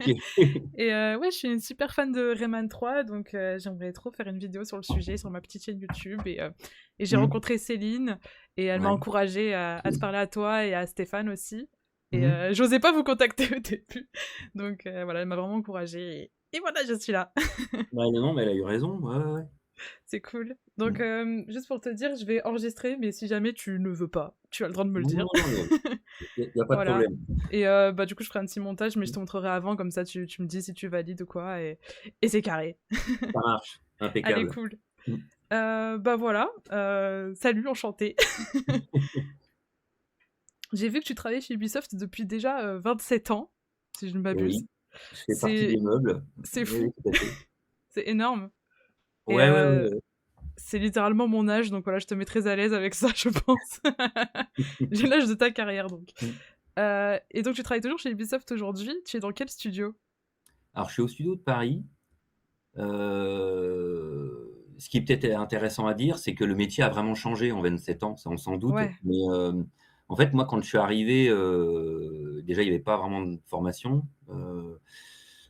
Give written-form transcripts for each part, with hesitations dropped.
OK. Et ouais, je suis une super fan de Rayman 3, donc j'aimerais trop faire une vidéo sur le sujet sur ma petite chaîne YouTube et j'ai Mmh. rencontré Céline et elle m'a Ouais. encouragée à te parler à toi et à Stéphane aussi et Mmh. j'osais pas vous contacter au début, donc voilà, elle m'a vraiment encouragée et voilà, je suis là. Bah, non, non, mais elle a eu raison. Ouais, ouais, ouais. C'est cool. Donc Mmh. juste pour te dire, je vais enregistrer, mais si jamais tu ne veux pas, tu as le droit de me le Non, dire. non, non, il y a pas de Voilà problème. et bah, du coup, je ferai un petit montage, mais je Mmh. te montrerai avant, comme ça tu me dis si tu valides ou quoi et c'est carré. Ça marche. Allez, Impeccable. cool. Mmh. Bah, voilà, salut, enchantée. J'ai vu que tu travaillais chez Ubisoft depuis déjà, 27 ans, si je ne Et m'abuse. oui, je fais partie des C'est meubles. c'est Oui, oui, fou, tout à fait. c'est énorme et Ouais, ouais, ouais, ouais. c'est littéralement mon âge, donc voilà, je te mets très à l'aise avec ça, je pense. J'ai l'âge de ta carrière, donc. Mmh. Et donc tu travailles toujours chez Ubisoft aujourd'hui? Tu es dans quel studio? Alors, je suis au studio de Paris. Ce qui est peut-être intéressant à dire, c'est que le métier a vraiment changé en 27 ans, ça on s'en doute. Ouais, Mais, en fait, moi, quand je suis arrivé, déjà, il y avait pas vraiment de formation.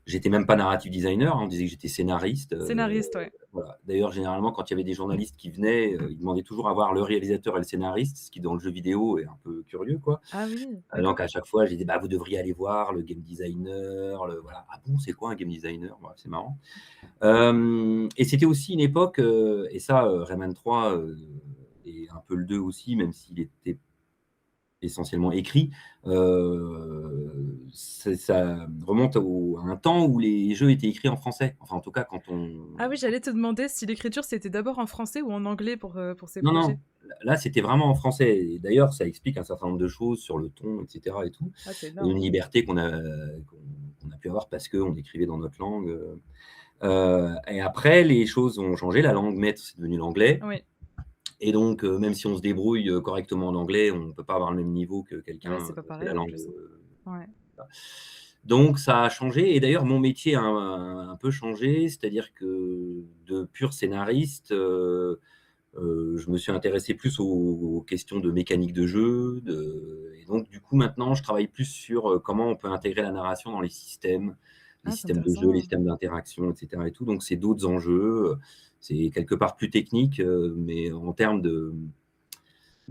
J'étais même pas narrative designer, hein, on disait que j'étais scénariste, scénariste, ouais. voilà. D'ailleurs, généralement, quand il y avait des journalistes qui venaient, ils demandaient toujours à voir le réalisateur et le scénariste, ce qui, dans le jeu vidéo, est un peu curieux, quoi. Ah oui, Donc d'accord. à chaque fois, je disais: «Bah, vous devriez aller voir le game designer, le» voilà. «Ah bon, c'est quoi un game designer?» Bah, c'est marrant. Et c'était aussi une époque, et ça, Rayman 3, et un peu le 2 aussi, même s'il était essentiellement écrit, ça remonte à un temps où les jeux étaient écrits en français. Enfin, en tout cas, Ah oui, j'allais te demander si l'écriture, c'était d'abord en français ou en anglais pour ces non, projets? non, là, c'était vraiment en français et d'ailleurs, ça explique un certain nombre de choses sur le ton et cetera et tout, Ah, c'est et une énorme. liberté qu'on a pu avoir parce qu'on écrivait dans notre langue, et après les choses ont changé. La langue maître, c'est devenu l'anglais. Oui, Et donc, même si on se débrouille, correctement en anglais, on ne peut pas avoir le même niveau que ouais, quelqu'un, c'est pas qui a la pareil en langue, plus, hein. Ouais. donc ça a changé et d'ailleurs mon métier a un peu changé, c'est-à-dire que de pur scénariste, je me suis intéressé plus aux questions de mécanique de jeu, et donc du coup maintenant je travaille plus sur, comment on peut intégrer la narration dans les Ah, c'est systèmes de jeu, les intéressant. systèmes d'interaction et cetera et tout, donc c'est d'autres enjeux, c'est quelque part plus technique, mais en termes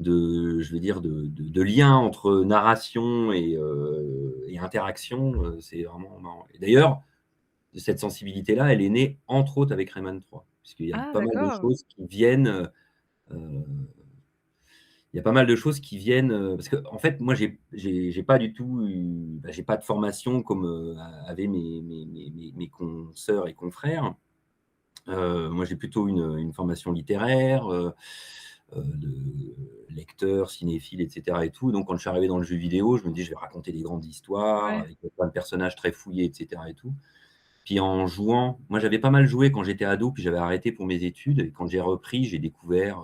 je vais dire de lien entre narration et interaction, c'est vraiment marrant et d'ailleurs, cette sensibilité-là, elle est née entre autres avec Rayman 3 puisqu'il y a Ah pas mal de d'accord. choses qui viennent, il y a pas mal de choses qui viennent, parce qu'en fait, moi, j'ai pas du tout eu j'ai pas de formation comme, avaient mes consœurs et confrères. Moi, j'ai plutôt une formation littéraire, de lecteur, cinéphile et cetera et tout. Donc quand je suis arrivé dans le jeu vidéo, je me dis: «Je vais raconter des grandes histoires Ouais. avec plein de personnages très fouillés et cetera et tout». Puis en jouant, moi, j'avais pas mal joué quand j'étais ado, puis j'avais arrêté pour mes études et quand j'ai repris, j'ai découvert,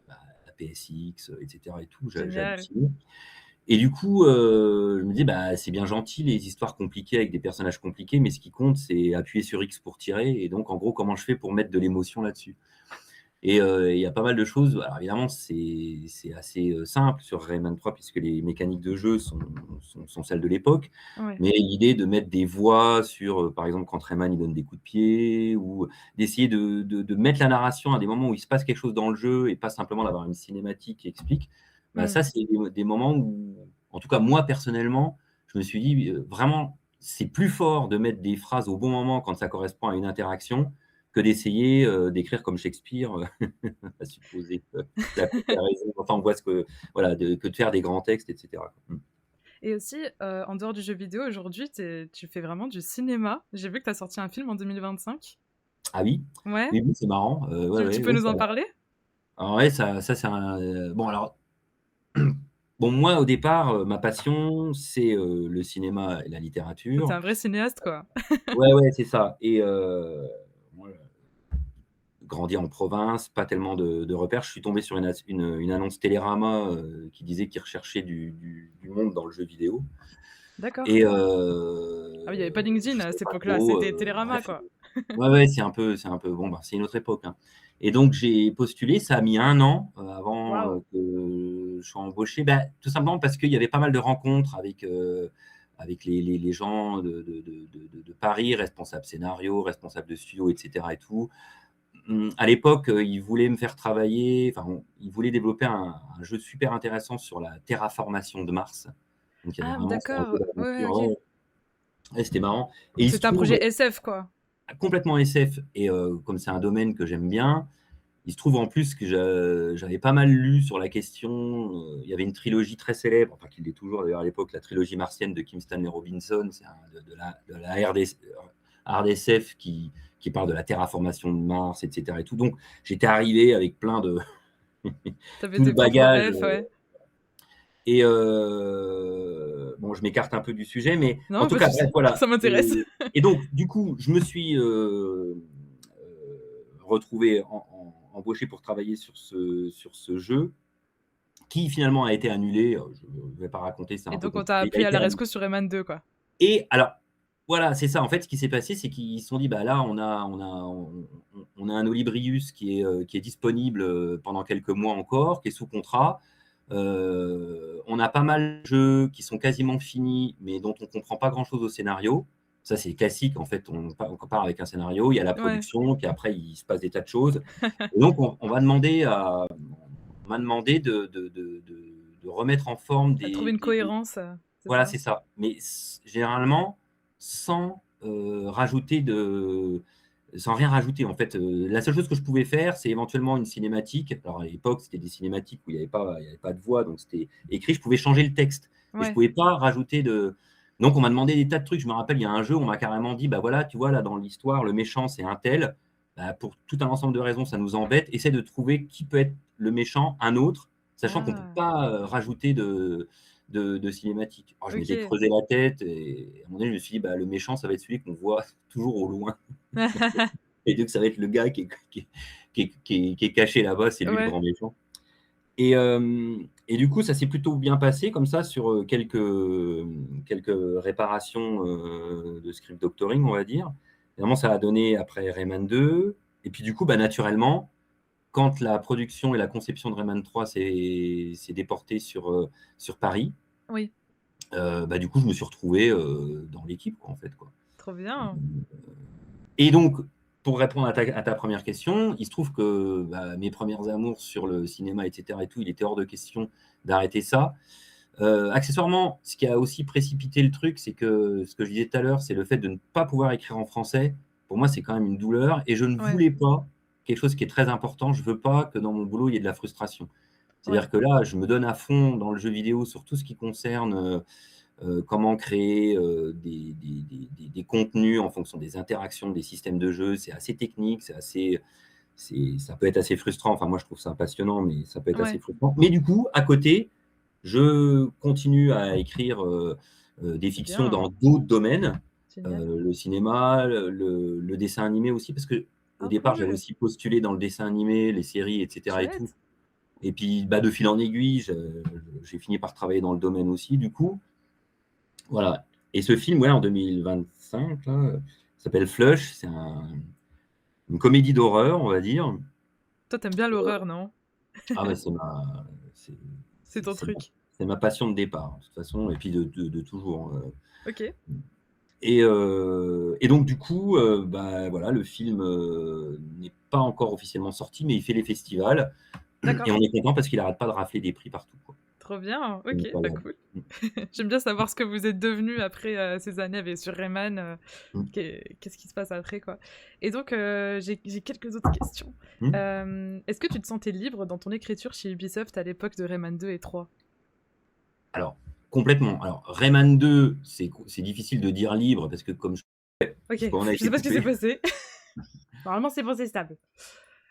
bah, la PSX, et cetera et tout. J'ai Génial. halluciné et du coup, je me dis: «Bah, c'est bien gentil les histoires compliquées avec des personnages compliqués, mais ce qui compte, c'est appuyer sur X pour tirer et donc en gros, comment je fais pour mettre de l'émotion là-dessus?» Et il y a pas mal de choses. Alors évidemment, c'est assez, simple sur Rayman 3 puisque les mécaniques de jeu sont celles de l'époque. Ouais. Mais l'idée de mettre des voix sur, par exemple, quand Rayman il donne des coups de pied ou d'essayer de mettre la narration à des moments où il se passe quelque chose dans le jeu et pas simplement d'avoir une cinématique qui explique. Bah, ça, Mmh. c'est des moments où, en tout cas moi personnellement, je me suis dit, vraiment, c'est plus fort de mettre des phrases au bon moment quand ça correspond à une interaction que d'essayer, d'écrire comme Shakespeare, à supposer que la comparaison enfin, on voit ce que voilà, que de faire des grands textes et cetera, quoi. Mmh. Et aussi, en dehors du jeu vidéo, aujourd'hui, tu fais vraiment du cinéma. J'ai vu que tu as sorti un film en 2025. Ah oui? Ouais? Oui, oui, c'est marrant, ouais, Tu ouais, peux ouais, nous ça en parler? alors ouais, ça c'est un, bon alors, bon moi au départ, ma passion c'est, le cinéma et la Tu littérature. un vrai cinéaste, quoi. Ouais, ouais, c'est ça et moi, grandi en province, pas tellement de repères. Je suis tombé sur une annonce Télérama, qui disait qu'ils recherchaient du monde dans le jeu vidéo D'accord. et Ah oui, il y avait pas LinkedIn je à sais cette pas époque-là, trop, c'était Télérama, bref, quoi. ouais, ouais, c'est un peu bon, bah, c'est une autre époque, hein et donc j'ai postulé, ça a mis 1 an, avant, Waouh! que je sois embauché. Bah, tout simplement parce qu'il y avait pas mal de rencontres avec, avec les gens de Paris, responsables scénario, responsables de studio, et cetera et tout. À l'époque, ils voulaient me faire travailler, enfin, ils voulaient développer un jeu super intéressant sur la terraformation de Mars. Donc il y avait Ah vraiment, c'est un jeu d'accord, ouais, ouais, d'aventure, OK. ouais, ouais, c'était marrant et Donc il se c'était un trouve projet SF, quoi? complètement SF et comme c'est un domaine que j'aime bien, il se trouve en plus que j'avais pas mal lu sur la question, il y avait une trilogie très célèbre, enfin qui l'est toujours d'ailleurs à l'époque, la trilogie martienne de Kim Stanley Robinson, c'est de la hard SF qui parle de la terraformation de Mars, et cetera et tout. Donc j'étais arrivé avec plein de Tu avais tout le tes propres bagage, rêves, ouais. et bon, je m'écarte un peu du sujet, mais en Non, tout pas de cas, bref, souci, voilà. ça m'intéresse. Et donc, du coup, je me suis retrouvé embauché pour travailler sur ce jeu, qui finalement a été annulé. Je ne vais pas raconter, c'est Et un peu donc on t'a compliqué. Il a appelé à été la annulé. rescousse sur Rayman 2, quoi? Et alors, voilà, c'est ça. En fait, ce qui s'est passé, c'est qu'ils se sont dit, bah là, on a un Olibrius qui est disponible pendant quelques mois encore, qui est sous contrat. On a pas mal de jeux qui sont quasiment finis, mais dont on comprend pas grand-chose au scénario. Ça, c'est classique. En fait, on part avec un scénario, il y a la Ouais. production, puis après, il se passe des tas de choses. Et donc, on m'a demandé de remettre en forme Tu as trouvé une cohérence, c'est voilà, ça? c'est ça. Mais généralement, sans rajouter sans rien rajouter. En fait, la seule chose que je pouvais faire, c'est éventuellement une cinématique. Alors à l'époque, c'était des cinématiques où il y avait pas de voix, donc c'était écrit. Je pouvais changer le texte, mais je Ouais. pouvais pas rajouter de. Donc on m'a demandé des tas de trucs. Je me rappelle, il y a un jeu, on m'a carrément dit, bah voilà, tu vois là dans l'histoire, le méchant c'est un tel. Bah, pour tout un ensemble de raisons, ça nous embête. Essaie de trouver qui peut être le méchant, un autre, sachant qu'on ne peut Ah, pas rajouter de cinématique. Alors, je m'étais OK. creusé la tête et à un moment donné, je me suis dit, bah, le méchant, ça va être celui qu'on voit toujours au loin. Et donc, ça va être le gars qui est caché là-bas, c'est lui le Ouais, grand méchant. Et du coup, ça s'est plutôt bien passé comme ça sur quelques réparations de script doctoring, on va dire. Évidemment, ça a donné après Rayman 2. Et puis, du coup, bah, naturellement, quand la production et la conception de Rayman 3 s'est déportée sur Paris, oui, bah, du coup, je me suis retrouvé dans l'équipe, quoi, en fait, quoi. trop bien. Et donc, pour répondre à ta première question, il se trouve que bah, mes premières amours sur le cinéma, et cetera et tout, il était hors de question d'arrêter ça. Accessoirement, ce qui a aussi précipité le truc, c'est que ce que je disais tout à l'heure, c'est le fait de ne pas pouvoir écrire en français. Pour moi, c'est quand même une douleur et je ne Ouais, voulais pas quelque chose qui est très important. Je veux pas que dans mon boulot, il y ait de la frustration. ouais, C'est-à-dire que là, je me donne à fond dans le jeu vidéo sur tout ce qui concerne comment créer des contenus en fonction des interactions des systèmes de jeu. C'est assez technique, ça peut être assez frustrant. Enfin, moi, je trouve ça passionnant, mais ça peut être assez ouais. frustrant. Mais du coup, à côté, je continue à écrire des C'est fictions bien, dans d'autres domaines, génial. le cinéma, le dessin animé aussi, parce que au Oh départ, j'avais cool, aussi postulé dans le dessin animé, les séries, etc. et tout. chouette. Et puis, bah, de fil en aiguille, j'ai fini par travailler dans le domaine aussi, du coup. Voilà. Et ce film, ouais, en 2025, là, s'appelle Flush. C'est une comédie d'horreur, on va dire. Toi, tu aimes bien l'horreur, non? Ah, mais c'est, C'est ton c'est truc. ma passion de départ, de toute façon, et puis de toujours. OK, Et donc, du coup, bah, voilà, le film n'est pas encore officiellement sorti, mais il fait les festivals. Et d'accord. on est content parce qu'il n'arrête pas de rafler des prix partout, quoi. Trop bien, OK, Donc, bah, voilà. cool. J'aime bien savoir ce que vous êtes devenus après, ces années avec sur Rayman, Mm. qu'est-ce qui se passe après, quoi? Et donc, j'ai quelques autres questions. Mm. Est-ce que tu te sentais libre dans ton écriture chez Ubisoft à l'époque de Rayman 2 et 3? Alors, complètement. Alors, Rayman 2, c'est difficile de dire libre parce que comme OK, je crois on a je sais été pas ce qui s'est coupé. passé. Normalement, c'est bon, c'est stable.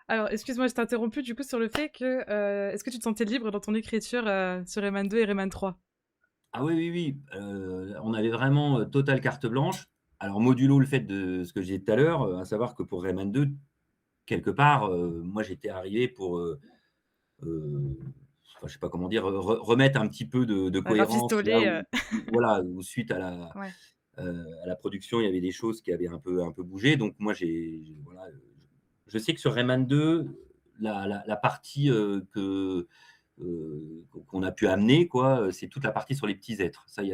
Alors, excuse-moi, je t'ai interrompu du coup sur le fait que, est-ce que tu te sentais libre dans ton écriture, sur Rayman 2 et Rayman 3? Ah oui, oui, oui, on avait vraiment, totale carte blanche. Alors modulo le fait de ce que j'ai dit tout à l'heure, à savoir que pour Rayman 2, quelque part, moi j'étais arrivé pour, enfin, je sais pas comment dire, remettre un petit peu de cohérence là Rafistoler, où voilà, où suite ouais, à la production, il y avait des choses qui avaient un peu bougé. Donc moi voilà, je sais que sur Rayman 2, la partie, qu'on a pu amener quoi, c'est toute la partie sur les petits êtres. Ça, il y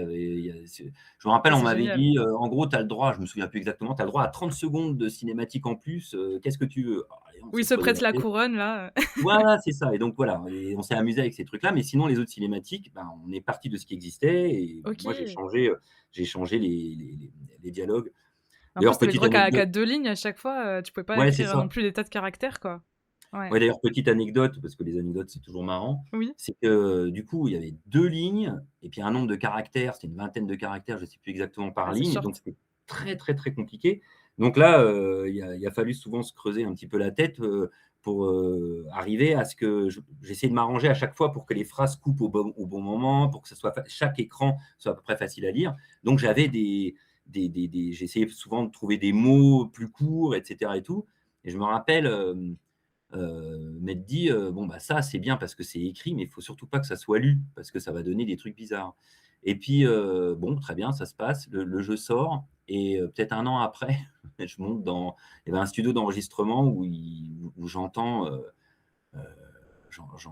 a c'est je me rappelle, Ah, on c'est m'avait génial. dit, en gros, tu as le droit, je me souviens plus exactement, tu as le droit à 30 secondes de cinématique en plus, qu'est-ce que tu veux? Alors allez, on Où il s'est se creusé prête la la tête. couronne là, Voilà, c'est ça et donc voilà et on s'est amusé avec ces trucs-là, mais sinon les autres cinématiques, ben, on est parti de ce qui existait et moi OK. j'ai changé les dialogues. En plus, D'ailleurs, tu avais petite droit qu'à anecdote 2 lignes à chaque fois, tu pouvais pas ouais, c'est écrire non ça. plus des tas de caractères, quoi. Ouais. Ouais, d'ailleurs, petite anecdote, parce que les anecdotes, c'est toujours marrant, Oui, c'est que, du coup, il y avait 2 lignes et puis un nombre de caractères, c'était une vingtaine de caractères, je ne sais plus exactement par ah, c'est ligne, short. donc c'était très, très, très compliqué. Donc là, il a fallu souvent se creuser un petit peu la tête, pour, arriver à ce que j'essayais de m'arranger à chaque fois pour que les phrases coupent au bon moment, pour que ça soit chaque écran soit à peu près facile à lire. Donc j'avais j'essayais souvent de trouver des mots plus courts et cetera et tout et je me rappelle, m'être dit, «Bon, bah, ça, c'est bien parce que c'est écrit, mais il faut surtout pas que ça soit lu, parce que ça va donner des trucs bizarres» et puis, bon, très bien, ça se passe, le jeu sort et peut-être un an après, je monte dans il y avait un studio d'enregistrement où j'entends,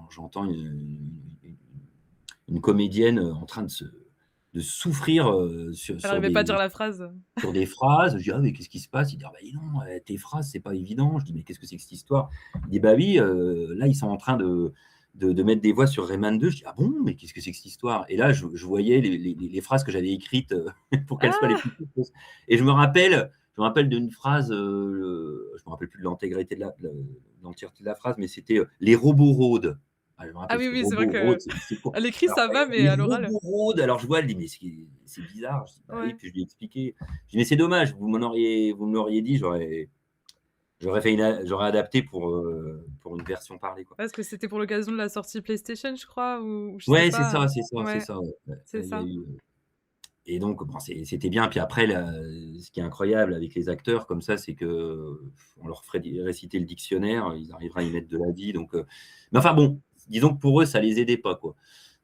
j'entends une comédienne, en train de souffrir, sur Elle sur arrivait pas à dire des la phrase. sur des phrases. Je dis: «Ah mais qu'est-ce qui se passe?» Il dit: «Ah bah dis donc, tes phrases, c'est pas évident». Je dis: «Mais qu'est-ce que c'est que cette histoire?» Il dit: «Bah oui, là, ils sont en train de mettre des voix sur Rayman 2». Je dis: «Ah bon? Mais qu'est-ce que c'est que cette histoire?» Et là, je voyais les phrases que j'avais écrites, pour qu'elles soient les plus Ah! courtes possibles et je me rappelle d'une phrase, je me rappelle plus de l'intégralité de l'entièreté de la phrase, mais c'était, «Les robots rôdent». Ah, je me Ah rappelle parce oui, que oui, c'est vrai robot rôde, qu'à c'est quoi? l'écrit Alors, ça va, mais les à l'oral, robots rôdent, alors je vois, elle dit: «Mais c'est bizarre». Je dis: «Bah oui», ouais. puis je lui ai expliqué. Je dis: «Mais c'est dommage, vous me l'auriez dit, j'aurais adapté pour une version parlée, quoi». Parce que c'était pour l'occasion de la sortie PlayStation, je crois, ou je sais Ouais, c'est pas, ça, c'est ça, c'est ouais, ça, ouais, ouais. c'est Il y a ça. eu, et donc bon, c'était bien. Puis après ce qui est incroyable avec les acteurs comme ça, c'est qu'on leur ferait réciter le dictionnaire, ils arriveraient à y mettre de la vie mais enfin bon, disons que pour eux, ça les aidait pas, quoi,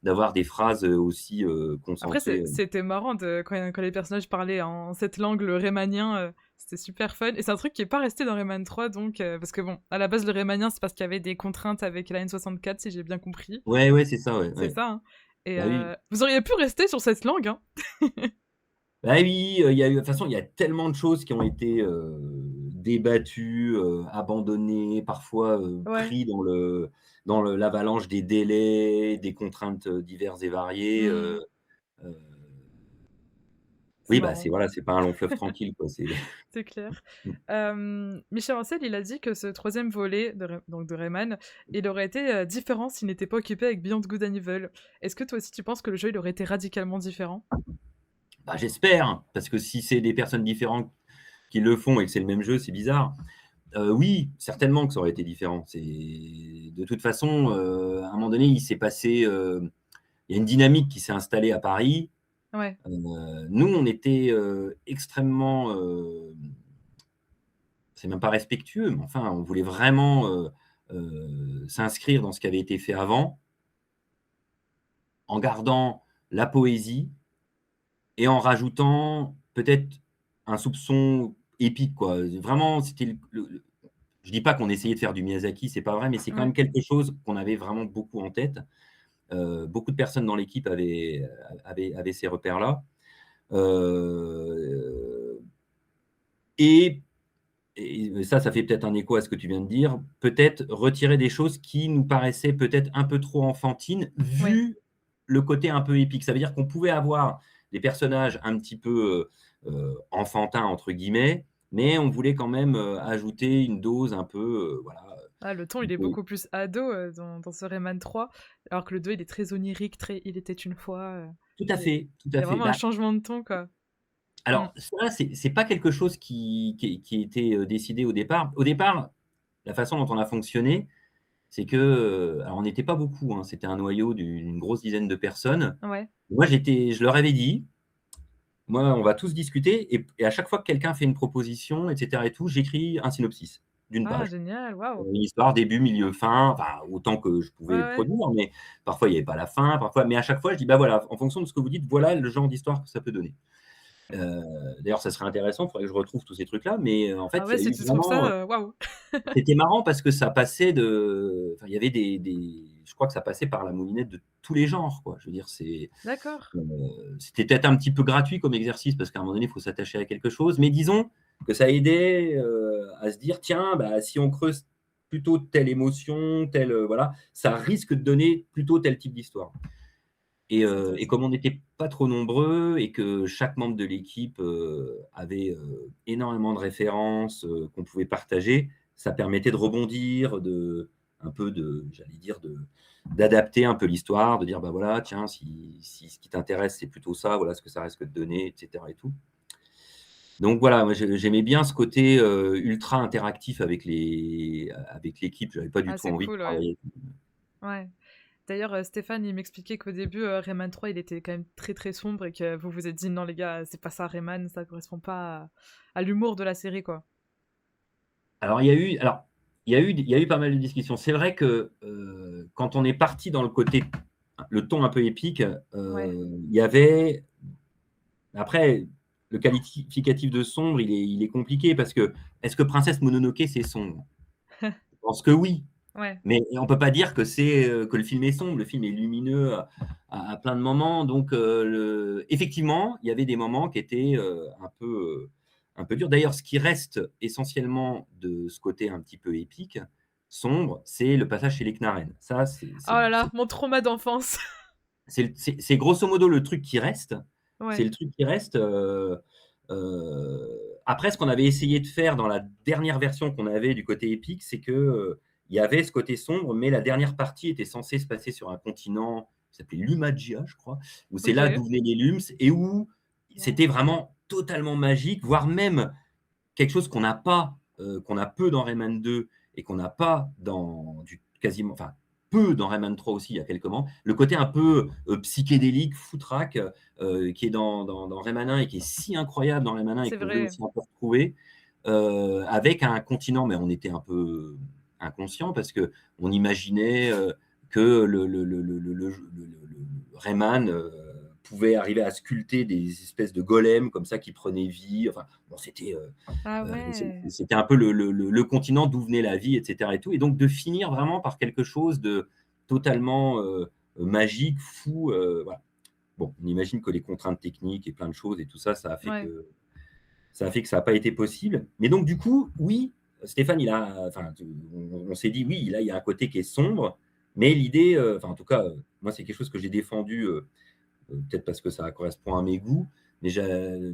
d'avoir des phrases, aussi, Après concentrées, c'était marrant de quand les personnages parlaient en cette langue, le rhémanien, c'était super fun et c'est un truc qui est pas resté dans Rayman 3 donc parce que bon, à la base, le rhémanien, c'est parce qu'il y avait des contraintes avec la N64 si j'ai bien compris. Ouais, ouais, c'est ça, ouais, C'est ouais. ça, hein et Bah oui. vous auriez pu rester sur cette langue, hein. Bah oui, il y a eu de toute façon, il y a tellement de choses qui ont été, débattues, abandonnées, parfois, Ouais. pris dans l'avalanche des délais, des contraintes, diverses et variées, Mmh. heu, C'est oui, bah, c'est marrant, voilà, c'est pas un long fleuve tranquille, quoi, c'est c'est clair. Michel Ancel, il a dit que ce troisième volet de Rayman, il aurait été, différent s'il n'était pas occupé avec Beyond Good and Evil. Est-ce que toi aussi tu penses que le jeu, il aurait été radicalement différent? bah, j'espère, parce que si c'est des personnes différentes qui le font et que c'est le même jeu, c'est bizarre. Oui, certainement que ça aurait été différent. C'est de toute façon, à un moment donné, il s'est passé, il y a une dynamique qui s'est installée à Paris. Ouais. Nous, on était, extrêmement, c'est même pas respectueux, mais enfin, on voulait vraiment, s'inscrire dans ce qui avait été fait avant, en gardant la poésie et en rajoutant peut-être un soupçon épique, quoi. Vraiment, c'était le je dis pas qu'on essayait de faire du Miyazaki, c'est pas vrai, mais c'est quand Ouais. même quelque chose qu'on avait vraiment beaucoup en tête. Beaucoup de personnes dans l'équipe avaient ces repères-là. Heu et ça fait peut-être un écho à ce que tu viens de dire, peut-être retirer des choses qui nous paraissaient peut-être un peu trop enfantines, Ouais. vu le côté un peu épique. Ça veut dire qu'on pouvait avoir des personnages un petit peu, «enfantins» entre guillemets, mais on voulait quand même, ajouter une dose un peu, voilà, Ah, le ton, un il est peu beaucoup plus ado, dans ce Rayman 3, alors que le 2, il est très onirique, très «Il était une fois», tout à fait, tout il à y a fait. vraiment un Bah, changement de ton, quoi. Mmh. alors ça, c'est pas quelque chose qui était, décidé au départ. Au départ, la façon dont on a fonctionné, c'est que, alors on n'était pas beaucoup, hein, c'était un noyau d'une grosse dizaine de personnes. Ouais. Moi, je leur avais dit: «Moi, on va tous discuter et à chaque fois que quelqu'un fait une proposition et cetera et tout, j'écris un synopsis d'une Ah page». génial, waouh! Une histoire, début, milieu, fin, enfin autant que je Ouais, pouvais ouais. produire, mais parfois il y avait pas la fin, parfois mais à chaque fois je dis: «Bah, voilà, en fonction de ce que vous dites, voilà le genre d'histoire que ça peut donner». D'ailleurs ça serait intéressant, il faudrait que je retrouve tous ces trucs-là, mais en Ah fait, il ouais, y a si eu tu trouves vraiment, ça, waouh! C'était marrant parce que ça passait enfin, il y avait je crois que ça passait par la moulinette de tous les genres, quoi. Je veux dire, D'accord. c'était peut-être un petit peu gratuit comme exercice parce qu'à un moment donné, il faut s'attacher à quelque chose, mais disons que ça aidait, à se dire: «Tiens, bah, si on creuse plutôt telle émotion, telle, voilà, ça risque de donner plutôt tel type d'histoire». Ah, c'est Et intéressant. comme on n'était pas trop nombreux et que chaque membre de l'équipe, avait, énormément de références, qu'on pouvait partager, ça permettait de rebondir, un peu j'allais dire d'adapter un peu l'histoire, de dire: «Bah, voilà, tiens, si ce qui t'intéresse, c'est plutôt ça, voilà ce que ça risque de donner» et cetera et tout. Donc voilà, moi j'aimais bien ce côté, ultra interactif avec l'équipe. J'avais pas du Ah, tout c'est envie de cool, ouais. travailler. Ouais. D'ailleurs, Stéphane, il m'expliquait qu'au début, Rayman 3, il était quand même très, très sombre et que vous vous êtes dit: «Non les gars, c'est pas ça Rayman, ça correspond pas à l'humour de la série, quoi». Il y a eu pas mal de discussions. C'est vrai que, quand on est parti dans le ton un peu épique, Ouais. il y avait après le qualificatif de sombre, il est compliqué parce que est-ce que Princesse Mononoke, c'est sombre? Je pense que oui, Ouais, mais on peut pas dire que le film est sombre. Le film est lumineux à plein de moments, donc effectivement, il y avait des moments qui étaient, un peu durs. D'ailleurs, ce qui reste essentiellement de ce côté un petit peu épique, sombre, c'est le passage chez les Knarren. Ça, oh là là, mon trauma d'enfance. c'est grosso modo le truc qui reste. C'est Ouais, le truc qui reste, après ce qu'on avait essayé de faire dans la dernière version qu'on avait du côté épique, c'est que, il y avait ce côté sombre, mais la dernière partie était censée se passer sur un continent qui s'appelait l'Umagia, je crois, où c'est là OK. d'où venaient les Lums et où Waouh. c'était vraiment totalement magique, voire même quelque chose qu'on a peu dans Rayman 2 et qu'on n'a pas dans du quasiment enfin, peu dans Rayman 3 aussi, il y a quelques moments. Le côté un peu, psychédélique, foutraque, qui est dans Rayman 1 et qui est si incroyable dans Rayman 1 et C'est qu'on veut vrai. aussi un peu retrouver, avec un continent mais on était un peu inconscients parce qu'on imaginait, que le Rayman, pouvait arriver à sculpter des espèces de golems comme ça qui prenaient vie. Enfin, bon, Ah ouais. c'était un peu le continent d'où venait la vie, et cetera et tout et donc de finir vraiment par quelque chose de totalement, magique, fou, voilà. Bon, on imagine que les contraintes techniques et plein de choses et tout ça, Ouais. ça a fait que ça a pas été possible. Mais donc du coup, oui, Stéphane, enfin, on s'est dit: «Oui, là, il y a un côté qui est sombre», mais l'idée, enfin, en tout cas, moi, c'est quelque chose que j'ai défendu, peut-être parce que ça correspond à mes goûts, mais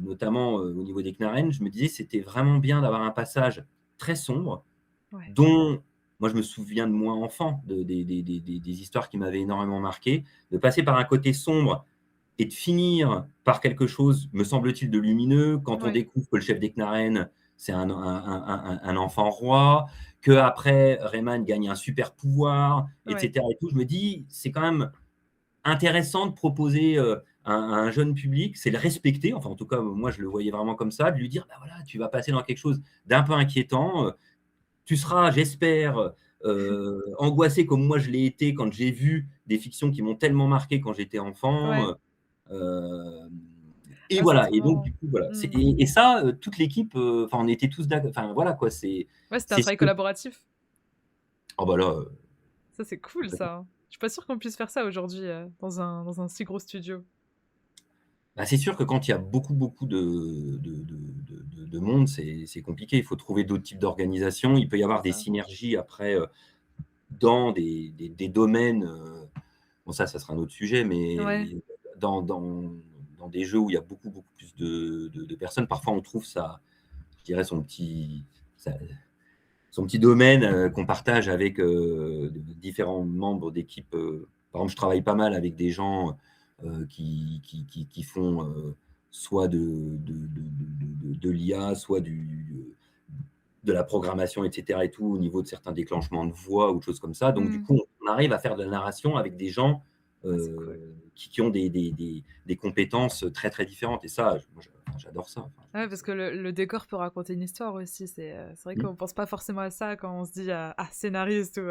notamment, au niveau des Knarren, je me disais: «C'était vraiment bien d'avoir un passage très sombre, Ouais. dont moi je me souviens de moi enfant, des histoires qui m'avaient énormément marqué, de passer par un côté sombre et de finir par quelque chose, me semble-t-il, de lumineux, quand on Ouais. découvre que le chef des Knarren, c'est un enfant roi, qu'après Rayman gagne un super pouvoir et Ouais. cetera et tout. Je me dis: «C'est quand même intéressant de proposer, à un jeune public, c'est le respecter, enfin en tout cas moi je le voyais vraiment comme ça, de lui dire: «Bah, voilà, tu vas passer dans quelque chose d'un peu inquiétant, tu seras j'espère, angoissé comme moi je l'ai été quand j'ai vu des fictions qui m'ont tellement marqué quand j'étais enfant, Ouais. et Ah, c'est voilà trop et donc marrant. du coup voilà, Mmh. ça, toute l'équipe, enfin on était tous enfin voilà quoi, Ouais, c'était un c'est ce travail que collaboratif. oh bah là, Ça, c'est cool complètement. ça. Je suis pas sûre qu'on puisse faire ça aujourd'hui, dans un si gros studio. Bah, c'est sûr que quand il y a beaucoup, beaucoup de monde, c'est compliqué. Il faut trouver d'autres types d'organisations. Il peut y C'est avoir des ça. synergies après, dans des domaines, bon ça sera un autre sujet, Ouais. mais dans des jeux où il y a beaucoup, beaucoup plus de personnes, parfois on trouve je dirais sa son petit domaine, qu'on partage avec, de différents membres d'équipe, par exemple, je travaille pas mal avec des gens, qui font, soit de l'IA, soit de la programmation et cetera et tout, au niveau de certains déclenchements de voix ou de choses comme ça. Donc du Mmh. coup, on arrive à faire de la narration avec des gens, Ah, c'est cool. qui ont des compétences très, très différentes et ça, moi, j'adore ça. Ouais, parce que le décor peut raconter une histoire aussi. C'est vrai Mm. qu'on pense pas forcément à ça quand on se dit scénariste ou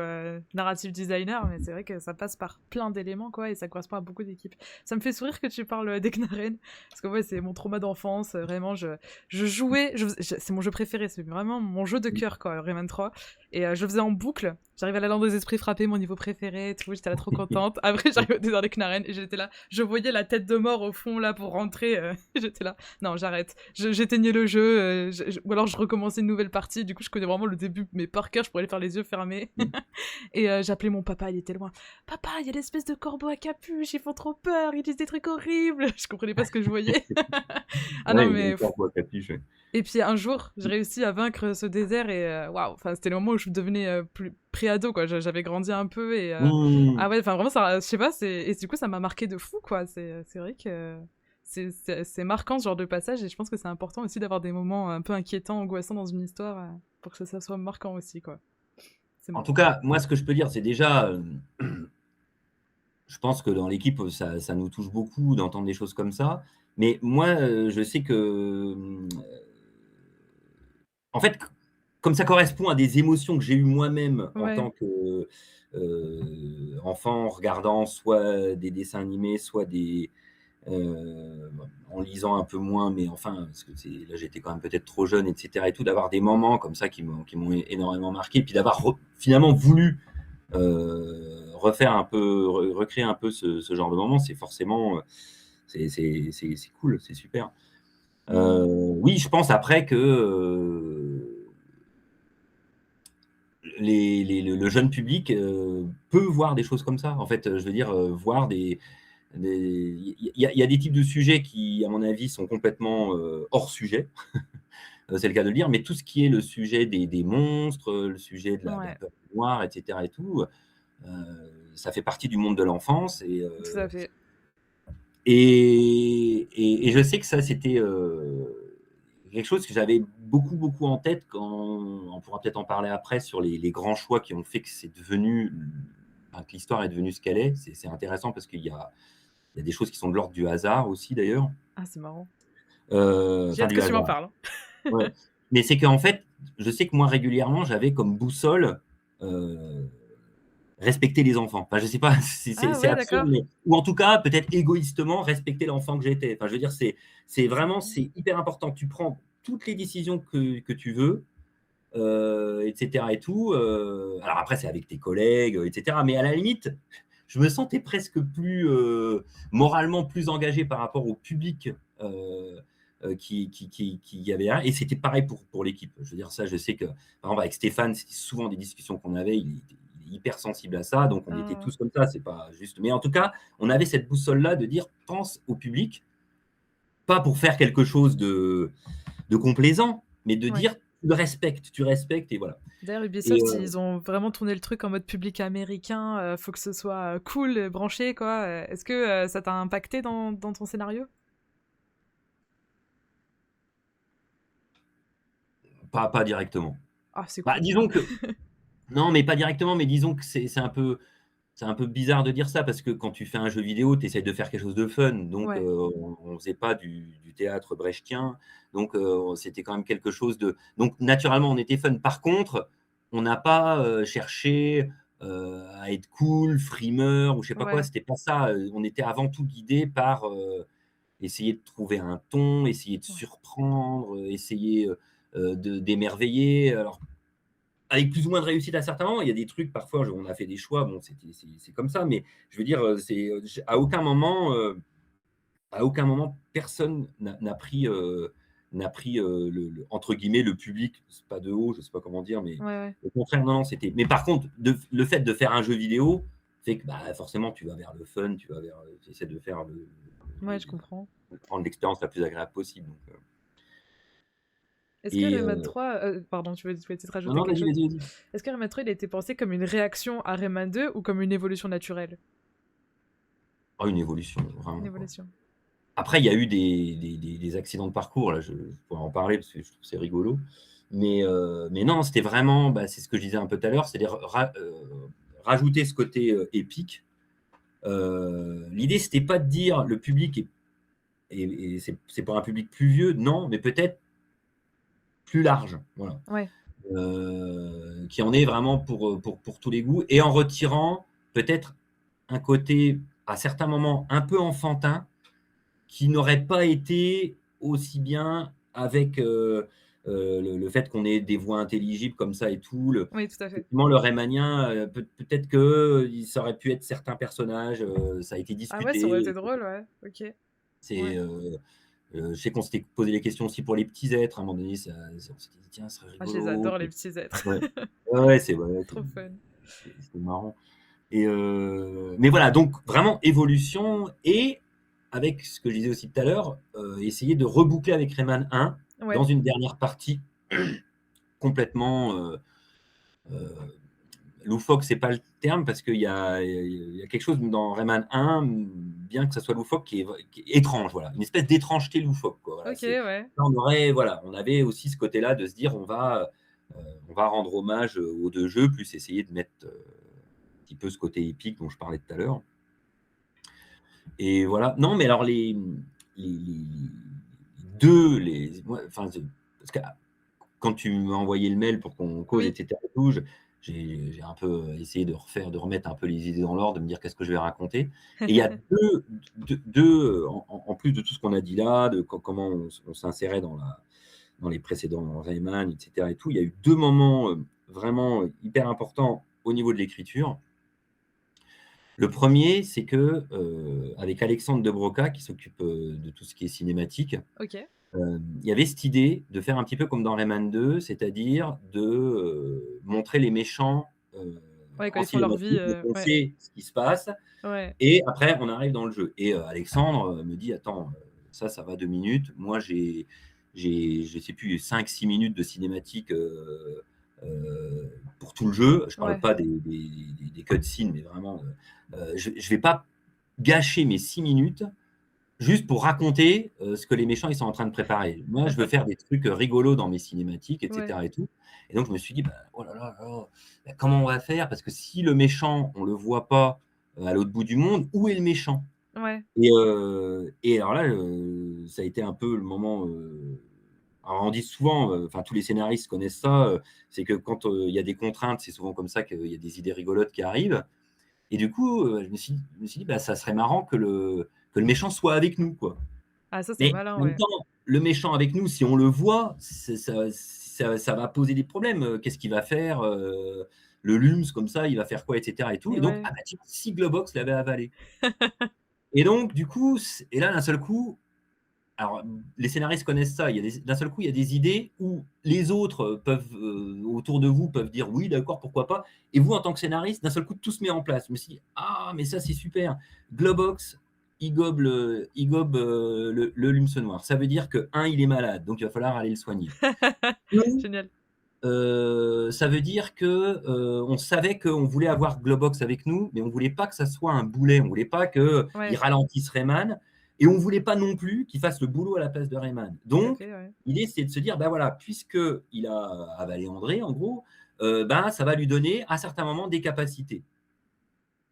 narrative designer, mais c'est vrai que ça passe par plein d'éléments, quoi, et ça correspond à beaucoup d'équipes. Ça me fait sourire que tu parles d'Eknaren, parce que ouais, c'est mon trauma d'enfance. Vraiment, je jouais, c'est mon jeu préféré, c'est vraiment mon jeu de cœur, quoi, Rayman 3. Et je le faisais en boucle. J'arrivais à la Lande des Esprits frappés, mon niveau préféré et tout. J'étais là trop contente. Après, j'arrivais au désert d'Eknaren et j'étais là. Je voyais la tête de mort au fond, là, pour rentrer. J'étais là. Non, j'arrête. J'éteignais le jeu, ou alors je recommençais une nouvelle partie. Du coup, je connais vraiment le début, mais par cœur, je pourrais aller faire les yeux fermés. Mm. Et j'appelais mon papa, il était loin. Papa, il y a l'espèce de corbeau à capuche, ils font trop peur, ils disent des trucs horribles. Je comprenais pas ce que je voyais. Ah non, Ouais, il y a mais. encore quoi, capuche. Ouais. Et puis un jour, j'ai réussi à vaincre ce désert et waouh, enfin c'était le moment où je devenais plus pré-ado quoi. J'avais grandi un peu et ah Mm. ouais, enfin vraiment ça, je sais pas, et du coup ça m'a marqué de fou quoi. C'est vrai que c'est marquant ce genre de passage et je pense que c'est important aussi d'avoir des moments un peu inquiétants, angoissants dans une histoire pour que ça soit marquant aussi quoi. C'est En marrant. tout cas, moi, ce que je peux dire, c'est déjà, je pense que dans l'équipe, ça nous touche beaucoup d'entendre des choses comme ça. Mais moi, je sais que, en fait, comme ça correspond à des émotions que j'ai eues moi-même en Ouais, tant que enfant, regardant soit des dessins animés, soit en lisant un peu moins, mais enfin, parce que là j'étais quand même peut-être trop jeune, etc. Et tout, d'avoir des moments comme ça qui m'ont énormément marqué, puis d'avoir finalement voulu refaire un peu, recréer un peu ce genre de moment, c'est forcément, c'est cool, c'est super. Oui, je pense après que le jeune public peut voir des choses comme ça. En fait, je veux dire, voir il y a des types de sujets qui, à mon avis, sont complètement hors sujet. C'est le cas de le dire, mais tout ce qui est le sujet des monstres, le sujet de la ouais, peur noire, etc. et tout, ça fait partie du monde de l'enfance. tout à fait. Et je sais que ça, c'était quelque chose que j'avais beaucoup, beaucoup en tête quand on pourra peut-être en parler après sur les grands choix qui ont fait que c'est devenu, enfin, que l'histoire est devenue ce qu'elle est. C'est intéressant parce qu'il y a des choses qui sont de l'ordre du hasard aussi d'ailleurs. Ah, c'est marrant. J'ai Enfin, hâte que du tu m'en hasard. parles. Ouais. Mais c'est qu'en fait, je sais que moi régulièrement, j'avais comme boussole euh, respecter les enfants. Enfin, je sais pas, Ah c'est ouais, absurde, d'accord. mais ou en tout cas, peut-être égoïstement, respecter l'enfant que j'étais. Enfin, je veux dire, c'est C'est vraiment, marrant. c'est hyper important. Tu prends toutes les décisions que tu veux, etc. et tout. Alors après, c'est avec tes collègues, etc. Mais à la limite, je me sentais presque plus moralement plus engagé par rapport au public qui y avait là. Et c'était pareil pour l'équipe. Je veux dire, ça, je sais que, par exemple, avec Stéphane, c'était souvent des discussions qu'on avait. Il est hyper sensible à ça. Donc, on était Ah, tous comme ça. C'est pas juste. Mais en tout cas, on avait cette boussole-là de dire pense au public, pas pour faire quelque chose de complaisant, mais de ouais. dire tu respectes et voilà. D'ailleurs, Et Ubisoft, ils ont vraiment tourné le truc en mode public américain. Faut que ce soit cool, branché, quoi. Est-ce que ça t'a impacté dans ton scénario? pas directement. Ah, c'est Bah, cool ça. disons que non, mais pas directement, mais disons que c'est un peu bizarre de dire ça parce que quand tu fais un jeu vidéo, tu essaies de faire quelque chose de fun. Donc, Ouais, on faisait pas du théâtre brechtien. Donc, c'était quand même quelque chose de. Donc, naturellement, on était fun. Par contre, on n'a pas cherché à être cool, frimeur ou je sais pas quoi. ouais, C'était pas ça. On était avant tout guidé par essayer de trouver un ton, essayer de ouais. surprendre, essayer d'émerveiller. Alors, avec plus ou moins de réussite à certains moments, il y a des trucs, parfois, on a fait des choix, bon, c'est comme ça, mais je veux dire, à aucun moment, personne n'a pris entre guillemets, le public, c'est pas de haut, je sais pas comment dire, mais Ouais, ouais. au contraire, non, non, c'était. Mais par contre, le fait de faire un jeu vidéo fait que bah, forcément, tu vas vers le fun, tu essaies de faire Ouais, je comprends. de prendre l'expérience la plus agréable possible. Donc, Est-ce que et Rayman 3... pardon, tu voulais peut-être non, rajouter non, quelque vas-y, chose? vas-y, vas-y. Est-ce que Rayman 3, il a été pensé comme une réaction à Rayman 2 ou comme une évolution naturelle? Oh, une évolution, Une vraiment, quoi. évolution. Après, il y a eu des accidents de parcours, là, je pourrais en parler parce que je trouve que c'est rigolo. Mais non, c'était vraiment, bah, c'est ce que je disais un peu tout à l'heure, c'est-à-dire rajouter ce côté épique. L'idée, c'était pas de dire le public est et c'est pour un public plus vieux, non, mais peut-être plus large, voilà. Ouais. Qui en est vraiment pour tous les goûts et en retirant peut-être un côté, à certains moments, un peu enfantin, qui n'aurait pas été aussi bien avec, le fait qu'on ait des voix intelligibles comme ça et tout. Oui, tout à fait. Effectivement, le Raymanien, peut-être que ça aurait pu être certains personnages, ça a été Ah ouais, ça aurait été discuté. drôle, ouais. OK. C'est, Ouais. je sais qu'on s'était posé les questions aussi pour les petits êtres. À un moment donné, on s'était dit: «Tiens, ce serait Ah, je les rigolo». adore les petits êtres. Ouais. Ouais, ouais, c'est ouais, Trop fun. c'est marrant et mais voilà, donc vraiment évolution et avec ce que je disais aussi tout à l'heure, essayer de reboucler avec Rayman 1 dans Ouais. une dernière partie complètement, heu, loufoque, c'est pas le terme parce qu'il y a quelque chose dans Rayman 1, bien que ça soit loufoque, qui est étrange, voilà, une espèce d'étrangeté loufoque, quoi, voilà, OK, c'est ouais. là, on avait aussi ce côté-là de se dire: on va rendre hommage, aux 2 jeux, plus essayer de mettre, un petit peu ce côté épique dont je parlais tout à l'heure et voilà. Non, mais alors les 2, les moi, enfin, parce que quand tu m'as envoyé le mail pour qu'on cause et Oui. cetera et tout, j'ai un peu essayé de remettre un peu les idées dans l'ordre, de me dire: «Qu'est-ce que je vais raconter?» et il y a 2 en plus de tout ce qu'on a dit là, de comment on s'insérait dans les précédents Rayman et cetera et tout, il y a eu 2 moments, vraiment, hyper importants au niveau de l'écriture. Le premier, c'est que, avec Alexandre De Broca qui s'occupe, de tout ce qui est cinématique, OK. il y avait cette idée de faire un petit peu comme dans Rayman 2, c'est-à-dire de, montrer les méchants, Ouais, quand en ils font leur vie, cinématique, donc on ouais. sait ce qui se passe Ouais. et après on arrive dans le jeu et Alexandre, me dit: «Attends, ça va 2 minutes. Moi j'ai je sais plus 5-6 minutes de cinématique, pour tout le jeu». Je parle Ouais. pas des cutscenes, mais vraiment, je vais pas gâcher mes 6 minutes juste pour raconter, ce que les méchants, ils sont en train de préparer. Moi, je veux faire des trucs, rigolos dans mes cinématiques et Ouais. cetera et tout et donc je me suis dit: «Bah, oh là là là, bah, comment on va faire? Parce que si le méchant, on le voit pas, à l'autre bout du monde, où est le méchant?» Ouais. et alors là, ça a été un peu le moment, alors on dit souvent, enfin tous les scénaristes connaissent ça, c'est que quand, il y a des contraintes, c'est souvent comme ça qu'il y a des idées rigolotes qui arrivent et du coup, je me suis dit: «Bah, ça serait marrant que le méchant soit avec nous, quoi». Ah ça, c'est Mais malin, en même ouais. temps, le méchant avec nous, si on le voit, ça va poser des problèmes, qu'est-ce qu'il va faire, le Lums comme ça, il va faire quoi et cetera et tout Et et donc, ouais. ah bah tiens, si Globox l'avait avalé et donc du coup, et là d'un seul coup, alors les scénaristes connaissent ça, il y a d'un seul coup, il y a des idées où les autres, peuvent, autour de vous, peuvent dire: «Oui d'accord, pourquoi pas» et vous en tant que scénariste, d'un seul coup, tout se met en place. Je me suis dit: «Ah mais ça c'est super, Globox, il gobe, le Lumse noir. Ça veut dire que un, il est malade, donc il va falloir aller le soigner. 2, Génial. ça veut dire que, on savait qu'on voulait avoir Globox avec nous, mais on voulait pas que ça soit un boulet. On voulait pas qu'il Ouais. ralentisse Rayman et on voulait pas non plus qu'il fasse le boulot à la place de Rayman. OK, Donc, ouais. l'idée, c'est de se dire: «Bah, voilà, puisqu'il a avalé André, en gros, ben, ça va lui donner, à certains moments, des capacités».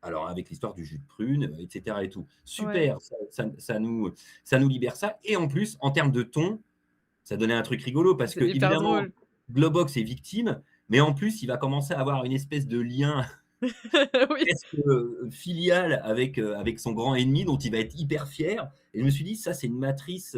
Alors avec l'histoire du jus de prune, et cetera et tout. Ouais. Super, ça nous libère ça et en plus, en termes de ton, ça donnait un truc rigolo parce C'est hyper qu'évidemment, drôle. Globox est victime, mais en plus, il va commencer à avoir une espèce de lien Oui. presque, filial avec son grand ennemi dont il va être hyper fier et je me suis dit: «Ça, c'est une matrice,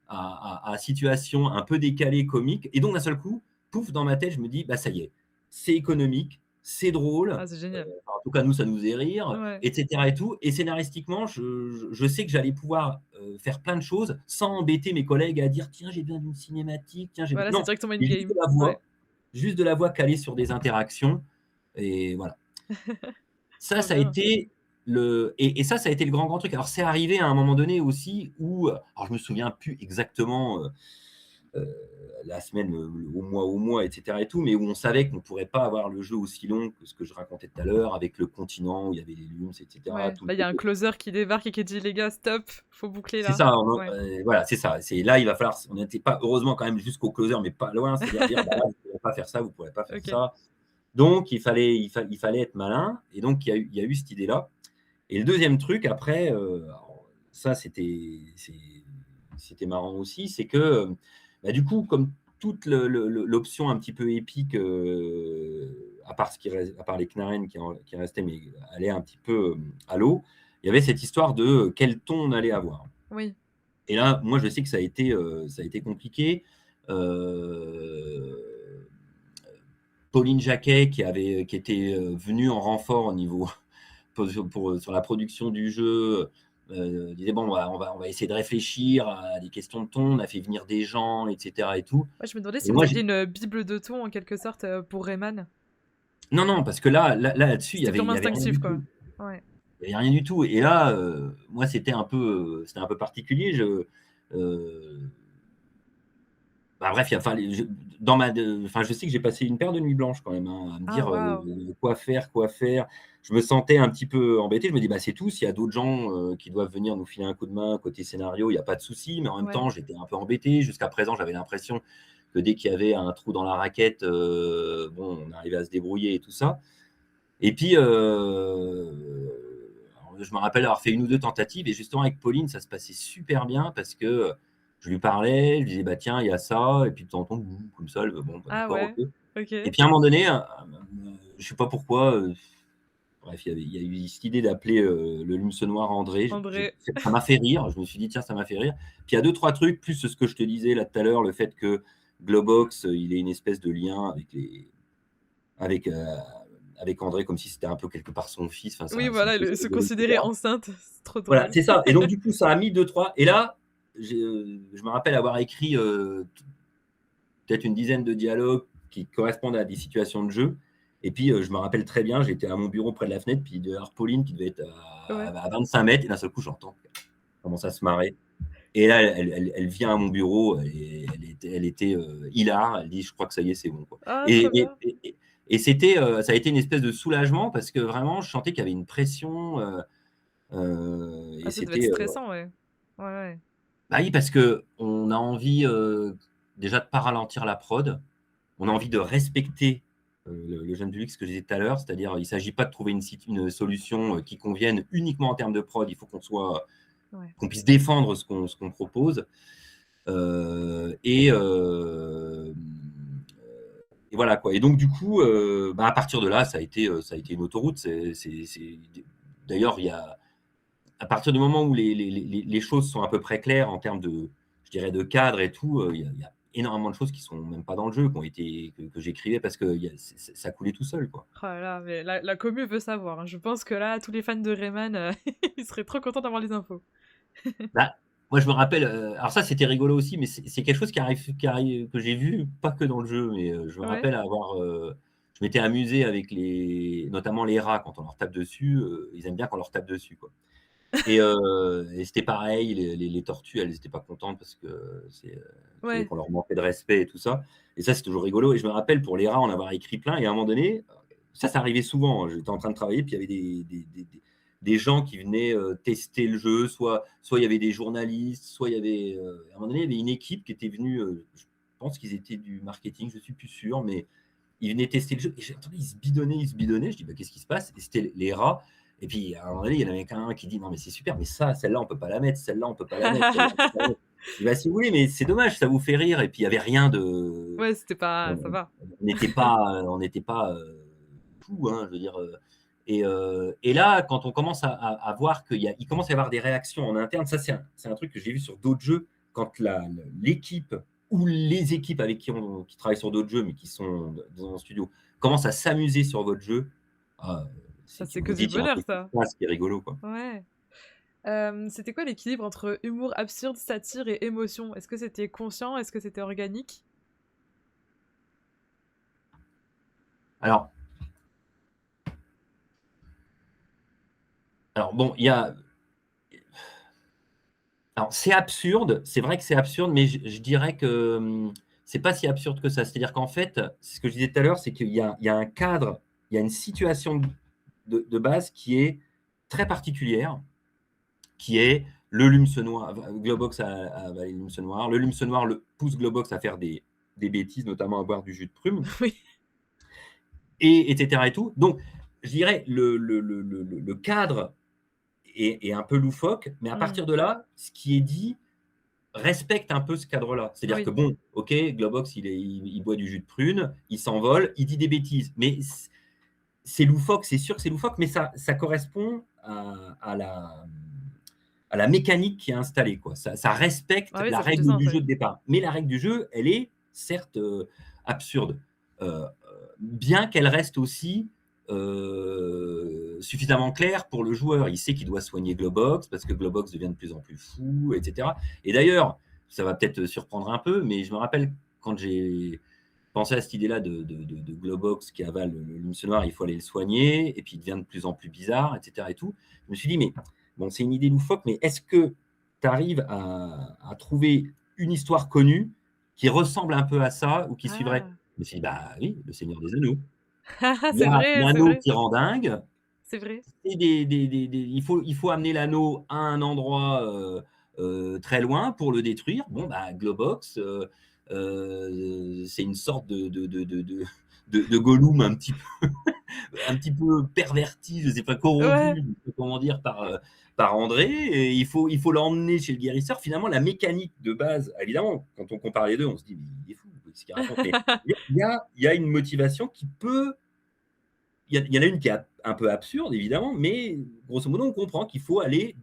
à situation un peu décalée, comique» et donc d'un seul coup, pouf, dans ma tête, je me dis: «Bah, ça y est, c'est économique, c'est drôle, Ah, c'est génial. enfin, en tout cas, nous, ça nous faisait rire Ouais. et cetera et tout» et scénaristiquement, je sais que j'allais pouvoir, faire plein de choses sans embêter mes collègues à dire: «Tiens, j'ai besoin d'une cinématique, tiens, j'ai besoin» Voilà, c'est non, directement mais in-game. Ouais. juste de la voix calée sur des interactions et voilà. Trop Ça a bien. été ça a été le grand truc. Alors c'est arrivé à un moment donné aussi où, alors je me souviens plus exactement, heu, la semaine, au mois et cetera et tout, mais où on savait qu'on pourrait pas avoir le jeu aussi long que ce que je racontais tout à l'heure avec le continent où il y avait les Lums et cetera, Ouais. tout le Là, il y a un côté closer qui débarque et qui dit: «Les gars, stop, faut boucler c'est là». ça, Ouais. voilà, c'est ça. C'est là, il va falloir on n'était pas heureusement quand même jusqu'au closer, mais pas loin, c'est-à-dire dire: «Bah là, vous pourrez pas faire ça, vous pourrez pas faire OK. ça». Donc il fallait être malin et donc il y a eu cette idée-là. Et le deuxième truc après, alors ça c'était marrant aussi, c'est que, du coup, comme toute l'option un petit peu épique, à part à part les Knarren qui restaient, mais allait un petit peu, à l'eau, il y avait cette histoire de, quel ton on allait avoir. Oui. Et là, moi, je sais que ça a été compliqué. Heu, Pauline Jacquet qui était, venue en renfort au niveau sur la production du jeu, disait: «Bon, on va essayer de réfléchir à des questions de ton». On a fait venir des gens et cetera et tout. Ouais, je me demandais Et si vous moi, aviez une bible de ton en quelque sorte, pour Rayman. non, non, parce que là-dessus, C'était il purement y avait rien instinctif, du quoi. tout. Ouais. Il y avait rien du tout. Et là, moi, c'était un peu particulier. Bref, il a fallu je sais que j'ai passé une paire de nuits blanches quand même, hein, à me Ah dire, waouh! quoi faire, quoi faire? Je me sentais un petit peu embêté. Je me dis: «Bah, c'est tout, s'il y a d'autres gens, qui doivent venir nous filer un coup de main côté scénario, il y a pas de souci». Mais en même Ouais. temps, j'étais un peu embêté. Jusqu'à présent, j'avais l'impression que dès qu'il y avait un trou dans la raquette, bon, on arrivait à se débrouiller et tout ça. Et puis, alors je me rappelle avoir fait une ou 2 tentatives, et justement avec Pauline, ça se passait super bien parce que, je lui parlais, je lui disais: «Bah, tiens, il y a ça», et puis de temps en temps, comme ça, bon, bah, Ah d'accord, ouais. OK. Et OK. puis à un moment donné, je sais pas pourquoi, bref, il y a eu cette idée d'appeler, le Lumse Noir André. André. Ça m'a fait rire, je me suis dit: «Tiens, ça m'a fait rire». Puis il y a deux trois trucs, plus ce que je te disais là tout à l'heure, le fait que Globox, il ait une espèce de lien avec, heu, avec André, comme si c'était un peu quelque part son fils, enfin Oui, ça me voilà, faisait se rigoler et considérer cetera. enceinte, c'est trop Voilà, drôle. c'est ça. Et donc du coup, ça a mis deux trois, et là, je me rappelle avoir écrit, peut-être une dizaine de dialogues qui correspondent à des situations de jeu. Et puis, je me rappelle très bien, j'étais à mon bureau près de la fenêtre, puis il devait y avoir Pauline qui devait être Ouais. à 25 mètres, et d'un seul coup, j'entends qu'elle commence à se marrer. Et là, elle vient à mon bureau, et elle était, hilar. Elle dit: «Je crois que ça y est, c'est bon, quoi». Ah, trop Et bien. c'était, ça a été une espèce de soulagement parce que vraiment je sentais qu'il y avait une pression, et Ah, ça devait être c'était, stressant, ouais. Ouais, ouais. bah, oui, parce qu'on a envie, déjà de pas ralentir la prod. On a envie de respecter, le jeune public, ce que je disais tout à l'heure, c'est-à-dire, il s'agit pas de trouver une solution, qui convienne uniquement en termes de prod. Il faut Ouais. qu'on puisse défendre ce qu'on propose. Et voilà, quoi. Et donc du coup, à partir de là, ça a été une autoroute. D'ailleurs, il y a à partir du moment où les choses sont à peu près claires en termes de, je dirais, de cadre et tout, il y a énormément de choses qui sont même pas dans le jeu, qui ont été que j'écrivais parce que ça coulait tout seul, quoi. Oh là là, mais la commu veut savoir, hein. Je pense que là, tous les fans de Rayman, ils seraient trop contents d'avoir les infos. Bah, moi, je me rappelle, alors ça, c'était rigolo aussi, mais c'est quelque chose que j'ai vu, pas que dans le jeu, mais je me Ouais. rappelle je m'étais amusé avec notamment les rats quand on leur tape dessus, ils aiment bien qu'on leur tape dessus, quoi. Et c'était pareil, les tortues, elles étaient pas contentes parce que elles trouvaient Ouais. qu'on leur manquait de respect et tout ça. Et ça, c'est toujours rigolo. Et je me rappelle pour les rats, en avoir écrit plein, et à un moment donné, ça arrivait souvent, hein. J'étais en train de travailler, puis il y avait des gens qui venaient, tester le jeu, soit il y avait des journalistes, soit il y avait, à un moment donné, il y avait une équipe qui était venue, je pense qu'ils étaient du marketing, je suis plus sûr, mais ils venaient tester le jeu, et j'entendais, ils se bidonnaient, ils se bidonnaient. Je dis: «Bah, qu'est-ce qui se passe?» Et c'était les rats. Et puis à un moment donné, il y en avait qu'un qui dit: «Non mais c'est super, mais ça, celle-là on peut pas la mettre, celle-là on peut pas la mettre, celle-là on peut pas la mettre». Je dis: «Bah si vous voulez, mais c'est dommage, ça vous fait rire». Et puis il y avait rien de, Ouais, c'était pas ça on va. on n'était pas, fous, hein, je veux dire, et là, quand on commence à voir il commence à y avoir des réactions en interne. Ça, c'est un truc que j'ai vu sur d'autres jeux, quand l'équipe ou les équipes avec qui travaillent sur d'autres jeux, mais qui sont dans un studio, commencent à s'amuser sur votre jeu. Ah, Ah, c'est que c'est vous que vous du dites: «Il y a un bonheur truc qui se ça. passe qui est rigolo, quoi». Ouais. C'était quoi l'équilibre entre humour absurde, satire et émotion? Est-ce que c'était conscient? Est-ce que c'était organique? Alors alors bon, c'est absurde, c'est vrai que c'est absurde, mais je dirais que, c'est pas si absurde que ça. C'est-à-dire qu'en fait, c'est ce que je disais tout à l'heure, c'est qu'il y a un cadre, il y a une situation de base qui est très particulière, qui est le Lumse Noir. Globox a avalé le Lumse Noir. Le Lumse Noir le pousse Globox à faire des bêtises, notamment à boire du jus de prune, Oui. et cetera et tout. Donc je dirais le cadre est un peu loufoque, mais à Mmh. partir de là, ce qui est dit respecte un peu ce cadre-là. C'est-à-dire que Oui. bon, OK, Globox, il boit du jus de prune, il s'envole, il dit des bêtises, mais c'est loufoque, c'est sûr que c'est loufoque, mais ça correspond à la mécanique qui est installée, quoi. Ça respecte Ah oui, la ça fait du règle sens, du ouais. jeu de départ. Mais la règle du jeu, elle est certes, absurde, heu, bien qu'elle reste aussi, suffisamment claire pour le joueur. Il sait qu'il doit soigner Globox parce que Globox devient de plus en plus fou, et cetera. Et d'ailleurs, ça va peut-être surprendre un peu, mais je me rappelle quand j'ai pensé à cette idée-là de Globox qui avale le lince noir, il faut aller le soigner, et puis il devient de plus en plus bizarre, et cetera et tout. Je me suis dit: «Mais bon, c'est une idée loufoque, mais est-ce que tu arrives à trouver une histoire connue qui ressemble un peu à ça ou qui suivrait?» Ah! Je me suis dit: «Bah oui, Le Seigneur des Anneaux». Il y C'est a vrai, c'est l'anneau vrai, qui rend dingue, c'est vrai. et il faut amener l'anneau à un endroit, très loin pour le détruire. Bon, bah, Globox, c'est une sorte de Gollum un petit peu perverti, je ne sais pas, corrompu, Ouais. je sais pas comment dire, par André, et il faut l'emmener chez le guérisseur. Finalement, la mécanique de base, évidemment, quand on compare les 2, on se dit: «Mais il est fou, qu'est-ce qu'il raconte?» Mais il y a une motivation qui peut il y en a une qui est un peu absurde évidemment, mais grosso modo, on comprend qu'il faut aller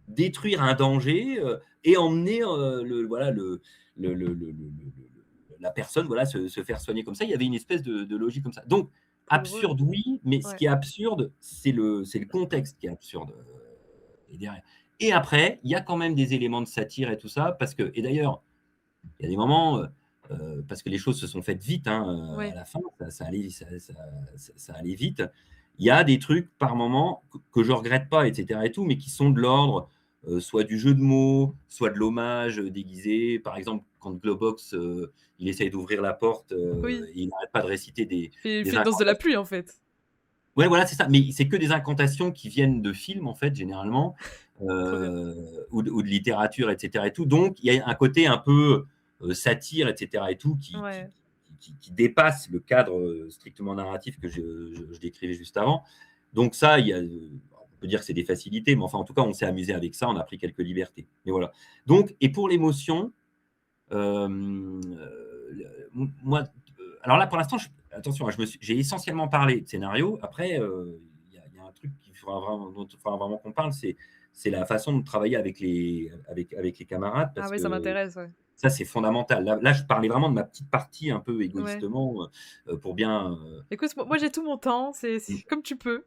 détruire un danger, et emmener, la personne, voilà, se faire soigner comme ça. Il y avait une espèce de logique comme ça. Donc Trop drôle. absurde, oui, mais ce Ouais. qui est absurde, c'est le contexte qui est absurde, et derrière. Et après, il y a quand même des éléments de satire et tout ça, parce que, et d'ailleurs, il y a des moments, parce que les choses se sont faites vite, hein, à Ouais. la fin, ça allait vite. Il y a des trucs par moment que je regrette pas, et cetera et tout, mais qui sont de l'ordre, soit du jeu de mots, soit de l'hommage, déguisé. Par exemple, quand Globox, il essaye d'ouvrir la porte, Oui. et il n'arrête pas de réciter Il fait des une danse de la incantations. pluie, en fait. Ouais, voilà, c'est ça, mais c'est que des incantations qui viennent de films, en fait, généralement, Trop bien. ou de littérature, et cetera et tout. Donc il y a un côté un peu, satire, et cetera et tout, Ouais. qui dépasse le cadre, strictement narratif que je décrivais juste avant. Donc ça, on peut dire que c'est des facilités, mais enfin, en tout cas, on s'est amusé avec ça, on a pris quelques libertés. Mais voilà. Donc, et pour l'émotion, moi, alors là, pour l'instant, attention, hein, j'ai essentiellement parlé de scénario. Après, il y a un truc dont il faudra vraiment qu'on parle, c'est la façon de travailler avec les camarades, Ah parce ouais, ça que m'intéresse, ouais. ça, c'est fondamental. Là, je parlais vraiment de ma petite partie un peu Ouais. égoïstement, pour bien, Écoute, moi j'ai tout mon temps, c'est comme tu peux.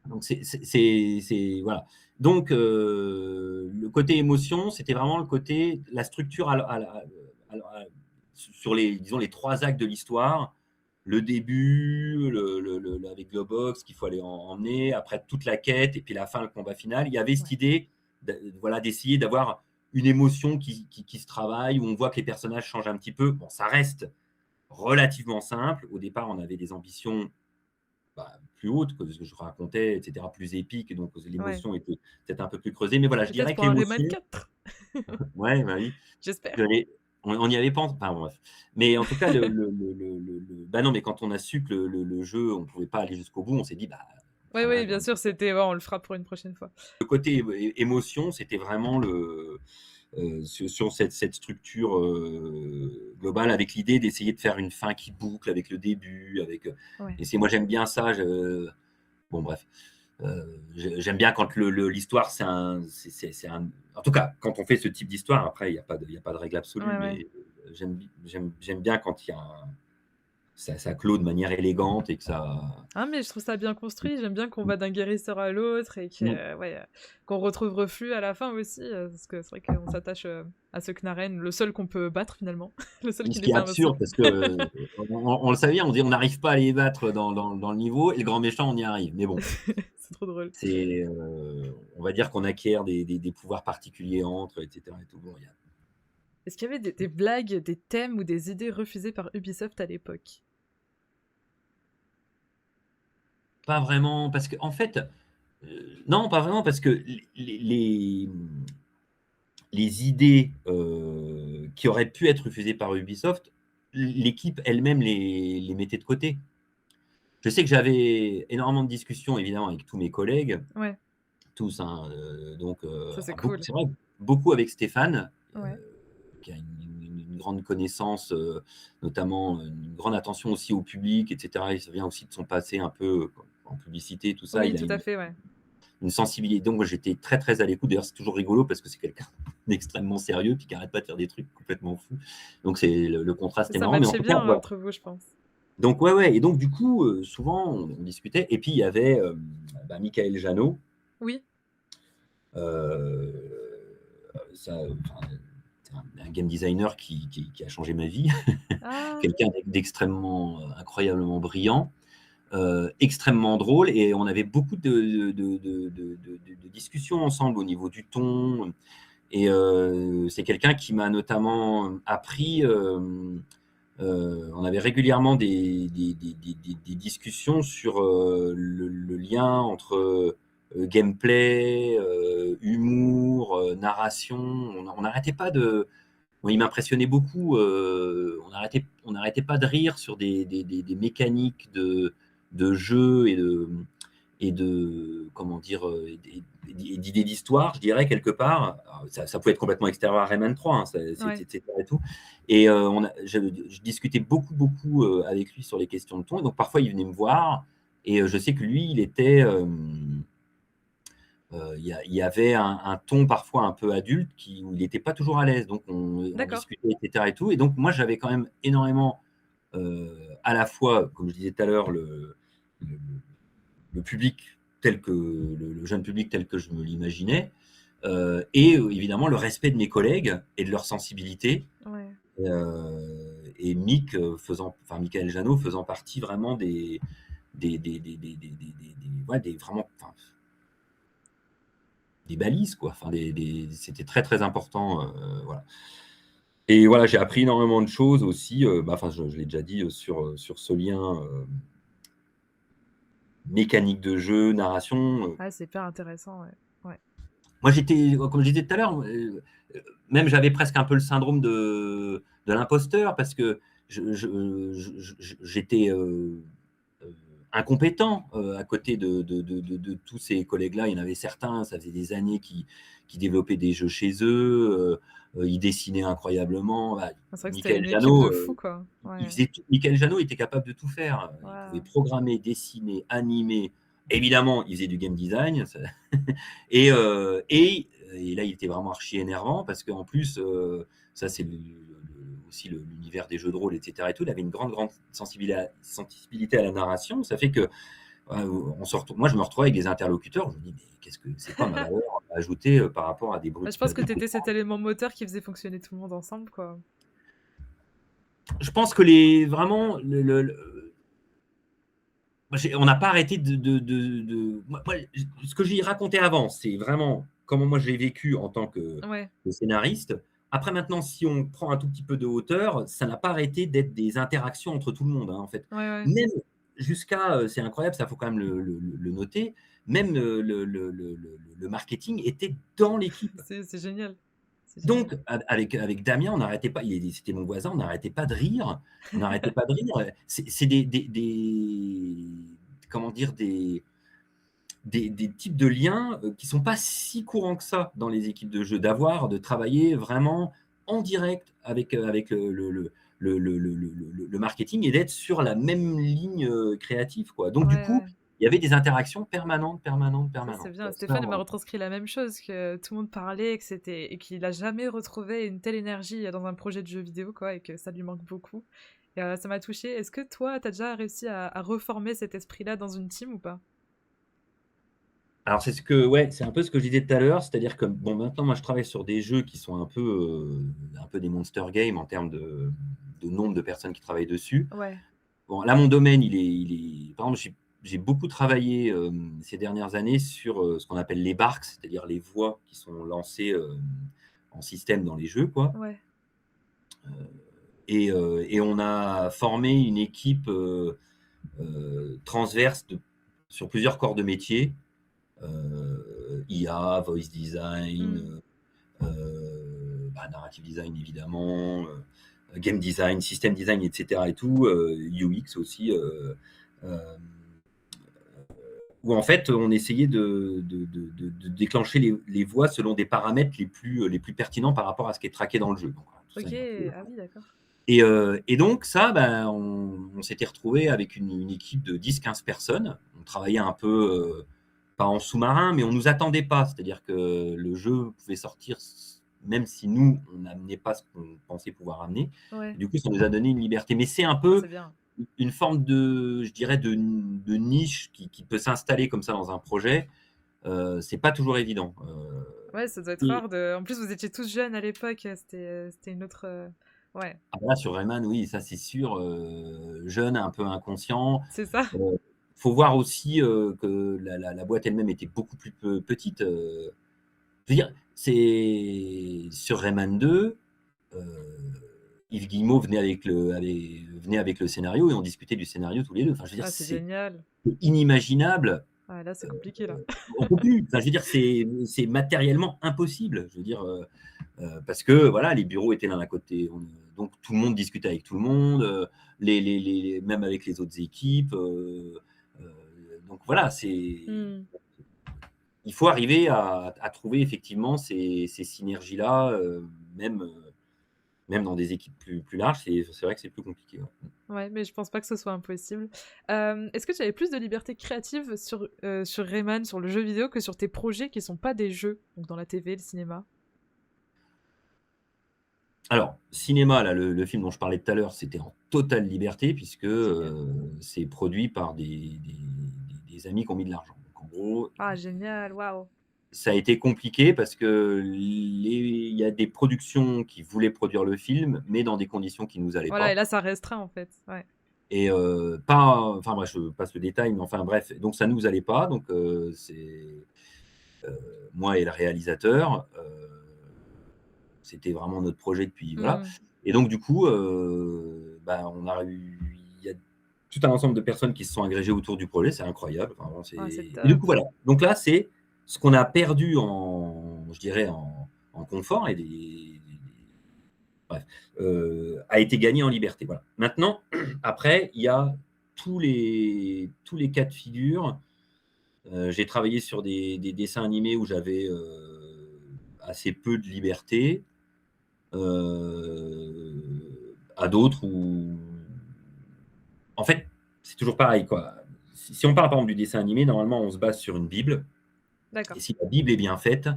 donc voilà. Donc le côté émotion, c'était vraiment le côté la structure à sur les, disons, les 3 actes de l'histoire. Le début, avec Globox qu'il faut aller emmener, après toute la quête, et puis la fin, le combat final. Il y avait cette Ouais. idée voilà, d'essayer d'avoir une émotion qui se travaille, où on voit que les personnages changent un petit peu. Bon, ça reste relativement simple. Au départ, on avait des ambitions, bah, plus haute que ce que je racontais, et cetera, plus épique, donc Ouais. l'émotion était peut-être un peu plus creusée. Mais voilà, je Peut-être dirais que pour un Rayman l'émotion, 4. ouais, bah, oui, J'espère. j'allais on y avait pas, enfin bon, bref. Mais en tout cas, bah, non, mais quand on a su que le jeu, on pouvait pas aller jusqu'au bout, on s'est dit: «Bah, on Oui, fera oui, rien bien sûr, c'était ouais, on le fera pour une prochaine fois. le côté émotion, c'était vraiment sur cette structure, globale, avec l'idée d'essayer de faire une fin qui boucle avec le début, Ouais. et moi j'aime bien ça, bon bref. J'aime bien quand l'histoire, c'est un, en tout cas, quand on fait ce type d'histoire. Après, il y a pas de règle absolue, Ouais, ouais. mais j'aime bien quand il y a ça clôt de manière élégante, et que ça. Ah mais je trouve ça bien construit, j'aime bien qu'on va d'un guérisseur à l'autre et Mmh. que ouais, qu'on retrouve Reflux à la fin aussi, parce que c'est vrai qu'on s'attache, à ce Knarren, le seul qu'on peut battre finalement, le seul qui Ce n'est qui est pas invincible. absurde, parce que, on le savait, on dit: «On n'arrive pas à les battre dans le niveau, et le grand méchant, on y arrive». Mais bon, C'est trop drôle. on va dire qu'on acquiert des pouvoirs particuliers entre, et cetera et tout. Bon, il y a Est-ce qu'il y avait des blagues, des thèmes ou des idées refusées par Ubisoft à l'époque? pas vraiment, parce qu'en fait, non, pas vraiment, parce que les idées, qui auraient pu être refusées par Ubisoft, l'équipe elle-même les mettait de côté. Je sais que j'avais énormément de discussions évidemment avec tous mes collègues, Ouais, tous, hein, donc ça c'est beaucoup, cool. c'est vrai, beaucoup avec Stéphane, Ouais. qui a une grande connaissance, notamment une grande attention aussi au public, et cetera. Et ça vient aussi de son passé un peu en publicité, tout ça. Oui, Il a tout à fait, ouais. une sensibilité. Donc, moi, j'étais très, très à l'écoute. D'ailleurs, c'est toujours rigolo parce que c'est quelqu'un d'extrêmement sérieux puis qui arrête pas de faire des trucs complètement fous. Donc, c'est le contraste est Ça marrant. Mais en matchait tout cas, bien voilà. entre vous, je pense. Donc, ouais, ouais. Et donc, du coup, souvent, on discutait. Et puis, il y avait Michael Jeannot. Oui. Euh, c'est un game designer qui a changé ma vie. Ah! Quelqu'un d'extrêmement, incroyablement brillant. Extrêmement drôle, et on avait beaucoup de discussions ensemble au niveau du ton. Et c'est quelqu'un qui m'a notamment appris. On avait régulièrement des discussions sur le lien entre gameplay, humour, narration. On n'arrêtait pas de. Bon, il m'impressionnait beaucoup. On n'arrêtait pas de rire sur des mécaniques de jeu et de comment dire, d'idées d'histoire, je dirais, quelque part. Alors, ça pouvait être complètement extérieur à Rayman 3, hein, Ouais. etc. Et tout. Et je discutais beaucoup, beaucoup avec lui sur les questions de ton. Et donc parfois, il venait me voir. Et je sais que lui, il était. Il y avait un ton parfois un peu adulte où il n'était pas toujours à l'aise. Donc on D'accord. discutait, etc. Et tout. Et donc moi, j'avais quand même énormément, à la fois, comme je disais tout à l'heure, le, le public tel que le jeune public tel que je me l'imaginais, et évidemment le respect de mes collègues et de leur sensibilité. Ouais. Et enfin Michael Jeannot faisant partie vraiment ouais, vraiment, enfin, des balises, quoi. Enfin, c'était très très important, voilà. Et voilà, j'ai appris énormément de choses aussi. Enfin, je l'ai déjà dit, sur ce lien mécanique de jeu, narration. Ah, c'est hyper intéressant, ouais. Ouais. Moi, j'étais, comme je disais tout à l'heure, même j'avais presque un peu le syndrome de l'imposteur parce que j'étais incompétent à côté de tous ces collègues-là. Il y en avait certains, ça faisait des années qui développaient des jeux chez eux. Ils dessinaient incroyablement. Bah, C'est vrai que c'était Michael une équipe Jeannot, de fous, quoi. il Ouais. faisait tout. Michael Jeannot était capable de tout faire. Il pouvait Waouh. programmer, dessiner, animer. Évidemment, il faisait du game design. Et là, il était vraiment archi énervant parce qu'en plus, ça, c'est aussi l'univers des jeux de rôle, etc. Et tout. Il avait une grande, grande sensibilité à la narration. Ça fait que moi, je me retrouvais avec des interlocuteurs. Je me dis, mais c'est quoi ma valeur ajoutée par rapport à des Bah, brutes? je pense que tu étais cet élément moteur qui faisait fonctionner tout le monde ensemble, quoi. Je pense que vraiment, on n'a pas arrêté ce que j'ai raconté avant, c'est vraiment comment moi j'ai vécu en tant Ouais. que scénariste. Après, maintenant, si on prend un tout petit peu de hauteur, ça n'a pas arrêté d'être des interactions entre tout le monde, hein, en fait. Ouais, ouais. Même jusqu'à, c'est incroyable, ça faut quand même le noter, même le marketing était dans l'équipe. C'est génial. C'est génial. Donc, avec Damien, on n'arrêtait pas, c'était mon voisin, on n'arrêtait pas de rire. On n'arrêtait pas de rire. C'est comment dire, des types de liens qui ne sont pas si courants que ça dans les équipes de jeu, de travailler vraiment en direct avec le marketing et d'être sur la même ligne créative, quoi. Donc, du Ouais, coup, ouais. il y avait des interactions permanentes, permanentes, Ça, c'est permanentes, bien. quoi. Ça, Stéphane, il m'a retranscrit la même chose, que tout le monde parlait et qu'il a jamais retrouvé une telle énergie dans un projet de jeu vidéo, quoi, et que ça lui manque beaucoup. Et ça m'a touchée. Est-ce que toi, t'as déjà réussi à reformer cet esprit-là dans une team ou pas? Alors ouais, c'est un peu ce que je disais tout à l'heure, c'est-à-dire que bon, maintenant moi je travaille sur des jeux qui sont un peu des monster games en termes de nombre de personnes qui travaillent dessus. Ouais, Bon, là mon domaine, par exemple, j'ai beaucoup travaillé ces dernières années sur ce qu'on appelle les barks, c'est-à-dire les voix qui sont lancées en système dans les jeux, quoi. ouais. Et on a formé une équipe transverse sur plusieurs corps de métier. IA, voice Hmm. design, narrative design évidemment, game design, system design, etc. et tout, UX aussi, où en fait, on essayait de déclencher les voix selon des paramètres les plus pertinents par rapport à ce qui est traqué dans le jeu. Donc, voilà, tout ça OK, est un peu. ah oui, d'accord. Et donc ça, ben, on s'était retrouvé avec une équipe de 10-15 personnes. On travaillait un peu, pas en sous-marin, mais on nous attendait pas. C'est-à-dire que le jeu pouvait sortir même si nous, on n'amenait pas ce qu'on pensait pouvoir amener. Ouais, Du coup, ça nous a donné une liberté. Mais c'est un ah, peu c'est bien. une forme de, je dirais, de niche qui peut s'installer comme ça dans un projet. C'est pas toujours évident. Ouais, ça doit être Et rare de en plus, vous étiez tous jeunes à l'époque, c'était une autre, ouais, ah là, sur Rayman, oui, ça c'est sûr, jeune, un peu inconscient. c'est ça. Heu, Faut voir aussi, que la boîte elle-même était beaucoup plus petite. Je veux dire, c'est sur Rayman 2, heu, Yves Guillemot venait avec le scénario et on discutait du scénario tous les 2. Enfin, je veux dire, Ah, c'est c'est génial. inimaginable. Ah là, c'est Heu, compliqué là. on peut plus. Enfin, je veux dire, c'est matériellement impossible. Je veux dire, parce que voilà, les bureaux étaient l'un à côté. Donc tout le monde discutait avec tout le monde, même avec les autres équipes. Donc voilà, Mmh. il faut arriver à trouver effectivement ces synergies-là, même, même dans des équipes plus larges. C'est vrai que c'est plus compliqué. Ouais. Ouais, mais je pense pas que ce soit impossible. Est-ce que tu avais plus de liberté créative sur Rayman, sur le jeu vidéo, que sur tes projets qui sont pas des jeux, donc dans la TV, le cinéma? Alors, cinéma, là, le film dont je parlais tout à l'heure, c'était en totale liberté puisque Génial. c'est produit par des amis qui ont mis de l'argent. Donc en gros, Ah génial, waouh! ça a été compliqué parce que il y a des productions qui voulaient produire le film, mais dans des conditions qui ne nous allaient Voilà et pas. là ça restreint en fait, ouais. Et pas, enfin bref, je passe le détail, mais enfin bref, donc ça ne nous allait pas. Donc moi et le réalisateur, c'était vraiment notre projet depuis voilà. Mmh. Et donc du coup, bah, on a eu il y a tout un ensemble de personnes qui se sont agrégées autour du projet, c'est incroyable. Enfin, vraiment, Ah c'est et du top. coup, voilà. Donc là, c'est ce qu'on a perdu je dirais en confort bref, a été gagné en liberté, voilà. Maintenant, après, il y a tous les cas de figure. J'ai travaillé sur des dessins animés où j'avais, assez peu de liberté. À d'autres où en fait, c'est toujours pareil, quoi. Si on parle, par exemple, du dessin animé, normalement, on se base sur une bible et D'accord, si la bible est bien faite,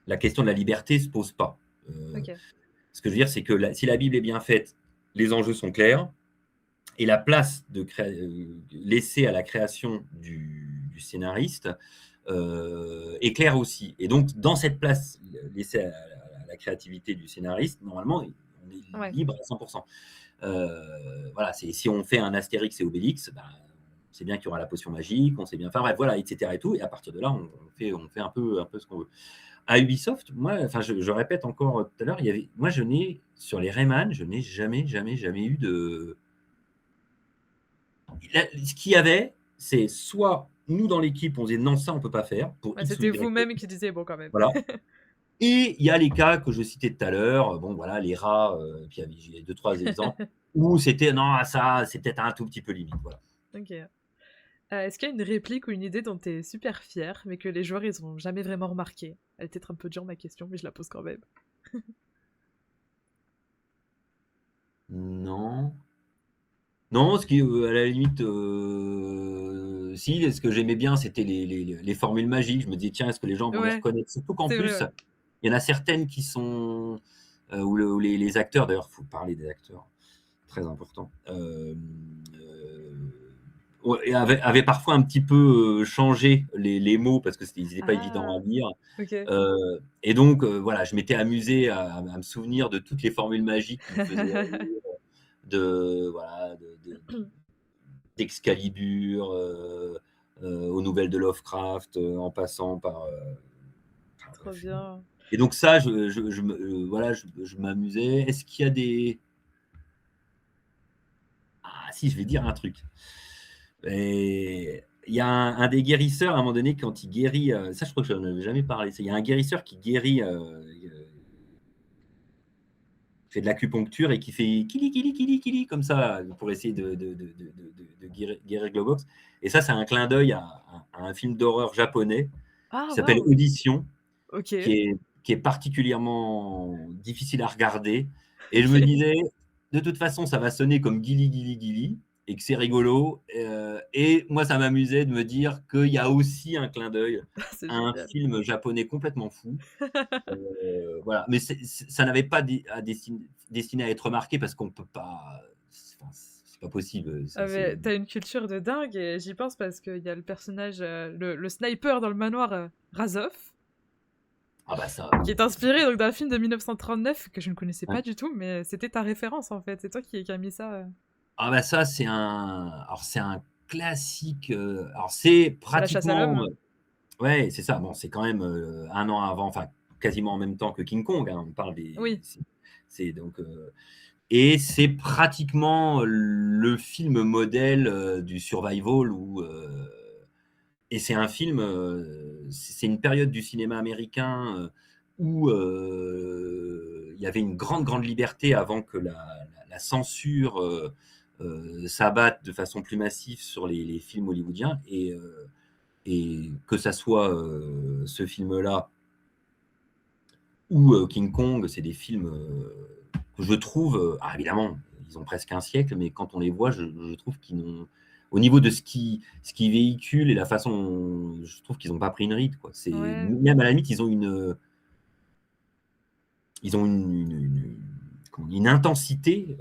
la question de la liberté se pose pas. Heu, OK. Ce que je veux dire, c'est que si la bible est bien faite, les enjeux sont clairs et la place laissée à la création du scénariste, est claire aussi et donc dans cette place laissée à la créativité du scénariste, normalement, on est Ouais. libre à 100. Voilà, si on fait un Astérix et Obélix, bah, on sait bien qu'il y aura la potion magique, on sait bien, enfin bref, voilà, et cetera et tout. Et à partir de là, on fait un peu ce qu'on veut. À Ubisoft, moi, enfin, je répète encore tout à l'heure, moi, sur les Rayman, je n'ai jamais eu de. Ce qu'il y avait, c'est soit nous dans l'équipe, on disait non, ça, on peut pas faire pour Ouais, X ou c'était Y. vous-même qui disiez: «Bon quand même». Voilà. Et il y a les cas que je citais tout à l'heure, bon voilà, les rats, et puis il y a 2-3 exemples où c'était non, ça, c'est peut-être un tout petit peu limite, voilà. OK. Est-ce qu'il y a une réplique ou une idée dont tu es super fier, mais que les joueurs ils ont jamais vraiment remarqué? Elle est peut-être un peu dure ma question, mais je la pose quand même. Non. Non, ce qui, à la limite, si, ce que j'aimais bien, c'était les formules magiques. Je me disais: «Tiens, est-ce que les gens vont les Ouais, reconnaître?» Surtout qu'en c'est vrai, plus, ouais. il y en a certaines qui sont, où les acteurs d'ailleurs, il faut parler des acteurs, très important, ouais, et avaient parfois un petit peu, changé les mots parce que ils étaient pas évidents à Ah! lire. OK. Et donc voilà, je m'étais amusé à me souvenir de toutes les formules magiques qui me faisaient rire, de voilà, d'Excalibur, aux nouvelles de Lovecraft, en passant par, enfin Trop bref. bien. Et donc ça, voilà, je m'amusais. Est-ce qu'il y a des ah si, je vais dire un truc. Et il y a un des guérisseurs, à un moment donné, quand il guérit, ça je crois que j'en avais jamais parlé. Il y a un guérisseur qui guérit, fait de l'acupuncture et qui fait kili, kili, kili, kili, comme ça, pour essayer de guérir Globox. Et ça, c'est un clin d'œil à un film d'horreur japonais qui Ah, s'appelle waouh! Audition, qui OK. est, qui est particulièrement difficile à regarder. Et je me OK. disais, de toute façon, ça va sonner comme Gili Gili Gili et que c'est rigolo. Et moi, ça m'amusait de me dire qu'il y a aussi un clin d'œil C'est à un génial. film japonais complètement fou. Voilà. Mais ça n'avait pas destiné à être remarqué parce qu'on peut pas. Enfin, c'est pas possible. Ah mais tu une culture de dingue et j'y pense parce qu'il y a le personnage, le sniper dans le manoir, Razov, Ah bah ça. qui est inspiré donc d'un film de 1939 que je ne connaissais Ouais. pas du tout, mais c'était ta référence en fait. C'est toi qui a mis ça, Ah bah ça, c'est un classique. Alors c'est à la chasse à l'homme, pratiquement. hein. Ouais, c'est ça. Bon, c'est quand même 1 an avant, enfin quasiment en même temps que King Kong. Hein, on parle des. Oui. C'est donc. Et c'est pratiquement le film modèle du survival et c'est un film, c'est une période du cinéma américain où il y avait une grande, grande liberté avant que la censure s'abatte de façon plus massive sur les films hollywoodiens. Et que ça soit ce film-là ou King Kong, c'est des films que je trouve, évidemment, ils ont presque un siècle, mais quand on les voit, je trouve qu'ils n'ont, au niveau de ce qui véhicule et la façon, je trouve qu'ils n'ont pas pris une ride, quoi. C'est, Ouais. même à la limite, ils ont une intensité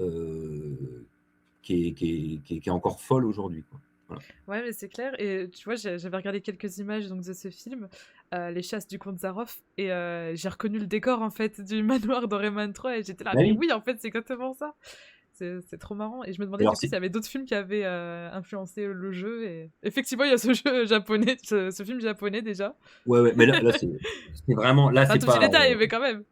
qui est encore folle aujourd'hui, quoi. Voilà. Ouais, mais c'est clair. Et tu vois, j'avais regardé quelques images donc de ce film, Les Chasses du comte Zaroff, et j'ai reconnu le décor en fait du manoir dans Rayman 3 et j'étais là, Bah mais oui. oui, en fait, c'est exactement ça. C'est trop marrant. Et je me demandais Alors du coup s'il c'est, y avait d'autres films qui avaient influencé le jeu. Et effectivement, il y a ce jeu japonais, ce film japonais déjà. ouais, ouais, mais là c'est vraiment, là Un c'est tout petit pas. détail, mais quand même.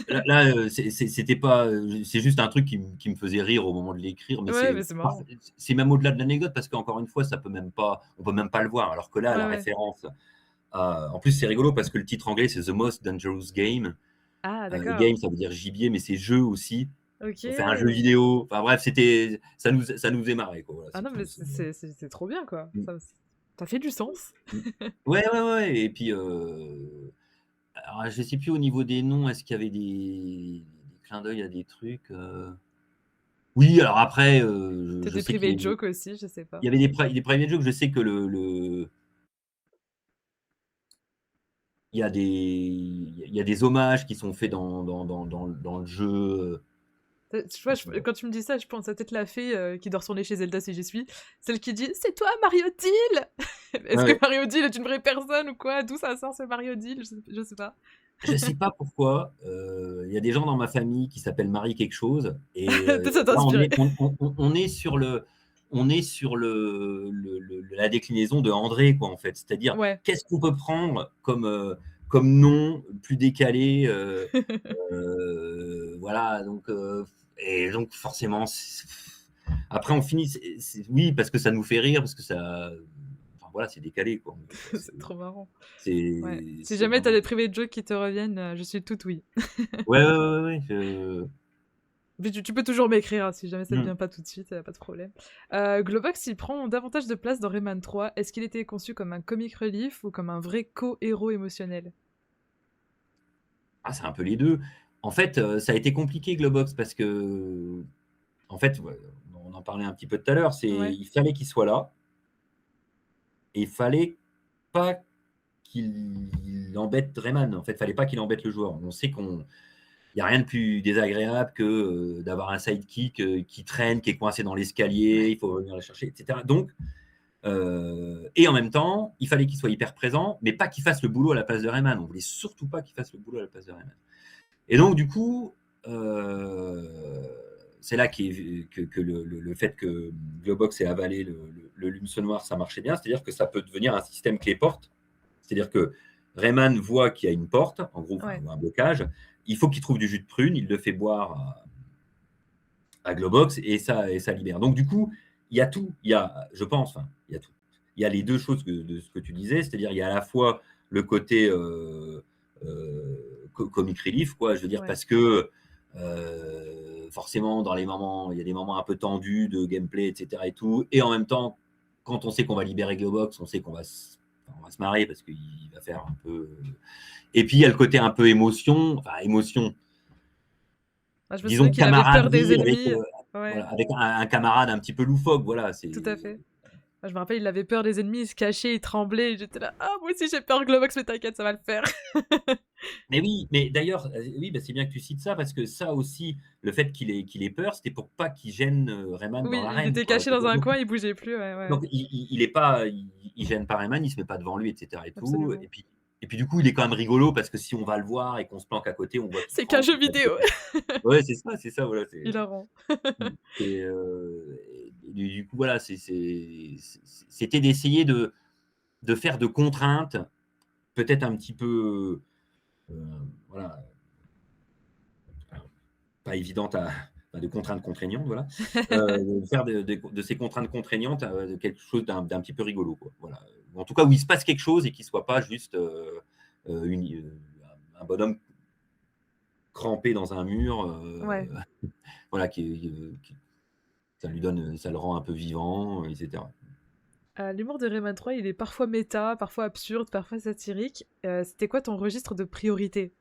Là, c'était pas, c'est juste un truc qui me faisait rire au moment de l'écrire, mais Ouais, mais c'est marrant. c'est même au-delà de l'anecdote parce qu'encore une fois, on peut même pas le voir. Alors que là, Ouais, la ouais. référence, en plus, c'est rigolo parce que le titre anglais, c'est The Most Dangerous Game. Ah, d'accord. Game, ça veut dire gibier, mais c'est jeu aussi. Ok. On fait un jeu vidéo. Enfin bref, ça nous faisait marrer, quoi. Voilà, Ah c'est non, mais tout. c'est trop bien, quoi. Mm, Ça fait du sens. mm. Ouais, ouais, ouais. Et puis, alors, je sais plus au niveau des noms, est-ce qu'il y avait des clins d'œil à des trucs. Oui, alors après, Peut-être je des sais qu'il y private avait jokes aussi, je sais il pas. y avait des private jokes. Je sais que il y a des hommages qui sont faits dans le jeu. Tu vois, quand tu me dis ça, je pense à peut-être la fée qui doit retourner chez Zelda si j'y suis. Celle qui dit «C'est toi, Mario Deal!» Est-ce que Ouais, Mario Deal est une vraie personne ou quoi? D'où ça sort ce Mario Deal? Je sais pas. je sais pas pourquoi, il y a des gens dans ma famille qui s'appellent Marie quelque chose et Peut-être ça t'a là inspiré. on est sur la déclinaison de André, quoi, en fait. C'est-à-dire, Ouais. qu'est-ce qu'on peut prendre comme nom plus décalé, voilà, et donc forcément, après on finit, oui, parce que ça nous fait rire, parce que ça, enfin voilà, c'est décalé, quoi. C'est trop marrant. Ouais. Si C'est jamais t'as vraiment. des private jokes qui te reviennent, je suis toute oui. Ouais, ouais, ouais, ouais, Mais tu peux toujours m'écrire hein, si jamais ça te hmm. vient pas tout de suite, pas de problème. Globox, il prend davantage de place dans Rayman 3. Est-ce qu'il était conçu comme un comic relief ou comme un vrai co-héros émotionnel? Ah, c'est un peu les deux. En fait, ça a été compliqué Globox parce que, en fait, ouais, on en parlait un petit peu tout à l'heure, Ouais. il fallait qu'il soit là et il fallait pas qu'il embête Rayman. En fait, il fallait pas qu'il embête le joueur. On sait qu'il y a rien de plus désagréable que d'avoir un sidekick qui traîne, qui est coincé dans l'escalier, Ouais. il faut venir le chercher, etc. Donc, et en même temps, il fallait qu'il soit hyper présent, mais pas qu'il fasse le boulot à la place de Rayman. On voulait surtout pas qu'il fasse le boulot à la place de Rayman. Et donc, du coup, c'est là que le fait que Globox ait avalé le lume noir, ça marchait bien. C'est-à-dire que ça peut devenir un système clé-porte. C'est-à-dire que Rayman voit qu'il y a une porte, en gros, Ouais. un blocage. Il faut qu'il trouve du jus de prune. Il le fait boire à Globox et ça libère. Donc, du coup, il y a tout. Il y a, je pense, enfin, il y a tout. Il y a les deux choses de ce que tu disais, c'est-à-dire il y a à la fois le côté comic relief, quoi, je veux dire, Ouais. parce que forcément, il y a des moments un peu tendus de gameplay, etc. et tout. Et en même temps, quand on sait qu'on va libérer Globox, on sait on va se marrer parce qu'il va faire un peu. Et puis, il y a le côté un peu émotion. Enfin, émotion. Ah, je me souviens Disons qu'il avait peur des camaraderie ennemis. Ouais, voilà, avec un camarade un petit peu loufoque. Voilà, tout à fait. Ah, je me rappelle, il avait peur des ennemis, il se cachait, il tremblait, et j'étais là, ah, moi aussi j'ai peur, Globox, mais t'inquiète, ça va le faire. Mais oui, mais d'ailleurs, oui, bah, c'est bien que tu cites ça parce que ça aussi, le fait qu'il ait peur, c'était pour pas qu'il gêne Rayman dans Oui, il l'arène, était quoi. caché dans un coin, il bougeait plus, ouais, ouais, Donc il est pas, il gêne pas Rayman, il se met pas devant lui, etc. et tout. absolument. Et puis du coup, il est quand même rigolo parce que si on va le voir et qu'on se planque à côté, on voit qu'il C'est qu'un tremble. jeu vidéo, Ouais, c'est ça, voilà. hilarant. Et, du coup, voilà, c'était d'essayer de faire de contraintes, peut-être un petit peu, voilà, pas évidentes enfin, de contraintes contraignantes, voilà. De faire de ces contraintes contraignantes de quelque chose d'un petit peu rigolo, quoi. Voilà. Ou en tout cas, où il se passe quelque chose et qu'il ne soit pas juste un bonhomme crampé dans un mur, Ouais. voilà, ça le rend un peu vivant, etc. L'humour de Rayman 3, il est parfois méta, parfois absurde, parfois satirique. C'était quoi ton registre de priorité?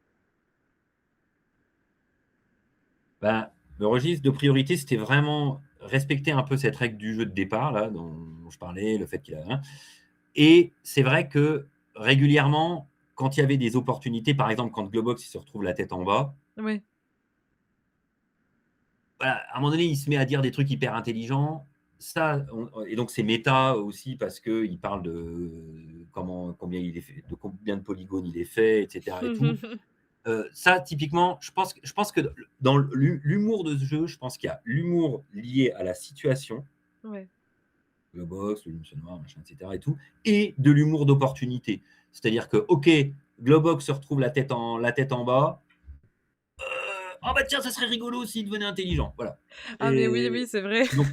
Bah, le registre de priorité, c'était vraiment respecter un peu cette règle du jeu de départ, là, dont je parlais, le fait qu'il a. Hein. Et c'est vrai que régulièrement, quand il y avait des opportunités, par exemple, quand Globox il se retrouve la tête en bas, Ouais, voilà, à un moment donné, il se met à dire des trucs hyper intelligents. Ça, et donc c'est méta aussi parce qu'il parle de combien de polygones il est fait, etc. et tout. Ça, typiquement, je pense que dans l'humour de ce jeu, je pense qu'il y a l'humour lié à la situation, ouais. le box, le mission noir, machin, etc. et tout, et de l'humour d'opportunité. C'est-à-dire que, OK, Globox se retrouve la tête en bas. Oh bah tiens, ça serait rigolo s'il devenait intelligent. Voilà. Ah mais oui, Et oui, c'est vrai. donc,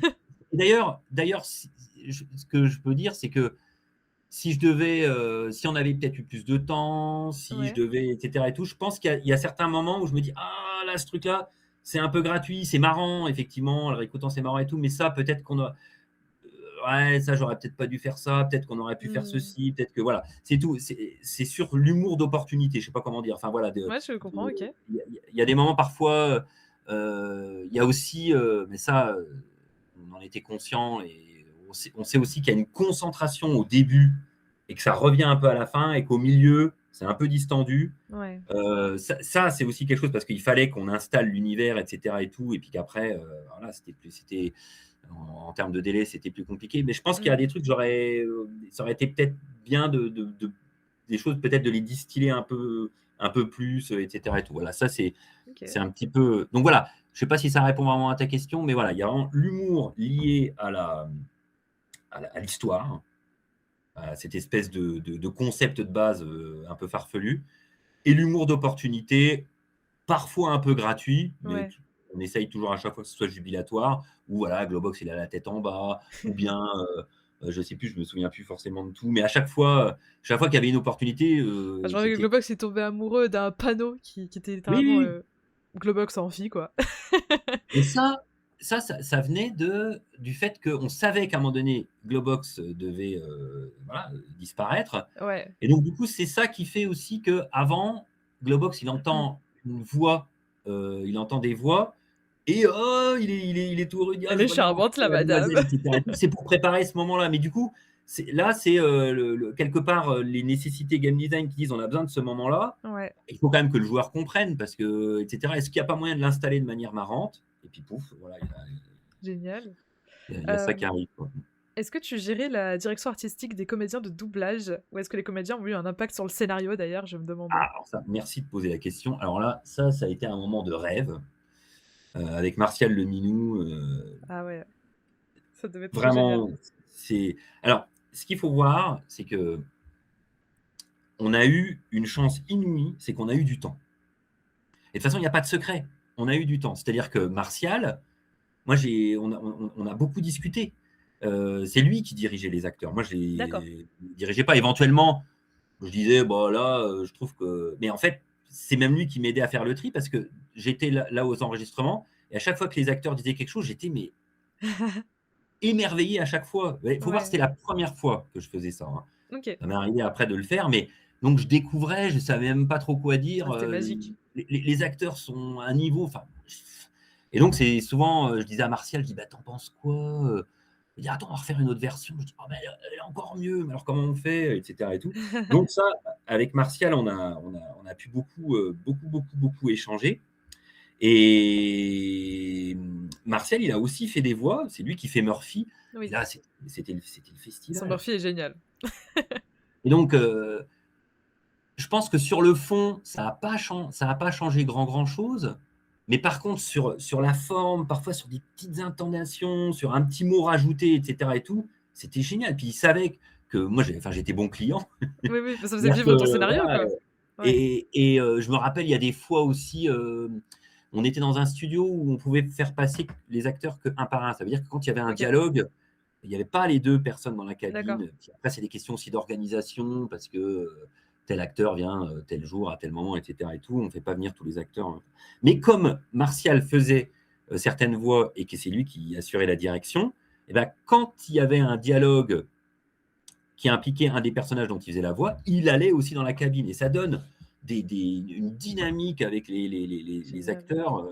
d'ailleurs, ce que je peux dire, c'est que si on avait peut-être eu plus de temps, si je Ouais. devais, etc. et tout, je pense qu'il y a certains moments où je me dis, ah là, ce truc-là, c'est un peu gratuit, c'est marrant, effectivement, en le réécoutant, c'est marrant et tout, mais ça, peut-être qu'on a, ouais, ça, j'aurais peut-être pas dû faire ça, peut-être qu'on aurait pu faire Mmh. ceci, peut-être que, voilà, c'est tout. C'est sur l'humour d'opportunité, je sais pas comment dire. Enfin, voilà, Ouais, je comprends, OK. il y a des moments parfois, il y a aussi, mais ça, on en était conscient et on sait aussi qu'il y a une concentration au début et que ça revient un peu à la fin et qu'au milieu, c'est un peu distendu. Ouais. Ça, c'est aussi quelque chose parce qu'il fallait qu'on installe l'univers, etc. et tout, et puis qu'après, voilà, c'était en termes de délai, c'était plus compliqué. Mais je pense qu'il y a Mmh. des trucs, ça aurait été peut-être bien des choses, peut-être de les distiller un peu plus, etc. et tout. Voilà, ça, OK. c'est un petit peu. Donc voilà, je ne sais pas si ça répond vraiment à ta question, mais voilà, il y a vraiment l'humour lié à l'histoire, à cette espèce de concept de base un peu farfelu, et l'humour d'opportunité, parfois un peu gratuit, mais Ouais. on essaye toujours à chaque fois que ce soit jubilatoire, ou voilà, Globox, il a la tête en bas, ou bien, je sais plus, je me souviens plus forcément de tout, mais à chaque fois qu'il y avait une opportunité, Ah, je me rappelle que c'était Globox est tombé amoureux d'un panneau qui était oui, littéralement, oui, Globox en fille, quoi. et ça venait du fait qu'on savait qu'à un moment donné, Globox devait, voilà, disparaître, Ouais. et donc du coup, c'est ça qui fait aussi qu'avant, Globox, il entend une voix, il entend des voix et «Oh, il est tout heureux, il dit: "Ah, Elle je est vois bien charmante, la la madame. demoiselle", et cetera et tout. C'est pour préparer ce moment-là, mais du coup, c'est quelque part, les nécessités game design qui disent: «On a besoin de ce moment-là». Ouais, Il faut quand même que le joueur comprenne parce que et cetera. Est-ce qu'il y a pas moyen de l'installer de manière marrante? Et puis pouf, voilà, génial. il y a ça qui Hem, arrive, quoi. Est-ce que tu gérais la direction artistique des comédiens de doublage? Ou est-ce que les comédiens ont eu un impact sur le scénario d'ailleurs, je me demandais? Ah, alors ça, merci de poser la question. Alors là, ça a été un moment de rêve, avec Martial Le Minou, Ah ouais, ça devait être trop génial. vraiment, c'est alors, ce qu'il faut voir, c'est qu'on a eu une chance inouïe, c'est qu'on a eu du temps. Et de toute façon, il n'y a pas de secret. On a eu du temps. C'est-à-dire que Martial, moi, on a beaucoup discuté. C'est lui qui dirigeait les acteurs. Moi, je D'accord. les dirigeais pas. Éventuellement, je disais, bah là, je trouve que. Mais en fait, c'est même lui qui m'aidait à faire le tri parce que j'étais là aux enregistrements Et à chaque fois que les acteurs disaient quelque chose, j'étais mais émerveillé à chaque fois. Il faut voir, Ouais. c'était la première fois que je faisais ça, hein. OK. Ça m'est arrivé après de le faire, mais donc je découvrais, je savais même pas trop quoi Ah, dire. c'était magique. Les acteurs sont à un niveau, enfin, et donc c'est souvent, je disais à Martial, je dis: «Bah, tu penses quoi?» Il dit: «Attends, on va refaire une autre version». Je dis: «Oh, mais elle est encore mieux, mais alors comment on fait?» et cetera et tout. Donc ça, avec Martial, on a pu beaucoup échanger. Et Martial, il a aussi fait des voix, c'est lui qui fait Murphy, et Oui. là, c'était le Son festival. Murphy est génial. Et donc, je pense que sur le fond, ça a pas changé grand chose, mais par contre sur la forme, parfois sur des petites intonations, sur un petit mot rajouté et cetera et tout, c'était génial. Puis il savait que moi j'étais bon client. Oui, oui, ça faisait C'est-à-dire vivre ton que scénario, voilà, quoi. Ouais. je me rappelle, il y a des fois aussi, on était dans un studio où on pouvait faire passer les acteurs qu'un par un. Ça veut dire que quand il y avait un OK. dialogue, il n'y avait pas les 2 personnes dans la D'accord. cabine. Puis après, c'est des questions aussi d'organisation parce que, tel acteur vient, tel jour, à tel moment et cetera et tout. On ne fait pas venir tous les acteurs, hein. Mais comme Martial faisait, certaines voix et que c'est lui qui assurait la direction, et bah, quand il y avait un dialogue qui impliquait un des personnages dont il faisait la voix, il allait aussi dans la cabine et ça donne une dynamique avec les Génial. acteurs,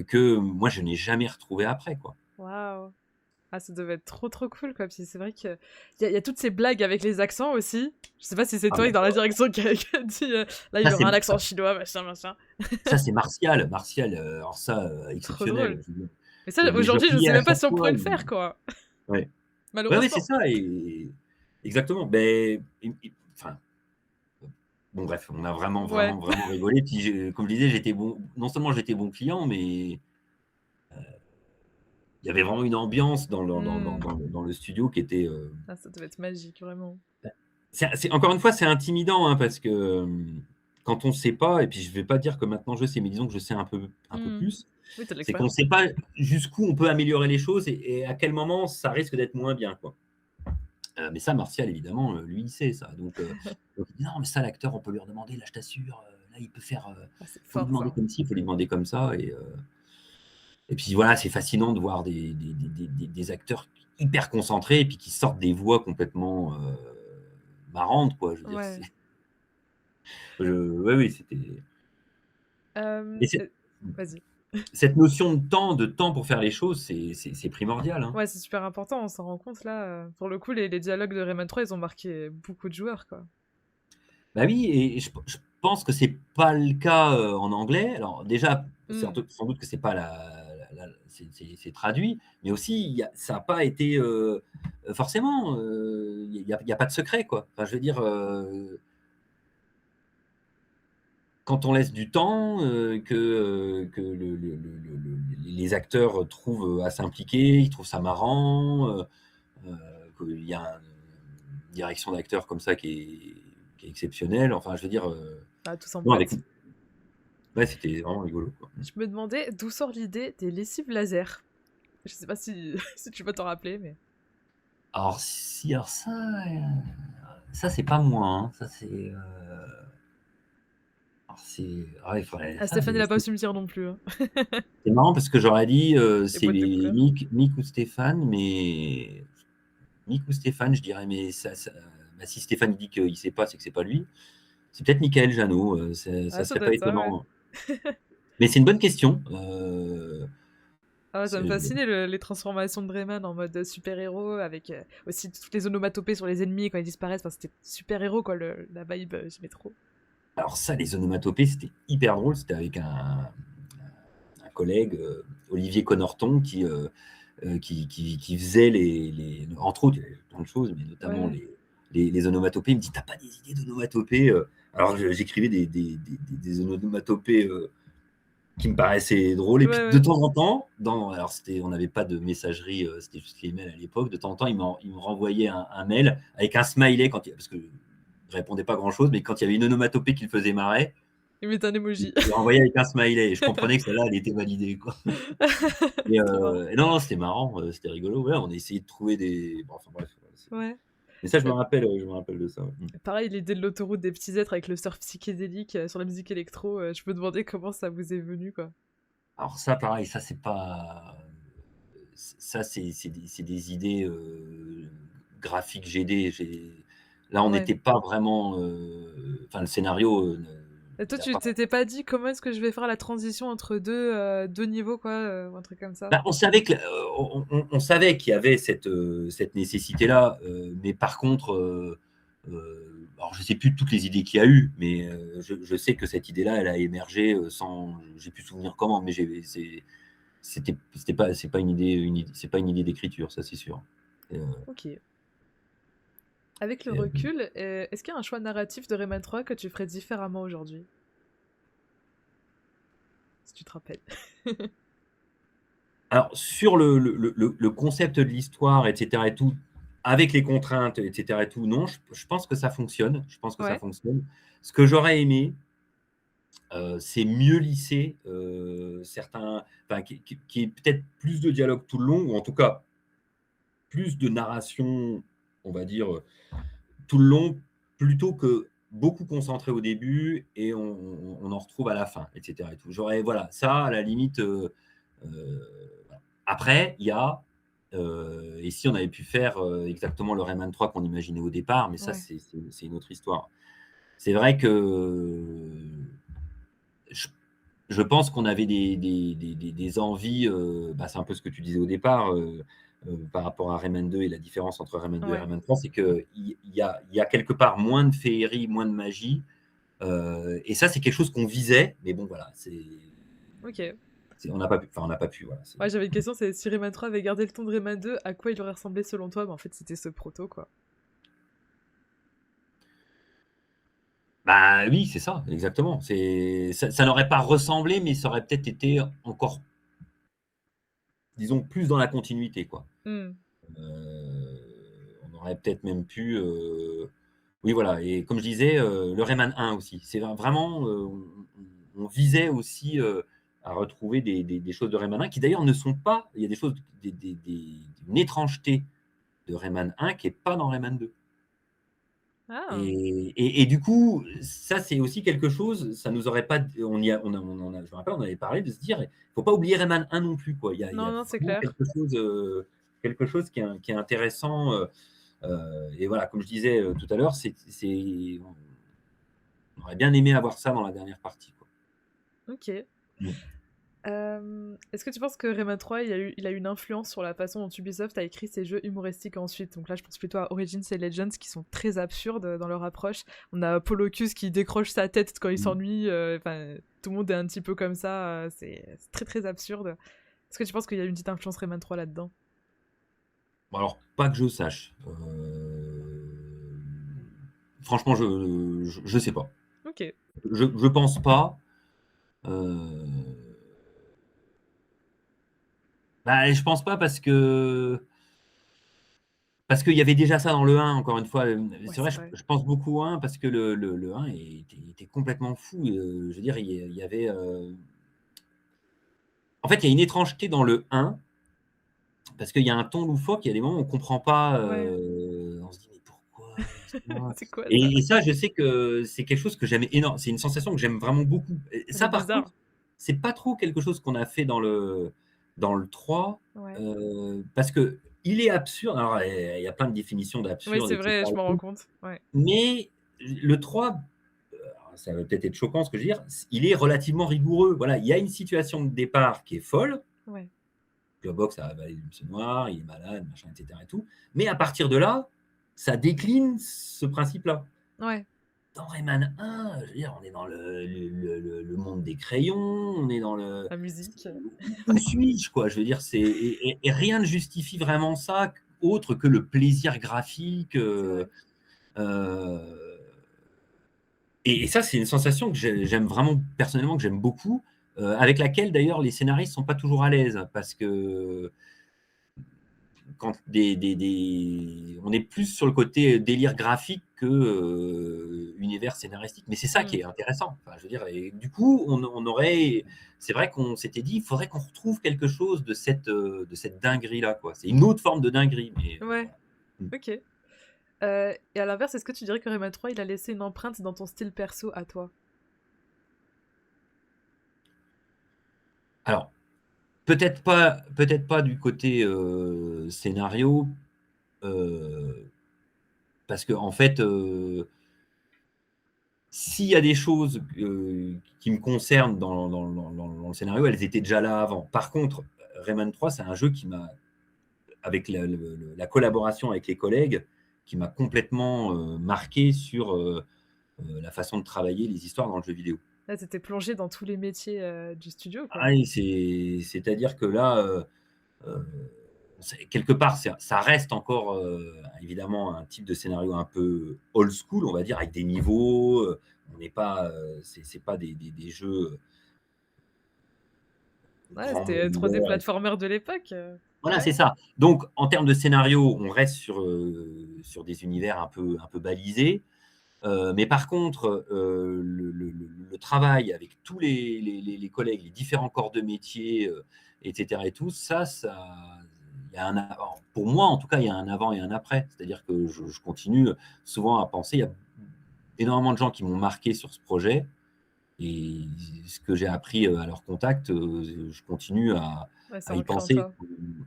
que moi je n'ai jamais retrouvé après, quoi. Waouh! Ah, ça devait être trop, trop cool, quoi. Puis c'est vrai qu'il y a toutes ces blagues avec les accents aussi. Je sais pas si c'est Ah toi bah, dans la direction qui a dit, «Là, il ça y aura c'est un accent chinois, machin, machin». ça c'est Martial. Martial, alors ça, Trop exceptionnel. drôle. Mais ça, Mais je le aujourd'hui, je riais sais à même pas chaque si on fois. pourrait le faire, quoi. Ouais. Ouais, ouais, c'est Malheureusement. ça et exactement. Beh, enfin, bon bref, on a Ouais. vraiment rigolé. Puis comme je disais, j'étais bon, non seulement j'étais bon client, mais il y avait vraiment une ambiance Mmh. dans le studio qui était, Ah, ça devait être magique, vraiment. c'est encore une fois, c'est intimidant, hein, parce que, quand on sait pas et puis je vais pas dire que maintenant je sais, mais disons que je sais un peu Mmh. plus, Oui, tu de c'est qu'on l'expérience. sait pas jusqu'où on peut améliorer les choses et à quel moment ça risque d'être moins bien, quoi. Mais ça, Martial, évidemment, lui, il sait ça. Donc il dit: «Non, mais ça, l'acteur, on peut lui redemander, là, je t'assure, là, il peut faire, Ah, c'est faut lui fort, demander ça. comme ci, il faut lui demander comme ça» et puis voilà, c'est fascinant de voir des acteurs hyper concentrés et puis qui sortent des voix complètement, marrantes, quoi. Je veux dire, c'est Ouais. oui, oui, c'était et c'est Vas-y. cette notion de temps pour faire les choses, c'est primordial, hein. Ouais, c'est super important, on s'en rend compte là, pour le coup, les dialogues de Rayman 3, ils ont marqué beaucoup de joueurs, quoi. Bah oui et je pense que c'est pas le cas, en anglais. Alors déjà, Mmh. sans doute que c'est pas c'est traduit, mais aussi ça a pas été, forcément, il y a pas de secret, quoi. Enfin, je veux dire, quand on laisse du temps, que les acteurs trouvent à s'impliquer, ils trouvent ça marrant, heu, qu'il y a une direction d'acteur comme ça qui est exceptionnelle. Enfin, je veux dire, Ah, tous en non, avec potes. ouais, c'était vraiment rigolo, quoi. Je me demandais d'où sort l'idée des lessives laser? Je sais pas si si tu vas t'en rappeler, mais Alors ça, ça c'est pas moi, hein. Ça ouais, il faudrait ah, ça, Stéphane, il a pas su me dire non plus, hein. c'est marrant parce que j'aurais dit, Les c'est boîtes de couleurs. Mick ou Stéphane, mais Mick ou Stéphane, je dirais, mais bah, si Stéphane dit qu'il sait pas, c'est que c'est pas lui. C'est peut-être Michaël Jeannot, Ah, ça ça serait doit pas être ça, ouais. étonnant. Mais c'est une bonne question, Ah ouais, ça me c'est fascinait les transformations de Rayman en mode super-héros avec aussi toutes les onomatopées sur les ennemis quand ils disparaissent. Enfin, c'était super-héros, quoi, la vibe, j'aimais trop. alors ça, les onomatopées, c'était hyper drôle. C'était avec un collègue, Olivier Connorton, qui faisait entre autres, il y avait plein de choses, mais notamment Ouais, les onomatopées. Il me dit: «Tu as pas des idées d'onomatopées?» Alors j'écrivais des onomatopées, qui me paraissaient drôles et ouais, puis de ouais. temps en temps, alors on n'avait pas de messagerie, c'était juste les mails à l'époque. De temps en temps, il me renvoyait un mail avec un smiley parce que je répondais pas grand-chose, mais quand il y avait une onomatopée qui le faisait marrer, Il met un emoji. il renvoyait avec un smiley et je comprenais que celle-là, elle était validée, quoi. Trop marrant. Et non, non, c'était marrant, c'était rigolo. Ouais, on a essayé de trouver bon, enfin bref, Ouais. mais ça, Euh, je me rappelle de ça, ouais. Mmh. Pareil, l'idée de l'autoroute des petits êtres avec le surf psychédélique sur la musique électro, je me demandais comment ça vous est venu, quoi. Alors ça, pareil, ça c'est pas ça c'est des idées, graphiques GD. Là, on Ouais. n'était pas vraiment, enfin le scénario, ne Et toi, il a tu pas. t'étais pas dit comment est-ce que je vais faire la transition entre deux niveaux, quoi, ou un truc comme ça? Bah, on savait que on savait qu'il y avait cette nécessité-là, mais par contre, alors je sais plus toutes les idées qu'il y a eu, mais je sais que cette idée-là, elle a émergé, sans j'ai plus souvenir comment, mais c'est pas c'est pas une idée d'écriture, ça c'est sûr. Et OK. Avec le et recul, est-ce qu'il y a un choix narratif de Rayman 3 que tu ferais différemment aujourd'hui? Si tu te rappelles. alors sur le concept de l'histoire et cetera et tout, avec les contraintes et cetera et tout, non, je pense que ça fonctionne, je pense que ça Ouais, fonctionne. Ce que j'aurais aimé, c'est mieux lisser, certains, enfin, qui ait peut-être plus de dialogue tout le long, ou en tout cas plus de narration, on va dire, tout le long, plutôt que beaucoup concentré au début et on en retrouve à la fin, et cetera et tout. J'aurais, voilà, ça à la limite, voilà. Après, il y a, et si on avait pu faire, exactement le Rayman 3 qu'on imaginait au départ, mais ça ouais, c'est une autre histoire. C'est vrai que je je pense qu'on avait des envies, bah, c'est un peu ce que tu disais au départ, par rapport à Rayman 2, et la différence entre Rayman 2 et ouais. Rayman 3, c'est qu'il y a quelque part moins de féerie, moins de magie, et ça, c'est quelque chose qu'on visait, mais bon, voilà, OK. on n'a pas pu, enfin, on n'a pas pu, voilà. Ouais, j'avais une question, c'est si Rayman 3 avait gardé le ton de Rayman 2, à quoi il aurait ressemblé selon toi? Bah, en fait, c'était ce proto, quoi. Bah oui, c'est ça, exactement. Ça n'aurait pas ressemblé, mais ça aurait peut-être été encore, disons, plus dans la continuité, quoi. Mmh. On aurait peut-être même pu, oui, voilà, et comme je disais, le Rayman 1 aussi. C'est vraiment, on visait aussi, à retrouver des choses de Rayman 1 qui d'ailleurs ne sont pas, il y a des choses, une étrangeté de Rayman 1 qui est pas dans Rayman 2, Ah! et du coup, ça c'est aussi quelque chose, ça nous aurait pas, on en a, je me rappelle, on avait parlé de se dire: «Il faut pas oublier Rayman 1 non plus, quoi». Il y Non, a non, c'est vraiment clair. quelque chose qui est intéressant, et voilà, comme je disais, tout à l'heure, on aurait bien aimé avoir ça dans la dernière partie, quoi. OK. Mmh. Est-ce que tu penses que Rayman 3, il a eu une influence sur la façon dont Ubisoft a écrit ses jeux humoristiques ensuite? Donc là, je pense plutôt à Origins et Legends qui sont très absurdes dans leur approche. On a Polocus qui décroche sa tête quand il Mmh. s'ennuie. Enfin, tout le monde est un petit peu comme ça. C'est très très absurde. Est-ce que tu penses qu'il y a une petite influence Rayman 3 là-dedans? Bon, alors, pas que je sache, franchement, je sais pas. OK. Je pense pas, heu, bah, je pense pas parce qu'il y avait déjà ça dans le 1, encore une fois, Ouais, c'est vrai, c'est vrai. je pense beaucoup au 1 parce que le 1 était complètement fou, je veux dire, il y avait, en fait, il y a une étrangeté dans le 1 parce qu'il y a un ton loufoque, il y a des moments où on comprend pas, Ouais. on se dit: «Mais pourquoi ça?» C'est quoi ça? Et ça, je sais que c'est quelque chose que j'aime énorme, c'est une sensation que j'aime vraiment beaucoup, et Ça fait ça, par contre, bizarre. c'est pas trop quelque chose qu'on a fait dans le 3, Ouais. parce qu'il est absurde. Alors, il y a plein de définitions Oui, d'absurde c'est et vrai, cetera je et m'en rends tout, compte. Ouais. mais le 3, alors ça va peut-être être choquant ce que je veux dire, il est relativement rigoureux. Voilà, il y a une situation de départ qui est folle. Ouais. Box a avalé une noire, il est malade, machin, et cetera et tout. Mais à partir de là, ça décline ce principe-là. Ouais. Dans Rayman 1, je veux dire, on est dans le monde des crayons, on est dans le, La musique. où suis-je, quoi? Je veux dire, et rien ne justifie vraiment ça, autre que le plaisir graphique, C'est vrai. heu et ça, c'est une sensation que j'aime vraiment personnellement, que j'aime beaucoup, avec laquelle d'ailleurs les scénaristes sont pas toujours à l'aise, parce que quand on est plus sur le côté délire graphique que, univers scénaristique. Mais c'est ça qui Mmh. est intéressant. Enfin, je veux dire, et du coup, on aurait, c'est vrai qu'on s'était dit: «Il faudrait qu'on retrouve quelque chose de cette dinguerie-là, quoi». C'est une autre forme de dinguerie, mais Ouais. voilà. Mmh. OK. Et à l'inverse, est-ce que tu dirais que Rayman 3, il a laissé une empreinte dans ton style perso à toi? Alors, peut-être pas du côté, scénario, parce qu'en fait, s'il y a des choses, qui me concernent dans le scénario, elles étaient déjà là avant. Par contre, Rayman 3, c'est un jeu qui m'a avec la collaboration avec les collègues, qui m'a complètement, marqué sur, la façon de travailler les histoires dans le jeu vidéo. Là, tu plongé dans tous les métiers, du studio, quoi. Ah oui, c'est-à-dire que là, heu, quelque part, ça reste encore, évidemment un type de scénario un peu old school, on va dire, avec des niveaux, on n'est pas, c'est pas des jeux, Ouais, grands c'était, mondes 3D ouverts. platformer de l'époque, Voilà, ouais. c'est ça. Donc en termes de scénario, on reste sur des univers un peu balisés. Mais par contre, le travail avec tous les collègues, les différents corps de métier, et cetera et tout, ça il y a un avant pour moi, en tout cas, il y a un avant et un après. C'est-à-dire que je continue, souvent à penser il y a énormément de gens qui m'ont marqué sur ce projet et ce que j'ai appris, à leur contact, je continue Ouais, c'est à y ancré en penser. toi.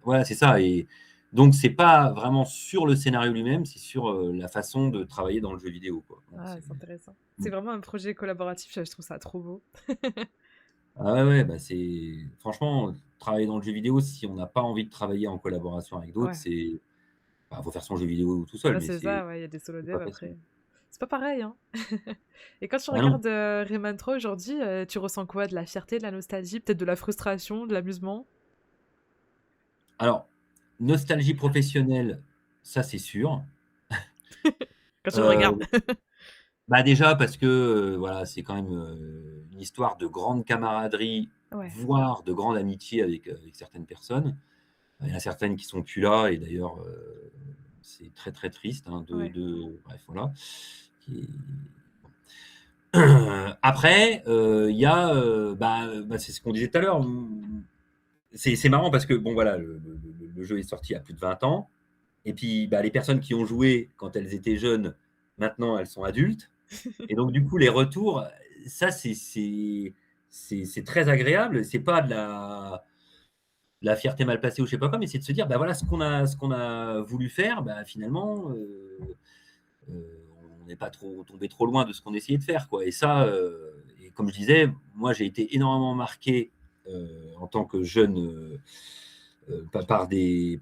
Voilà, c'est ça et donc c'est pas vraiment sur le scénario lui-même, c'est sur, la façon de travailler dans le jeu vidéo, quoi. Voilà, Ah, c'est c'est intéressant. mmh. C'est vraiment un projet collaboratif, je trouve ça trop beau. Ah ouais, ouais, bah, c'est franchement, travailler dans le jeu vidéo, si on n'a pas envie de travailler en collaboration avec d'autres, Ouais, c'est bah, faut faire son jeu vidéo tout seul, bah, mais c'est c'est ça, ouais, il y a des solo c'est dev pas facile. après. C'est pas pareil, hein. Et quand tu Ah non. regardes, Rayman 3 aujourd'hui, tu ressens quoi? De la fierté, de la nostalgie, peut-être de la frustration, de l'amusement? Alors, nostalgie professionnelle, ça c'est sûr. Quand tu le regardes? Heu, Bah, déjà parce que, voilà, c'est quand même, une histoire de grande camaraderie, Ouais, voire de grande amitié avec certaines personnes. Il y en a certaines qui sont plus là et d'ailleurs, c'est très, très triste, hein, ouais. bref, voilà, qui après, il y a, bah, c'est ce qu'on disait tout à l'heure, c'est marrant parce que bon, voilà, le jeu est sorti il y a plus de 20 ans et puis, bah, les personnes qui ont joué quand elles étaient jeunes, maintenant elles sont adultes. Et donc du coup, les retours, ça c'est très agréable. C'est pas de la fierté mal placée ou je sais pas quoi, mais c'est de se dire: «Bah, voilà ce qu'on a voulu faire, bah, finalement, on n'est pas trop tombé trop loin de ce qu'on essayait de faire, quoi» et ça, et comme je disais, moi j'ai été énormément marqué, en tant que jeune, par des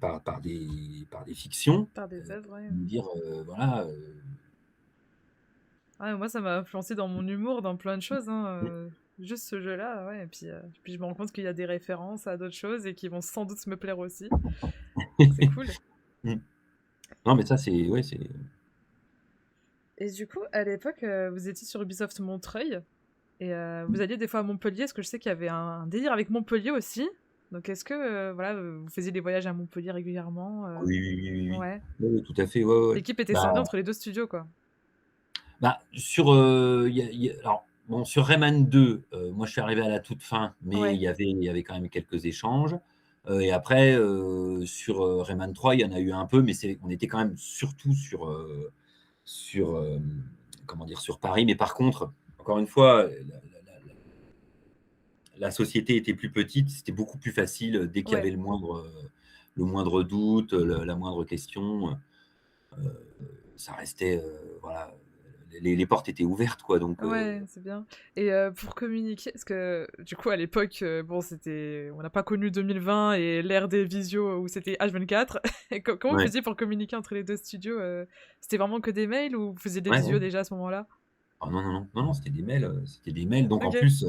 fictions, Par des œuvres, ouais. de me dire, voilà, Ouais, moi, ça m'a influencé dans mon humour, dans plein de choses, hein, juste ce jeu-là, ouais, et puis je me rends compte qu'il y a des références à d'autres choses et qui vont sans doute me plaire aussi, donc c'est cool. mmh. Non mais ça c'est ouais, c'est Et du coup, à l'époque, vous étiez sur Ubisoft Montreuil et vous alliez des fois à Montpellier, parce que je sais qu'il y avait un délire avec Montpellier aussi. Donc est-ce que, voilà, vous faisiez des voyages à Montpellier régulièrement, oui, oui, oui, oui, oui. Ouais. Oui, oui, tout à fait, ouais, ouais, ouais. L'équipe était Bah scindée entre les 2 studios, quoi. sur, alors bon, sur Rayman 2, moi je suis arrivé à la toute fin, mais Ouais. il y avait quand même quelques échanges, et après, sur, Rayman 3, il y en a eu un peu, mais on était quand même surtout sur, comment dire? Sur Paris, mais par contre, encore une fois, la société était plus petite, c'était beaucoup plus facile, dès qu'il y avait Ouais. le moindre doute, la moindre question, ça restait, voilà, les portes étaient ouvertes, quoi, donc Ouais, c'est bien. Et pour communiquer, parce que du coup à l'époque, bon c'était on n'a pas connu 2020 et l'ère des visios où c'était H24. Et comment vous ouais, faisiez pour communiquer entre les 2 studios, C'était vraiment que des mails ou vous faisiez des ouais, visios ouais. déjà à ce moment-là? Ah non, non, non, non, non, c'était des mails, donc en OK. plus,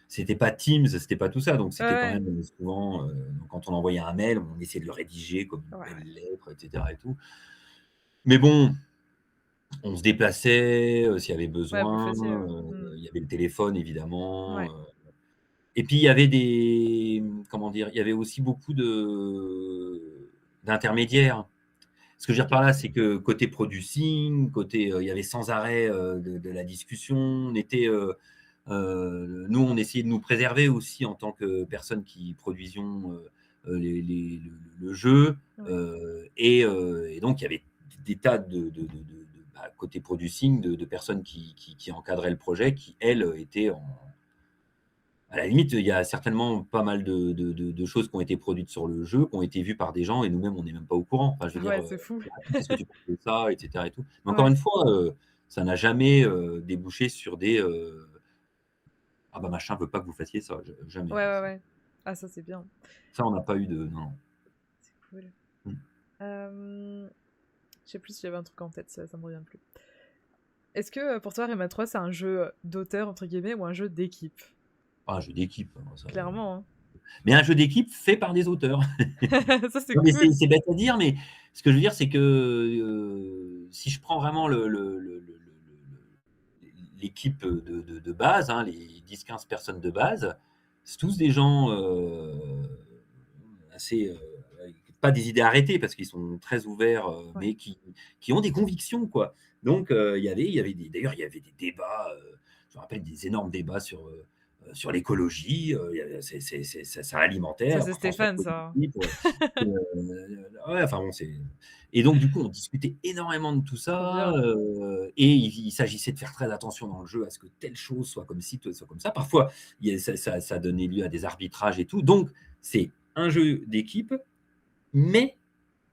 c'était pas Teams, c'était pas tout ça, donc Ouais, c'était quand ouais. même, souvent, donc quand on envoyait un mail, on essayait de le rédiger comme Ouais, une ouais. belle lettre et cetera et tout. Mais bon, on se déplaçait, s'il y avait Ouais, vous le besoin, faisiez, ouais. Mmh. il y avait le téléphone évidemment, Ouais. et puis il y avait comment dire? Il y avait aussi beaucoup d'intermédiaires. Ce que je veux dire OK. par là, c'est que côté producing, il y avait sans arrêt, de la discussion. Nous, on essayait de nous préserver aussi en tant que personnes qui produisions, le jeu, Ouais. et donc il y avait des tas bah, côté producing, de personnes qui encadraient le projet, qui elles, À la limite, il y a certainement pas mal de choses qui ont été produites sur le jeu, qui ont été vues par des gens et nous-mêmes, on n'est même pas au courant. Enfin, je veux dire, Ouais, c'est fou. «Qu'est-ce que tu penses de ça?» et cetera et tout. Mais encore Ouais. une fois, ça n'a jamais, débouché sur des, «Ah bah, machin veut pas que vous fassiez ça», jamais. Ouais, ouais, ouais. Ah ça, c'est bien. Ça, on n'a pas eu de non. C'est cool. Mmh. Je sais plus si j'avais un truc en tête, ça me revient plus. Est-ce que pour toi, Rayman 3, c'est un jeu d'auteur, entre guillemets, ou un jeu d'équipe? Ah, un jeu d'équipe, ça Clairement, mais un jeu d'équipe fait par des auteurs. hein. Ça, c'est Non, mais cool. c'est bête à dire, mais ce que je veux dire, c'est que, si je prends vraiment l'équipe de base, hein, les 10-15 personnes de base, c'est tous des gens, assez, avec pas des idées arrêtées parce qu'ils sont très ouverts, Ouais. mais qui ont des convictions, quoi. Donc il y avait d'ailleurs, il y avait des débats, je me rappelle des énormes débats sur l'écologie, il y a ça alimentait. Ça, Alors c'est parfois on se Stéphane, retrouvait ça. des équipes, ouais, enfin bon, c'est et donc du coup, on discutait énormément de tout Trop ça, bien. et il s'agissait de faire très attention dans le jeu à ce que telle chose soit comme ci, soit comme ça. Parfois, ça donnait lieu à des arbitrages et tout. Donc c'est un jeu d'équipe, mais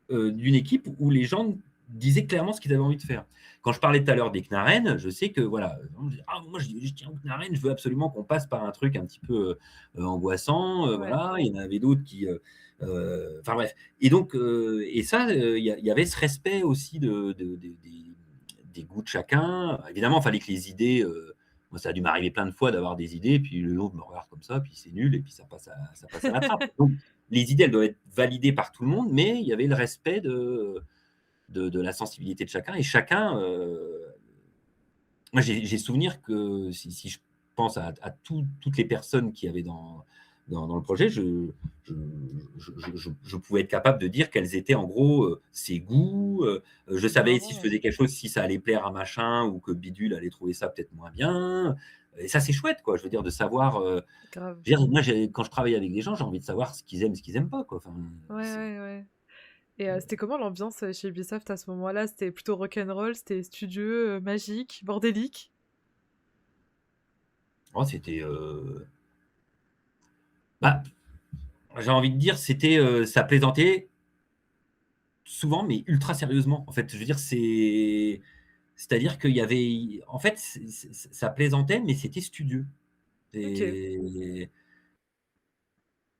d'une équipe où les gens disaient clairement ce qu'ils avaient envie de faire. Quand je parlais tout à l'heure des Knarren, je sais que voilà, ah, moi je tiens aux Knarren, je veux absolument qu'on passe par un truc un petit peu angoissant, Ouais. voilà. Il y en avait d'autres qui, enfin bref. Et donc, et ça, il y avait ce respect aussi des goûts de chacun. Évidemment, il fallait que les idées, moi ça a dû m'arriver plein de fois d'avoir des idées, puis l'autre me regarde comme ça, puis c'est nul, et puis ça passe à la trappe. Donc, les idées, elles doivent être validées par tout le monde, mais il y avait le respect de la sensibilité de chacun. Et chacun, moi j'ai souvenir que si je pense à toutes les personnes qui avaient dans le projet, je, je pouvais être capable de dire quels étaient en gros ses goûts. Je C'est savais si je marrant. faisais quelque chose, si ça allait plaire à machin ou que Bidule allait trouver ça peut-être moins bien. Et ça, c'est chouette, quoi. Je veux dire, de savoir. Grave. Je veux dire, moi, quand je travaille avec des gens, j'ai envie de savoir ce qu'ils aiment pas, quoi. Enfin, Ouais, c'est, ouais, ouais. Et c'était comment l'ambiance chez Ubisoft à ce moment-là? C'était plutôt rock'n'roll, c'était studieux, magique, bordélique? oh, c'était. Bah, j'ai envie de dire, c'était, ça plaisantait souvent, mais ultra sérieusement. En fait, je veux dire, c'est-à-dire qu'il y avait, en fait, ça plaisantait, mais c'était studieux. OK. Et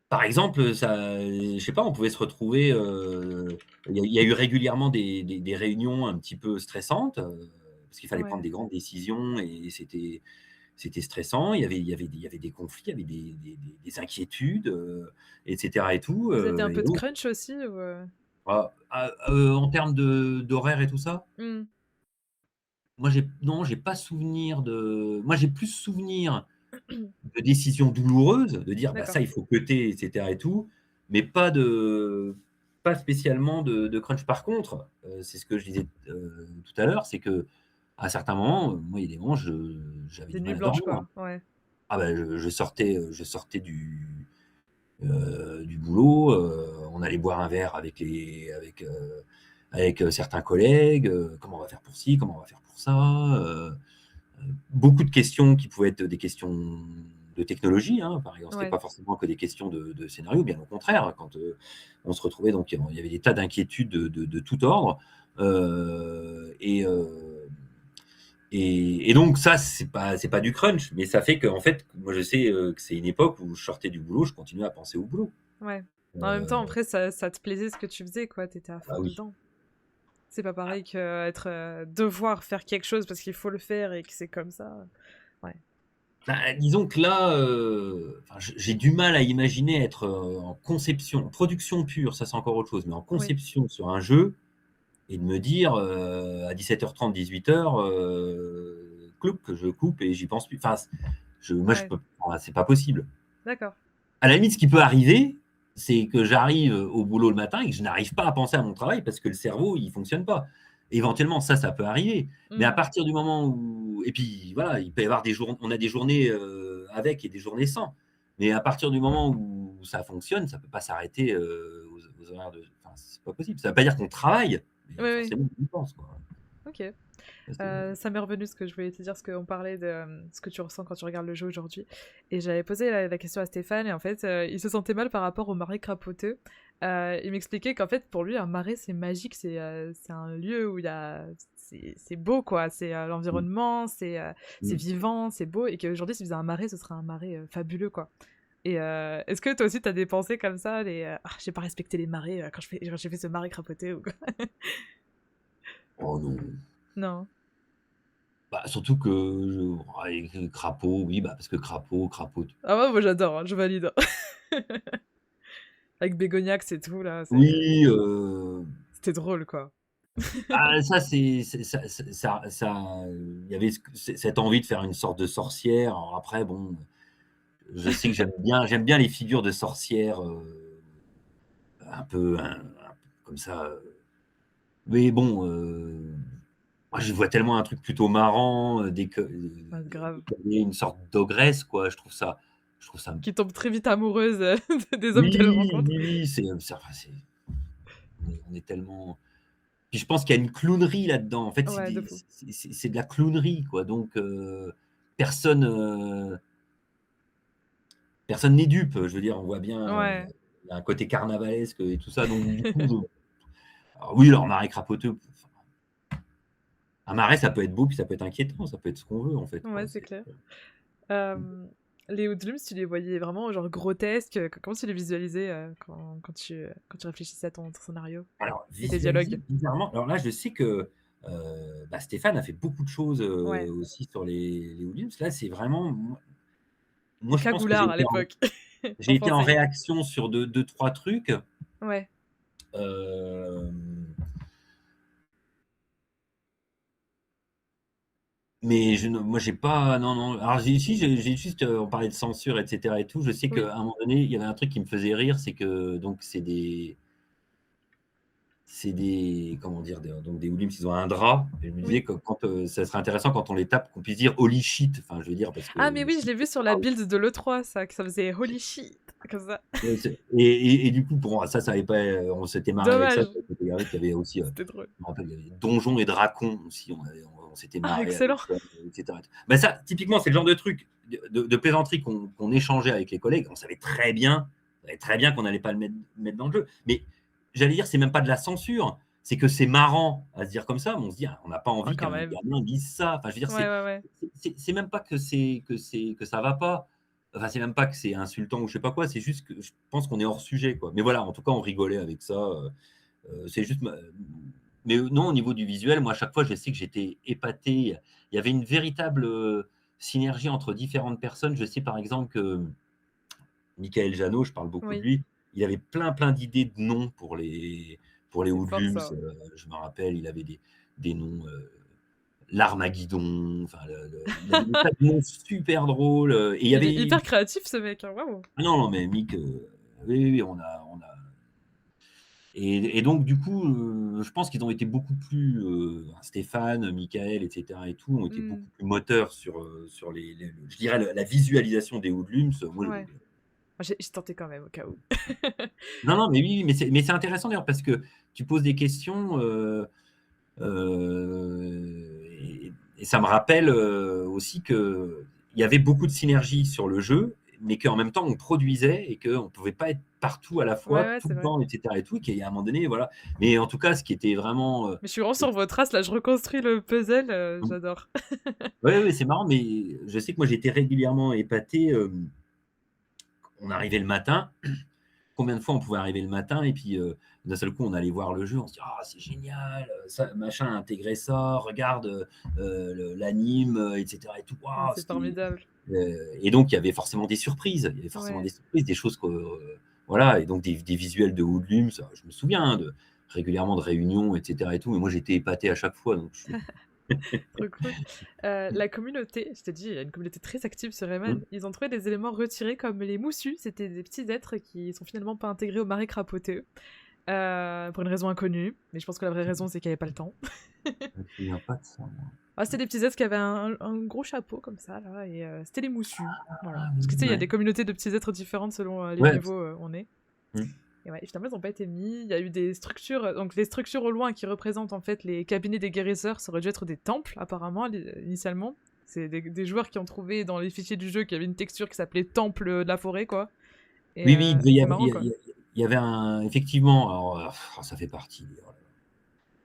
par exemple, ça, je sais pas, on pouvait se retrouver, il y a eu régulièrement des réunions un petit peu stressantes, parce qu'il fallait prendre Ouais. des grandes décisions et c'était stressant. Il y avait des conflits, il y avait des inquiétudes, et cetera et tout, Vous aviez un et peu de donc crunch aussi ou? en termes d'horaire et tout ça, Mmh. moi j'ai pas souvenir moi j'ai plus souvenir de décisions douloureuses, de dire: «Bah, D'accord. ça, il faut cutter» et cetera et tout, mais pas spécialement de crunch. Par contre, c'est ce que je disais, tout à l'heure, c'est qu'à certains moments, moi, il y a des moments, j'avais Des du nuits mal à blanches, dormir. quoi. Ouais. Ah bah, je sortais du boulot, on allait boire un verre avec certains collègues, comment on va faire pour ci, comment on va faire pour ça, beaucoup de questions qui pouvaient être des questions de technologie, hein, par exemple. C'était Ouais. pas forcément que des questions de scénario, bien au contraire. Quand, on se retrouvait, donc il y avait des tas d'inquiétudes de tout ordre, et donc ça, c'est pas du crunch, mais ça fait qu'en fait, moi je sais, que c'est une époque où je sortais du boulot, je continuais à penser au boulot. Ouais. En même temps, Heu, après, ça te plaisait ce que tu faisais, quoi. Tu étais à ah fond oui. dedans. C'est pas pareil qu'être, devoir faire quelque chose parce qu'il faut le faire et que c'est comme ça. Ouais. Bah, disons que là, enfin, j'ai du mal à imaginer être, en conception, en production pure, ça c'est encore autre chose, mais en Oui. conception sur un jeu et de me dire, à 17h30, 18h, clouc, je coupe et j'y pense plus. Enfin, moi je Ouais. peux, enfin, c'est pas possible. D'accord. À la limite, ce qui peut arriver, c'est que j'arrive au boulot le matin et que je n'arrive pas à penser à mon travail parce que le cerveau, il fonctionne pas. Éventuellement, ça peut arriver. Mais à Mmh. partir du moment où, et puis voilà, il peut y avoir on a des journées, avec et des journées sans. Mais à partir du moment où ça fonctionne, ça peut pas s'arrêter, aux horaires de, enfin, c'est pas possible. Ça veut pas dire qu'on travaille, mais Oui, oui. forcément on y pense, quoi. OK. Ça m'est revenu ce que je voulais te dire, ce qu'on parlait de ce que tu ressens quand tu regardes le jeu aujourd'hui. Et j'avais posé la question à Stéphane, et en fait, il se sentait mal par rapport au marais crapoteux. Il m'expliquait qu'en fait, pour lui, un marais, c'est magique, c'est un lieu où il y a... C'est beau, quoi. C'est l'environnement, c'est Mm. vivant, c'est beau, et qu'aujourd'hui, s'il faisait un marais, ce serait un marais fabuleux, quoi. Et est-ce que toi aussi, t'as des pensées comme ça, j'ai pas respecté les marais quand j'ai fait ce marais crapoteux ou quoi? Oh non. Non. Bah, surtout que ouais, crapaud, oui, bah, parce que crapaud. Ah ouais, moi j'adore, hein, je valide. Avec Bégoniax et tout, là, Oui, c'était drôle, quoi. ah ça c'est il y avait cette envie de faire une sorte de sorcière. Alors après bon, je sais que j'aime bien les figures de sorcières, un peu comme ça, mais bon, moi je vois tellement un truc plutôt marrant, Ouais, grave. dès qu'il y a une sorte d'ogresse quoi, je trouve ça Qui tombe très vite amoureuse des hommes qu'elle oui, rencontre. oui, oui, enfin on est tellement puis je pense qu'il y a une clownerie là-dedans. En fait, Ouais, de fou. c'est de la clownerie quoi, donc personne, personne n'est dupe. Je veux dire, on voit bien, Ouais. il y a un côté carnavalesque et tout ça, donc du coup, alors oui, alors marais crapoteux, un marais, ça peut être beau, puis ça peut être inquiétant, ça peut être ce qu'on veut, en fait, Ouais, quoi. c'est clair. Les Hoodlums, tu les voyais vraiment genre grotesques. Comment tu les visualisais quand tu réfléchissais à ton scénario Alors, et tes visualiser dialogues? bizarrement, alors là, je sais que, bah, Stéphane a fait beaucoup de choses, Ouais. aussi sur les Hooligans. Là, c'est vraiment moi, Les je pense que cagoulards à l'époque, j'ai en été en français. réaction sur deux-trois trucs. Ouais. Hem, mais moi, j'ai pas non, non. Alors j'ai juste, on parlait de censure et cetera et tout. Je sais Oui. qu'à un moment donné, il y avait un truc qui me faisait rire, c'est que donc c'est des comment dire? Donc des Houlims, ils ont un drap et je me disais Oui. que quand, ça serait intéressant quand on les tape, qu'on puisse dire: «Holy shit!» Enfin, je veux dire parce que Ah, mais oui, je shit, l'ai vu c'est sur la grave. build de l'E3, ça, que ça faisait holy shit, comme ça. Ouais, et du coup, bon, ça avait pas, on s'était marré avec ça. Dommage. C'était vrai qu'il y avait aussi, C'était drôle. je me rappelle, il y avait Donjons et Dragons aussi, on s'était Ah, marré avec excellent. ça, et cetera et tout. Bah, ça, typiquement, c'est le genre de truc de plaisanterie qu'on échangeait avec les collègues. On savait très bien qu'on n'allait pas le mettre dans le jeu. Mais j'allais dire, c'est même pas de la censure, c'est que c'est marrant à se dire comme ça, mais on se dit: «Ah, on n'a pas Ouais, envie quand qu'un même. gamin dise ça». Enfin, je veux dire, Ouais, ouais, ouais. c'est même pas que ça va pas. Enfin, c'est même pas que c'est insultant ou je sais pas quoi, c'est juste que je pense qu'on est hors sujet, quoi. Mais voilà, en tout cas, on rigolait avec ça, c'est juste mais non, au niveau du visuel, moi, à chaque fois, je sais que j'étais épaté. Il y avait une véritable, synergie entre différentes personnes. Je sais, par exemple, que Michael Jeannot, je parle beaucoup de Oui, lui, il avait plein, plein d'idées de noms pour les c'est fort hoodlums, ça. je me rappelle, il avait des noms, l'Armageddon, enfin il avait des tas de noms super drôles, et il y Il est avait hyper créatif, ce mec, hein, waouh. ah non, non, mais Mick, oui, oui, oui, on a et donc du coup, je pense qu'ils ont été beaucoup plus, Stéphane, Michael et cetera et tout, ont été Mmh, beaucoup plus moteurs sur je dirais la visualisation des hoodlums. Moi, ouais. J'ai tenté quand même, au cas où. non, non, mais oui, oui, mais c'est intéressant d'ailleurs parce que tu poses des questions, et ça me rappelle, aussi qu'il y avait beaucoup de synergie sur le jeu, mais qu'en même temps on produisait et qu'on ne pouvait pas être partout à la Ouais, fois, ouais, tout c'est le vrai. temps et cetera et tout, et qu'à un moment donné, voilà. Mais en tout cas, ce qui était vraiment, Mais je suis vraiment sur vos traces, là, je reconstruis le puzzle, j'adore. ouais, ouais, c'est marrant, mais je sais que moi j'étais régulièrement épaté, on arrivait le matin. Combien de fois on pouvait arriver le matin et puis, d'un seul coup, on allait voir le jeu, on se dit: «Ah, c'est génial, ça machin a intégré ça, regarde, l'anime, et cetera et tout. Ah, Waouh!» c'est formidable. Et donc il y avait forcément des surprises. Il y avait forcément Ouais. des surprises, des choses que, voilà, et donc des visuels de Hoodlums, je me souviens, hein, de régulièrement de réunions et cetera et tout, mais moi j'étais épaté à chaque fois, donc je suis Trop cool. La communauté, je t'ai dit, il y a une communauté très active sur Rayman. mmh, Ils ont trouvé des éléments retirés comme les moussus. C'était des petits êtres qui sont finalement pas intégrés au marais crapoteux. Pour une raison inconnue. Mais je pense que la vraie raison, c'est qu'il n'y avait pas le temps. je me souviens pas de ça, moi. Ah, c'était des petits êtres qui avaient un gros chapeau comme ça, là. Et c'était les moussus. Voilà. Ah Parce que tu sais, oui, il y a ouais. des communautés de petits êtres différentes selon les Ouais, niveaux où on est. mmh. Et ouais, finalement, ils n'ont pas été mis. Il y a eu des structures, donc les structures au loin qui représentent en fait les cabinets des guérisseurs, ça aurait dû être des temples apparemment initialement. C'est des joueurs qui ont trouvé dans les fichiers du jeu qu'il y avait une texture qui s'appelait temple de la forêt, quoi. Et Oui, oui, il devait y c'est avoir marrant, quoi. il y avait un effectivement, alors, ça fait partie des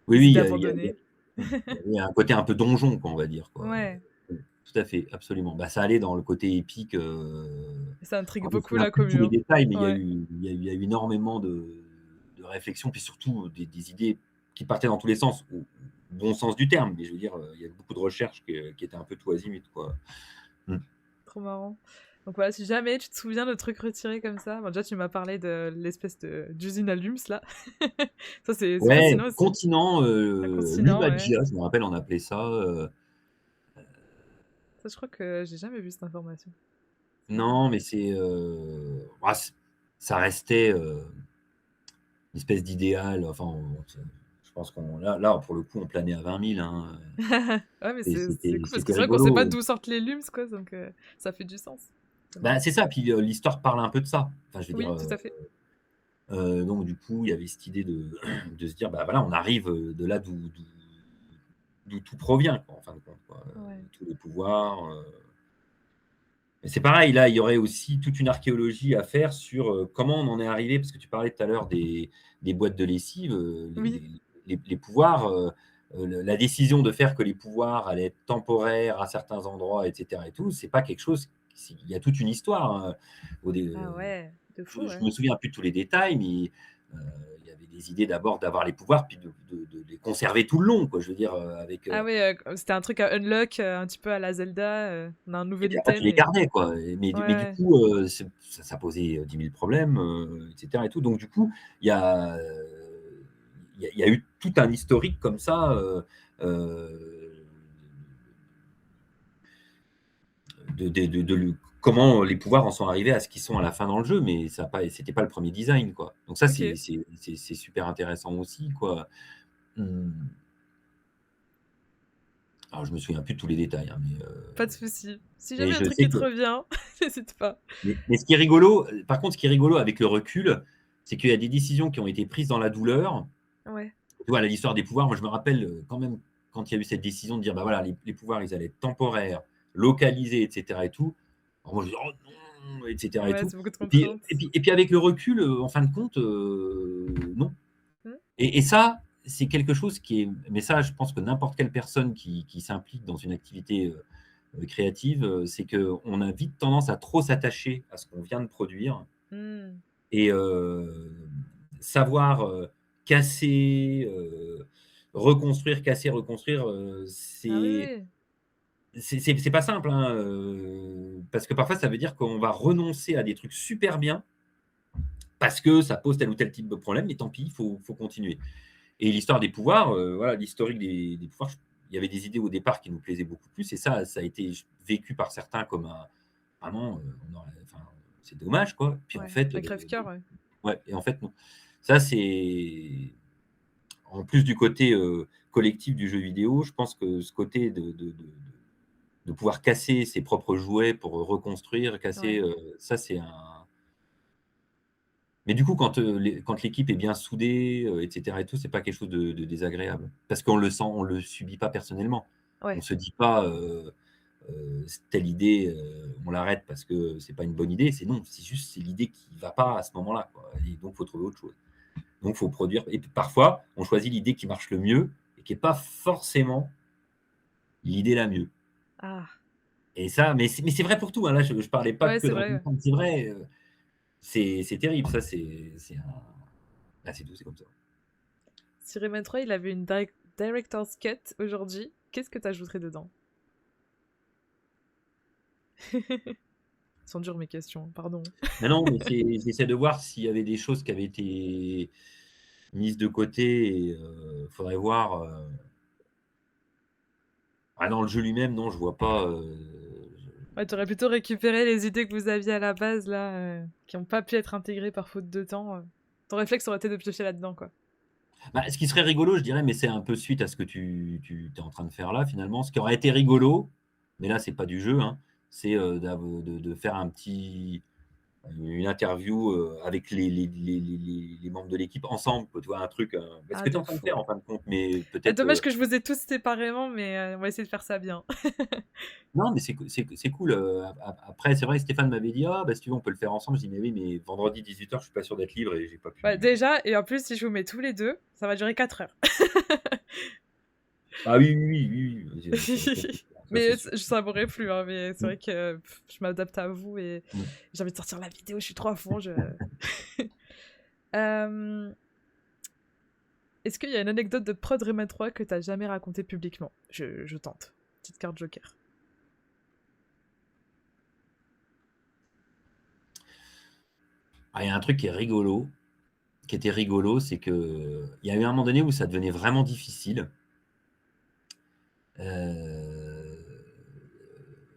oui, Des oui, idées abandonnées. il y a un côté un peu donjon, quoi, on va dire, quoi. Ouais, Tout à fait, absolument. Bah, ça allait dans le côté épique, ça intrigue alors je me beaucoup souviens la plus de tous commu, les hein. détails, mais Ouais. il y a eu énormément de réflexions, puis surtout des idées qui partaient dans tous les sens, au bon sens du terme, mais je veux dire, il y avait beaucoup de recherches qui étaient un peu tout azimut, quoi. Mmh. Trop marrant. Donc voilà, si jamais tu te souviens de trucs retirés comme ça, bon, déjà tu m'as parlé de l'espèce d'usine à Lums là. Ça c'est Ouais, fascinant aussi. continent, Un continent, ouais. Lumagia, je me rappelle, on appelait ça, Ça, je crois que j'ai jamais vu cette information. C'est marrant. non, mais bah, ça restait, une espèce d'idéal, enfin, je pense qu'on là, pour le coup, on planait à 20 000, hein, Ouais, mais et c'est cool parce que c'était c'est vrai qu'on sait pas rigolo. d'où sortent les Lums, quoi, donc ça fait du sens. C'est Bah, marrant. c'est ça, puis, l'histoire parle un peu de ça. Enfin, je veux dire, Oui, tout à fait. donc du coup, il y avait cette idée de de se dire: «Bah, voilà, on arrive, de là d'où tout provient, quoi, en fin de compte, quoi, Ouais. tous les pouvoirs». Et c'est pareil, là, il y aurait aussi toute une archéologie à faire sur, comment on en est arrivé, parce que tu parlais tout à l'heure des boîtes de lessive, Oui. les pouvoirs, la décision de faire que les pouvoirs allaient être temporaires à certains endroits, et cetera et tout, c'est pas quelque chose, il y a toute une histoire, hein. Au dé Ah ouais, de fou, je ouais. me souviens plus de tous les détails, mais il y avait des idées d'abord d'avoir les pouvoirs, puis de les conserver tout le long, quoi. Je veux dire, avec, Ah ouais, c'était un truc à unlock, un petit peu à la Zelda, on a un et nouvel puis après tu item les et gardais, quoi. ouais, Mais du ouais. coup, ça posait, 10 000 problèmes, et cetera et tout. Donc du coup, il y a, il y a eu tout un historique comme ça, heu, de comment les pouvoirs en sont arrivés à ce qu'ils sont à la fin dans le jeu, mais ça a pas c'était pas le premier design, quoi. Donc ça, OK, c'est super intéressant aussi, quoi. Mmh. Alors je me souviens plus de tous les détails, hein, pas de souci. Si mais jamais un je truc sais qui te que revient, n'hésite pas. mais ce qui est rigolo, par contre, ce qui est rigolo avec le recul, c'est qu'il y a des décisions qui ont été prises dans la douleur. Ouais. Tu vois, l'histoire des pouvoirs, moi je me rappelle, quand même, quand il y a eu cette décision de dire: «Bah, voilà, les pouvoirs, ils allaient être temporaires, localisés, et cetera et tout». Alors moi je dis: «Oh non!» et cetera et Ouais, tout. c'est beaucoup de Et puis contraintes. avec le recul, en fin de compte, non. Mmh. Et ça, c'est quelque chose qui est, mais ça, je pense que n'importe quelle personne qui s'implique dans une activité, créative, c'est qu'on a vite tendance à trop s'attacher à ce qu'on vient de produire, Mmh. et savoir, casser, reconstruire, casser, reconstruire, Ah oui, oui. c'est pas simple, hein, parce que parfois ça veut dire qu'on va renoncer à des trucs super bien parce que ça pose tel ou tel type de problème, mais tant pis, faut continuer. Et l'histoire des pouvoirs, voilà, l'historique des pouvoirs, il y avait des idées au départ qui nous plaisaient beaucoup plus, et ça a été vécu par certains comme un vraiment, enfin, c'est dommage, quoi. Puis en Ouais, fait, un crève-cœur, ouais. ouais, et en fait, non. Ça, c'est en plus du côté, collectif du jeu vidéo, je pense que ce côté de pouvoir casser ses propres jouets pour reconstruire, casser, Ouais. ça, c'est un, mais du coup, quand l'équipe est bien soudée, et cetera et tout, c'est pas quelque chose de désagréable. Parce qu'on le sent, on le subit pas personnellement. On Ouais. se dit pas, telle idée, on l'arrête parce que c'est pas une bonne idée. C'est non, c'est juste, c'est l'idée qui va pas à ce moment-là, quoi, et donc faut trouver autre chose. Donc faut produire, et puis parfois, on choisit l'idée qui marche le mieux et qui est pas forcément l'idée la mieux. Ah! Et ça, mais c'est vrai pour tout, hein. Là, je parlais pas Ouais, que c'est de vrai, ouais. Rampant, c'est vrai, c'est terrible. Ça, c'est un, ah, c'est tout, c'est comme ça. Si Rayman 3, il avait une director's cut aujourd'hui, qu'est-ce que tu ajouterais dedans? Sont dures mes questions, pardon. Non, non, mais j'essaie de voir s'il y avait des choses qui avaient été mises de côté, et faudrait voir, ah, dans le jeu lui-même, non, je vois pas, Ouais, tu aurais plutôt récupéré les idées que vous aviez à la base là, qui ont pas pu être intégrées par faute de temps, ton réflexe aurait été de piocher là-dedans, quoi. bah, ce qui serait rigolo, je dirais, mais c'est un peu suite à ce que tu es en train de faire là, finalement. Ce qui aurait été rigolo, mais là, c'est pas du jeu, hein, c'est, de faire un petit, une interview avec les membres de l'équipe ensemble, tu vois, un truc, ce Ah, que tu es de en train de fou. faire en fin de compte, mais Ah, peut-être. dommage que je vous ai tous séparément, mais on va essayer de faire ça bien. Non, mais c'est cool. Après, c'est vrai que Stéphane m'avait dit: «Ah, bah, si tu veux, on peut le faire ensemble». Je dis: «Mais oui, mais vendredi 18h, je suis pas sûr d'être libre et j'ai pas Bah, pu». déjà et en plus, si je vous mets tous les 2, ça va durer 4 heures. Ah oui, oui, oui, oui, oui, ça c'est Mais sûr. ça m'aurait plu, hein, mais c'est Mmh, vrai que je m'adapte à vous et mmh. j'ai envie de sortir la vidéo, je suis trop à fond. Hem, est-ce qu'il y a une anecdote de prod Rayman 3 que t'as jamais racontée publiquement? Je tente. Petite carte joker. Ah, il y a un truc qui était rigolo, c'est qu'il y a eu un moment donné où ça devenait vraiment difficile. Heu,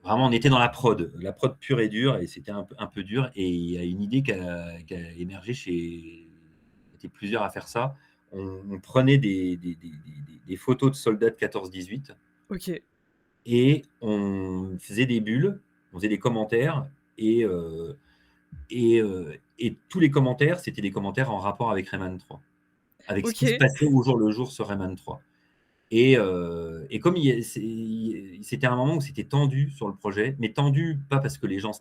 Vraiment, on était dans la prod pure et dure et c'était un peu dur et il y a une idée qui a émergé on était plusieurs à faire ça. On prenait des photos de soldats de 14-18 OK. et on faisait des bulles, on faisait des commentaires et tous les commentaires, c'était des commentaires en rapport avec Rayman 3, avec ce qui se OK. passait au jour le jour sur Rayman 3. Et comme c'était un moment où c'était tendu sur le projet, mais tendu pas parce que les gens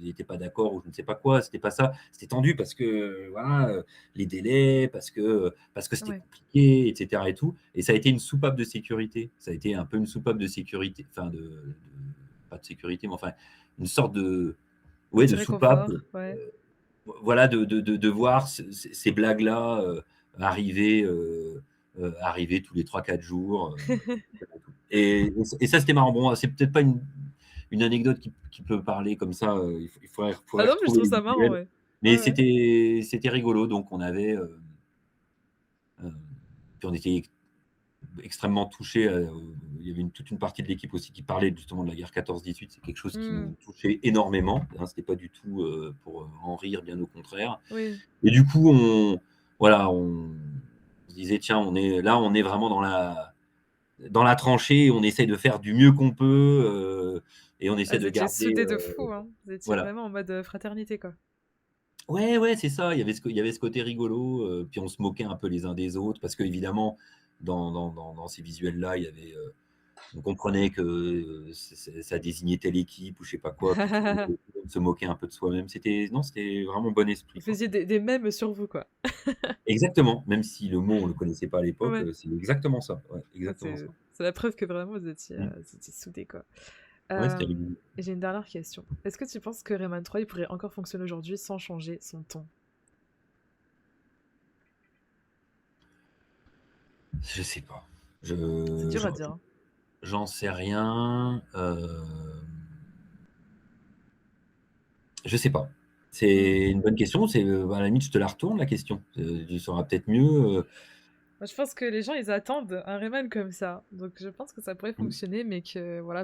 n'étaient pas d'accord ou je ne sais pas quoi, c'était pas ça. C'était tendu parce que voilà, les délais, parce que c'était Ouais. compliqué, etc. et tout. Et ça a été une soupape de sécurité. Ça a été un peu une soupape de sécurité, enfin pas de sécurité, mais enfin une sorte de Un ouais petit de soupape. réconfort, ouais. Voilà, de voir ces blagues-là arriver, arriver tous les 3-4 jours. Et ça, c'était marrant. Bon, c'est peut-être pas une anecdote qui peut parler comme ça. Ah Il faudrait non, mais je retrouver trouve les ça marrant, visuels. ouais. Mais Ouais, ouais. c'était rigolo. Donc, euh, puis on était extrêmement touchés. Il y avait toute une partie de l'équipe aussi qui parlait justement de la guerre 14-18. C'est quelque chose qui Mmh. nous touchait énormément. Hein, c'était pas du tout pour en rire, bien au contraire. Oui. Et du coup, voilà, on se disait, tiens, on est vraiment dans la tranchée, on essaye de faire du mieux qu'on peut, et on Ah, essaie vous de étiez garder, soudés de fou, hein. Vous étiez voilà. vraiment en mode, fraternité, quoi. Ouais, ouais, c'est ça, il y avait ce côté rigolo, puis on se moquait un peu les uns des autres parce qu'évidemment, dans ces visuels-là, on comprenait que ça désignait telle équipe ou je sais pas quoi, puis tout le monde se moquait un peu de soi-même. Non, c'était vraiment bon esprit, Vous quoi. faisiez des mèmes sur vous, quoi. Exactement, même si le mot, on le connaissait pas à l'époque, Ouais. c'est exactement ça. Ouais, Ah, exactement ça. c'est la preuve que vraiment Mmh. vous étiez soudés, quoi. Ouais, c'était rigolo. Et j'ai une dernière question. Est-ce que tu penses que Rayman 3, il pourrait encore fonctionner aujourd'hui sans changer son ton? Je sais pas. C'est Je dur à dire, hein. j'en sais rien, je sais pas. Mmh. C'est une bonne question, à la limite, je te la retourne la question. Tu sauras peut-être mieux, Moi, je pense que les gens, ils attendent un Rayman comme ça. Donc, je pense que ça pourrait mmh, fonctionner, mais que, voilà,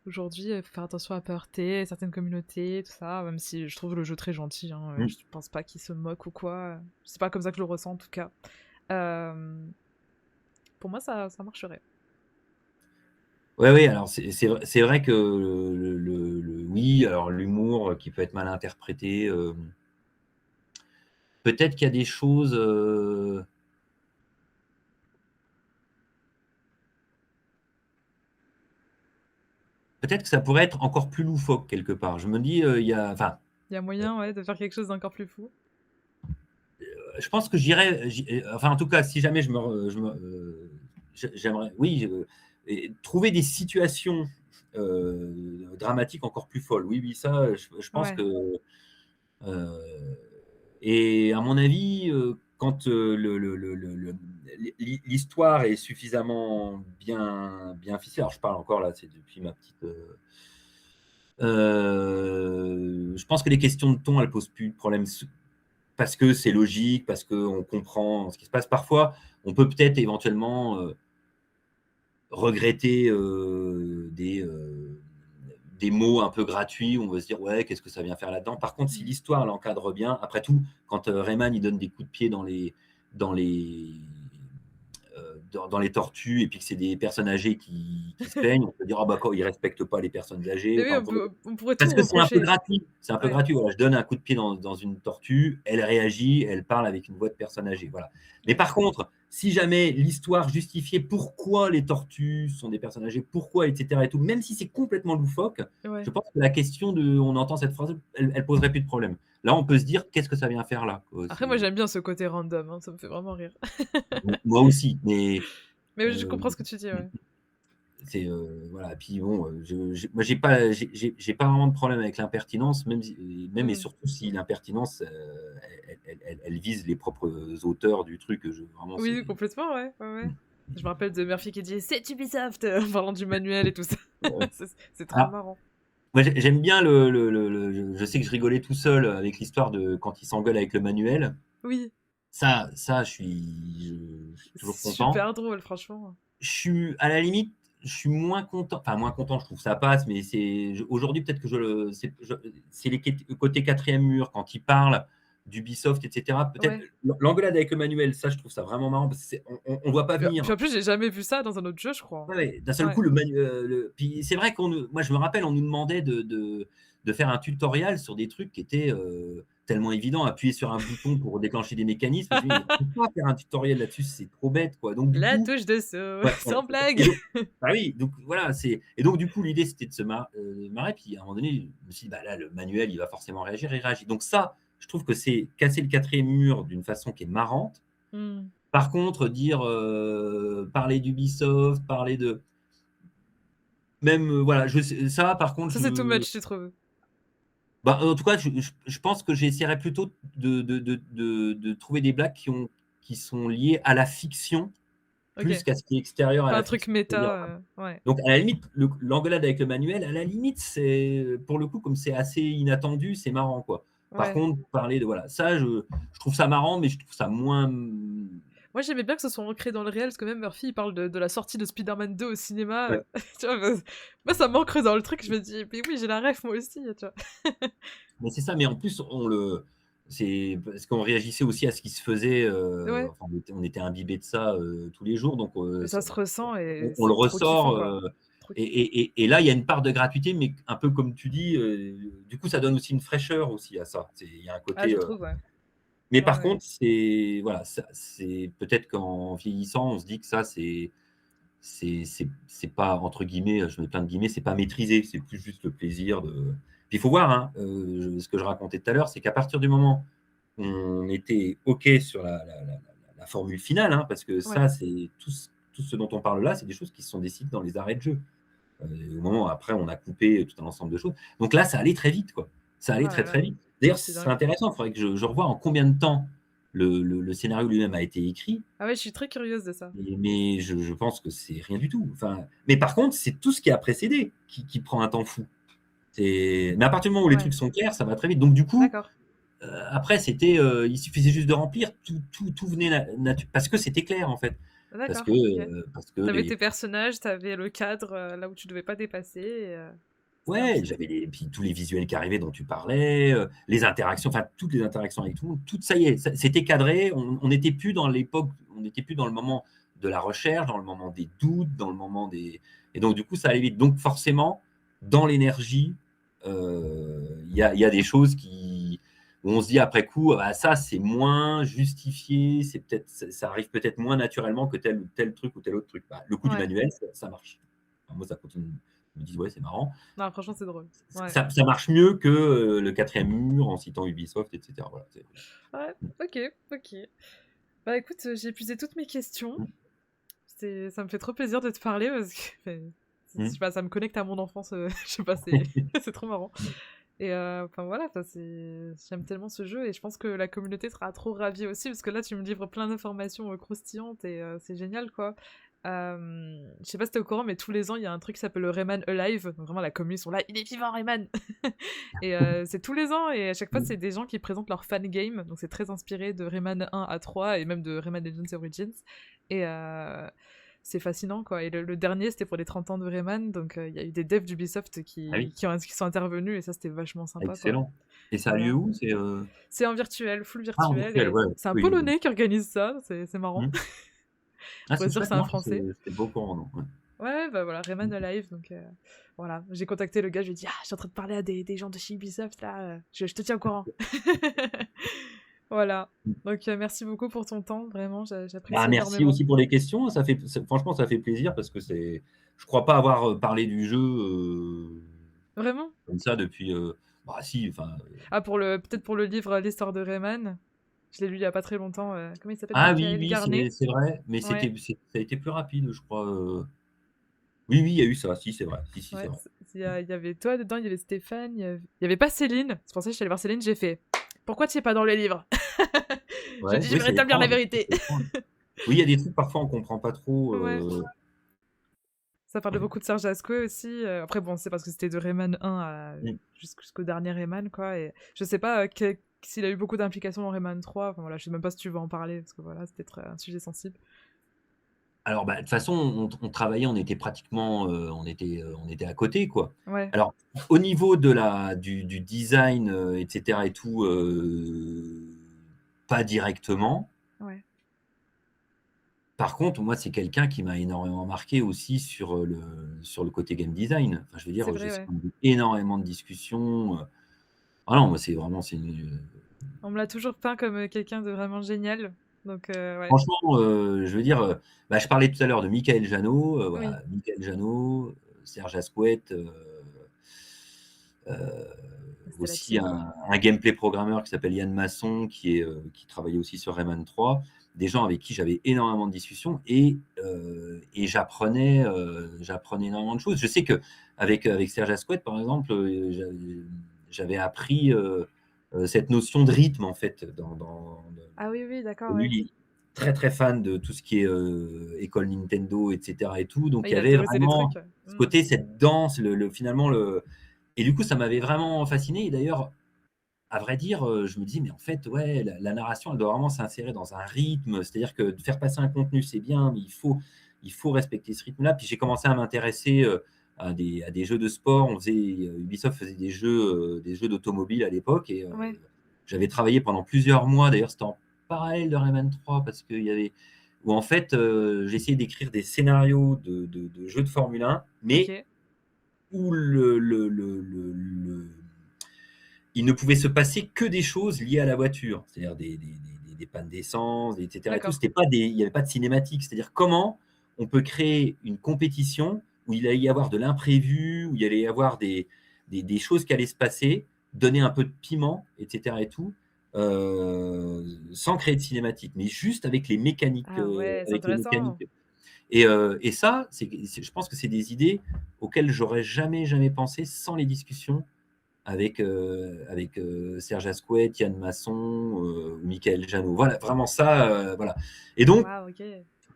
aujourd'hui, faut faire attention à pas heurter certaines communautés, tout ça, même si je trouve le jeu très gentil, hein, mmh. je pense pas qu'il se moque ou quoi. C'est pas comme ça que je le ressens, en tout cas. Euh, pour moi, ça marcherait. Ouais, oui, alors c'est vrai que oui, alors l'humour, qui peut être mal interprété, peut-être qu'il y a des choses, peut-être que ça pourrait être encore plus loufoque quelque part. Je me dis, il y a enfin, Il y a moyen, ouais, de faire quelque chose d'encore plus fou. je pense que enfin, en tout cas, si jamais j'aimerais, oui, trouver des situations dramatiques encore plus folles. Oui, oui, ça, je pense Ouais. que. euh, et à mon avis, quand l'histoire est suffisamment bien ficelée, alors je parle encore là, c'est depuis ma petite. Je pense que les questions de ton, elles posent plus de problème parce que c'est logique, parce qu'on comprend ce qui se passe. Parfois, on peut peut-être éventuellement regretter des mots un peu gratuits, où on va se dire ouais, qu'est-ce que ça vient faire là-dedans. Par contre, si Mm. l'histoire l'encadre bien, après tout, quand Rayman il donne des coups de pied dans les dans les tortues et puis que c'est des personnes âgées qui se plaignent, on peut dire: «Ah bah, quoi, ils respectent pas les personnes âgées». Et oui, Enfin, on pourrait tout parce que c'est un peu reprocher. gratuit. C'est un peu Ouais. gratuit, voilà. Je donne un coup de pied dans une tortue, elle réagit, elle parle avec une voix de personne âgée, voilà. Mais Ouais. par contre, si jamais l'histoire justifiait pourquoi les tortues sont des personnes âgées, pourquoi et cetera et tout, même si c'est complètement loufoque, je Ouais. pense que la question de on entend cette phrase, elle poserait plus de problème. Là, on peut se dire: «Qu'est-ce que ça vient faire là?» quoi, Après, moi, c'est j'aime bien ce côté random, hein, ça me fait vraiment rire. moi aussi, mais Mais oui, je heu comprends ce que tu dis, ouais. c'est, voilà, puis bon, moi j'ai pas vraiment de problème avec l'impertinence, même et Mmh. surtout si l'impertinence, elle vise les propres auteurs du truc, vraiment Oui, c'est complètement, ouais, ouais, ouais. mmh. Je me rappelle de Murphy qui dit: «C'est Ubisoft!» en parlant du manuel et tout ça. Ouais. C'est trop Ah, marrant. moi j'aime bien je sais que je rigolais tout seul avec l'histoire de quand il s'engueule avec le manuel. Oui, Ça je suis toujours c'est content. super drôle, franchement. Je suis à la limite, je suis moins content, enfin moins content, je trouve que ça passe, mais aujourd'hui peut-être que c'est les côtés quatrième mur quand ils parlent d'Ubisoft et cetera. Peut-être Ouais. l'engueulade avec le manuel, ça je trouve ça vraiment marrant parce que on voit pas Puis venir. en plus, j'ai jamais vu ça dans un autre jeu, je crois, Ouais, ouais, d'un hein. seul Ouais. coup puis c'est vrai moi je me rappelle, on nous demandait de faire un tutoriel sur des trucs qui étaient, tellement évidents, appuyer sur un bouton pour déclencher des mécanismes. Je me dis: «Mais pourquoi faire un tutoriel là-dessus? C'est trop bête quoi». Donc du La coup touche de saut, ouais, ouais sans blague! et donc bah oui, donc voilà, et donc du coup, l'idée, c'était de se marrer, puis à un moment donné, je me suis dit: «Bah, là, le manuel, il va forcément réagir», il réagit. Donc ça, je trouve que c'est casser le quatrième mur d'une façon qui est marrante. Mmh. Par contre, parler d'Ubisoft, parler de même, voilà, je sais ça, par contre, Ça, c'est too much, tu trouves? bah, en tout cas, je pense que j'essaierais plutôt de trouver des blagues qui sont liées à la fiction, plus OK. qu'à ce qui est extérieur à Pas la un truc fiction. C'est-à-dire méta, ouais. donc à la limite, l'engueulade avec le manuel, à la limite, c'est pour le coup, comme c'est assez inattendu, c'est marrant, quoi. Par Ouais. contre, parler de voilà, ça, je trouve ça marrant, mais je trouve ça moins, Moi, j'aimais bien que ce soit ancré dans le réel, parce que même Murphy, il parle de la sortie de Spider-Man 2 au cinéma, ouais. tu vois? Moi, ça m'ancre dans le truc, je me dis: «Mais oui, j'ai la ref moi aussi», tu vois? Mais c'est ça, mais en plus, c'est parce qu'on réagissait aussi à ce qui se faisait, Ouais, enfin, on était imbibés de ça, tous les jours, donc mais ça se ressent et on le c'est trop kiffant, ressort, quoi. Trop et kiffant. là, il y a une part de gratuité, mais un peu comme tu dis, du coup, ça donne aussi une fraîcheur aussi à ça. Il y a un Ah, côté, je trouve, ouais. mais Ouais, par ouais. contre, c'est voilà, ça c'est peut-être qu'en vieillissant, on se dit que ça, c'est pas entre guillemets, je mets plein de guillemets, c'est pas maîtrisé, c'est plus juste le plaisir de puis il faut voir, hein, ce que je racontais tout à l'heure, c'est qu'à partir du moment où on était OK sur la formule finale, hein, parce que Ouais. ça, c'est tout ce dont on parle là, c'est des choses qui se sont décidées dans les arrêts de jeu. Au moment où après on a coupé tout un ensemble de choses. Donc là, ça allait très vite, quoi. Ça Oh allait très, là très là, vite. D'ailleurs, c'est c'est dingue. intéressant, il faudrait que je revoie en combien de temps le scénario lui-même a été écrit, Ah ouais, je suis très curieuse de ça. mais je pense que c'est rien du tout. Enfin, mais par contre, c'est tout ce qui a précédé qui prend un temps fou. Mais à partir du moment où les Ouais, trucs sont clairs, ça va très vite. Donc du coup, d'accord. après il suffisait juste de remplir, tout venait parce que c'était clair, en fait. Parce que, D'accord, OK. parce que Tu les tes personnages, t'avais le cadre, là où tu devais pas dépasser c'était un ouais, petit peu j'avais puis tous les visuels qui arrivaient dont tu parlais, les interactions, enfin toutes les interactions avec tout le monde, tout ça y est, c'était cadré. On n'était plus dans l'époque, on n'était plus dans le moment de la recherche, dans le moment des doutes, dans le moment des et donc du coup, ça allait vite. Donc forcément, dans l'énergie, il y a des choses où on se dit après coup: «Ah ça, c'est moins justifié, c'est peut-être ça arrive peut-être moins naturellement que tel ou tel truc ou tel autre truc». Bah, le coup du ouais. manuel, ça marche. Enfin, moi, ça continue. Je me dis: «Ouais, c'est marrant». Non, franchement, c'est drôle. Ouais. Ça marche mieux que, le quatrième mur en citant Ubisoft et cetera. Voilà, Ouais, OK, OK. Bah, écoute, j'ai épuisé toutes mes questions. mmh, Ça me fait trop plaisir de te parler parce que, je mmh. sais pas, ça me connecte à mon enfance, je sais pas, c'est c'est trop marrant et enfin voilà, enfin j'aime tellement ce jeu et je pense que la communauté sera trop ravie aussi parce que là, tu me livres plein d'informations, croustillantes et c'est génial, quoi. Je sais pas si tu au courant, mais tous les ans, il y a un truc qui s'appelle le Rayman Alive. Donc vraiment, la commune, ils sont là: «Il est vivant, Rayman!» et c'est tous les ans et à chaque fois, Mmh. c'est des gens qui présentent leur fan game. Donc c'est très inspiré de Rayman 1 à 3 et même de Rayman Legends Origins et c'est fascinant, quoi. Et le dernier, c'était pour les 30 ans de Rayman, donc il y a eu des devs d'Ubisoft Ah oui, qui sont intervenus et ça, c'était vachement sympa, quoi. excellent, et ça a lieu Voilà. où? C'est en virtuel, full Ah, en virtuel virtuel, et ouais, c'est un oui, Polonais qui organise ça, c'est marrant. mmh. Ah, Pour c'est être sûr que chouette, c'est un non, Français. j'étais pas au courant, non. Ouais. Ouais, bah voilà, Rayman Mmh. Alive, donc voilà. J'ai contacté le gars, je lui ai dit: «Ah, je suis en train de parler à des gens de chez Ubisoft là, je te tiens au courant». Voilà. Mmh. Donc merci beaucoup pour ton temps, vraiment, Bah, j'apprécie merci énormément. aussi pour les questions, franchement, ça fait plaisir parce que je crois pas avoir, parlé du jeu, Vraiment? comme ça depuis, bah si, enfin, Ah, peut-être pour le livre, «L'histoire de Rayman». Je l'ai lu il y a pas très longtemps, comment il s'appelle? ah oui, Michael oui, Garnet? c'est vrai, mais Ouais, ça a été plus rapide, je crois, oui, oui, il y a eu ça, si, c'est vrai. Si, si, c'est ouais, vrai. il y avait toi dedans, il y avait Stéphane, il y avait pas Céline. C'est pour ça que je suis allée voir Céline, j'ai fait: «Pourquoi tu es pas dans le livre?» J'ai Ouais, dit: «Je oui, vais c'est rétablir la étrange, vérité». c'est étrange. Oui, il y a des trucs parfois on comprend pas trop, Ouais. Ça parlait ouais. beaucoup de Serge Asquet aussi. Après, bon, c'est parce que c'était de Rayman 1 Mmh. jusqu'au dernier Rayman, quoi. Et je sais pas s'il a eu beaucoup d'implications dans Rayman 3. Enfin, voilà, je sais même pas si tu veux en parler, parce que voilà, c'était un sujet sensible. Alors, bah, de toute façon, on travaillait, on était pratiquement, on était à côté, quoi. Ouais, Alors, au niveau du design, et cetera et tout, pas directement. ouais. Par contre, moi, c'est quelqu'un qui m'a énormément marqué aussi sur le côté game design. Enfin, je veux C'est dire, j'ai vrai, ouais. énormément de discussions, ah non, moi, c'est vraiment, On me l'a toujours peint comme quelqu'un de vraiment génial. Donc, ouais. franchement, je veux dire, bah, je parlais tout à l'heure de Michael Jeannot, Oui, voilà, Michael Jeannot, Serge Asquette, heu, c'était la aussi team, quoi. un gameplay programmeur qui s'appelle Yann Masson, qui travaillait aussi sur Rayman 3. Des gens avec qui j'avais énormément de discussions et j'apprenais énormément de choses. Je sais avec Serge Asquette, par exemple, j'avais appris, cette notion de rythme, en fait, Ah oui, oui, d'accord, lui, ouais. il est très, très fan de tout ce qui est, école Nintendo et cetera et tout, Ah, donc il y il a avait théorisé des vraiment trucs. ce Mm. côté, cette danse, finalement le et du coup, ça m'avait vraiment fasciné et d'ailleurs, à vrai dire, je me dis: «Mais en fait, ouais, la narration, elle doit vraiment s'insérer dans un rythme». C'est-à-dire que de faire passer un contenu, c'est bien, mais il faut respecter ce rythme-là. Puis j'ai commencé à m'intéresser, à des jeux de sport. Ubisoft faisait des jeux d'automobile à l'époque et Ouais, j'avais travaillé pendant plusieurs mois, d'ailleurs, c'était en parallèle de Rayman 3 parce qu'il y avait où en fait, j'essayais d'écrire des scénarios de jeux de Formule 1, mais ok. où il ne pouvait se passer que des choses liées à la voiture, c'est-à-dire des pannes d'essence, et cetera et tout. D'accord. C'était pas des Il n'y avait pas de cinématique, c'est-à-dire comment on peut créer une compétition où il allait y avoir de l'imprévu, où il allait y avoir des choses qui allaient se passer, donner un peu de piment, et cetera et tout, sans créer de cinématique, mais juste Ah ouais, c'est avec les intéressant. mécaniques. Et ça, je pense que c'est des idées auxquelles j'aurais jamais, jamais pensé sans les discussions avec Serge Asquette, Yann Masson, Michael Jeannot. Voilà, vraiment ça, voilà. Et donc, Waouh, ok.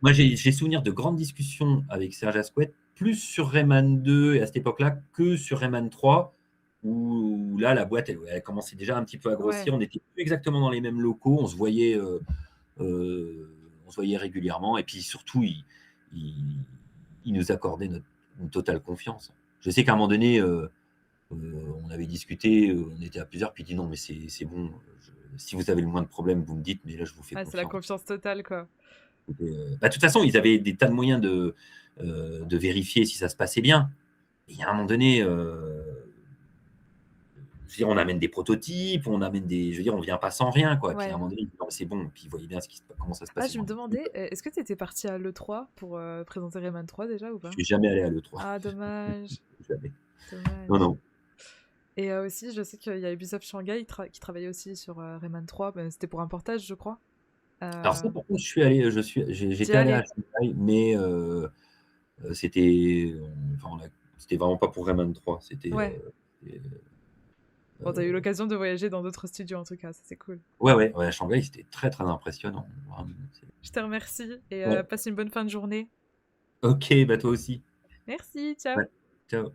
moi, j'ai souvenir de grandes discussions avec Serge Asquette, plus sur Rayman 2 et à cette époque-là que sur Rayman 3, où là, la boîte, elle commençait déjà un petit peu à grossir. Ouais. On était plus exactement dans les mêmes locaux, on se voyait régulièrement, et puis surtout, il, il nous accordait une totale confiance. Je sais qu'à un moment donné, on avait discuté, on était à plusieurs, puis il dit: «Non, mais c'est bon, si vous avez le moindre problème, vous me dites, mais là, je vous fais Ah, c'est la confiance». confiance totale, quoi. Bah, de toute façon, ils avaient des tas de moyens de vérifier si ça se passait bien. Et il y a un moment donné, je veux dire, on amène des prototypes, je veux dire, on vient pas sans rien, quoi. Puis à un Ouais. moment donné, il dit: «Non, mais c'est bon», puis ils voyaient bien comment ça se Ah, passait je dans me les équipes. demandais, est-ce que tu étais parti à l'E3 pour présenter Rayman 3 déjà ou Je pas? suis jamais allé à l'E3, Ah, dommage. jamais. Non, Dommage. non. Et aussi, je sais qu'il y a Ubisoft Shanghai qui travaillait aussi sur Rayman 3, mais c'était pour un portage, je crois. Alors ça, Euh, par contre, je suis allé, T'y j'étais es allé à allé? Shanghai, mais c'était, enfin, c'était vraiment pas pour Rayman 3. Ouais. Et, Bon, t'as eu euh, l'occasion de voyager dans d'autres studios en tout cas, ça c'est cool. ouais, ouais, ouais, à Shanghai, c'était très, très impressionnant. Vraiment, Je te remercie et ouais. passe une bonne fin de journée. Ok, bah toi aussi. Merci, ciao! Ouais. Ciao.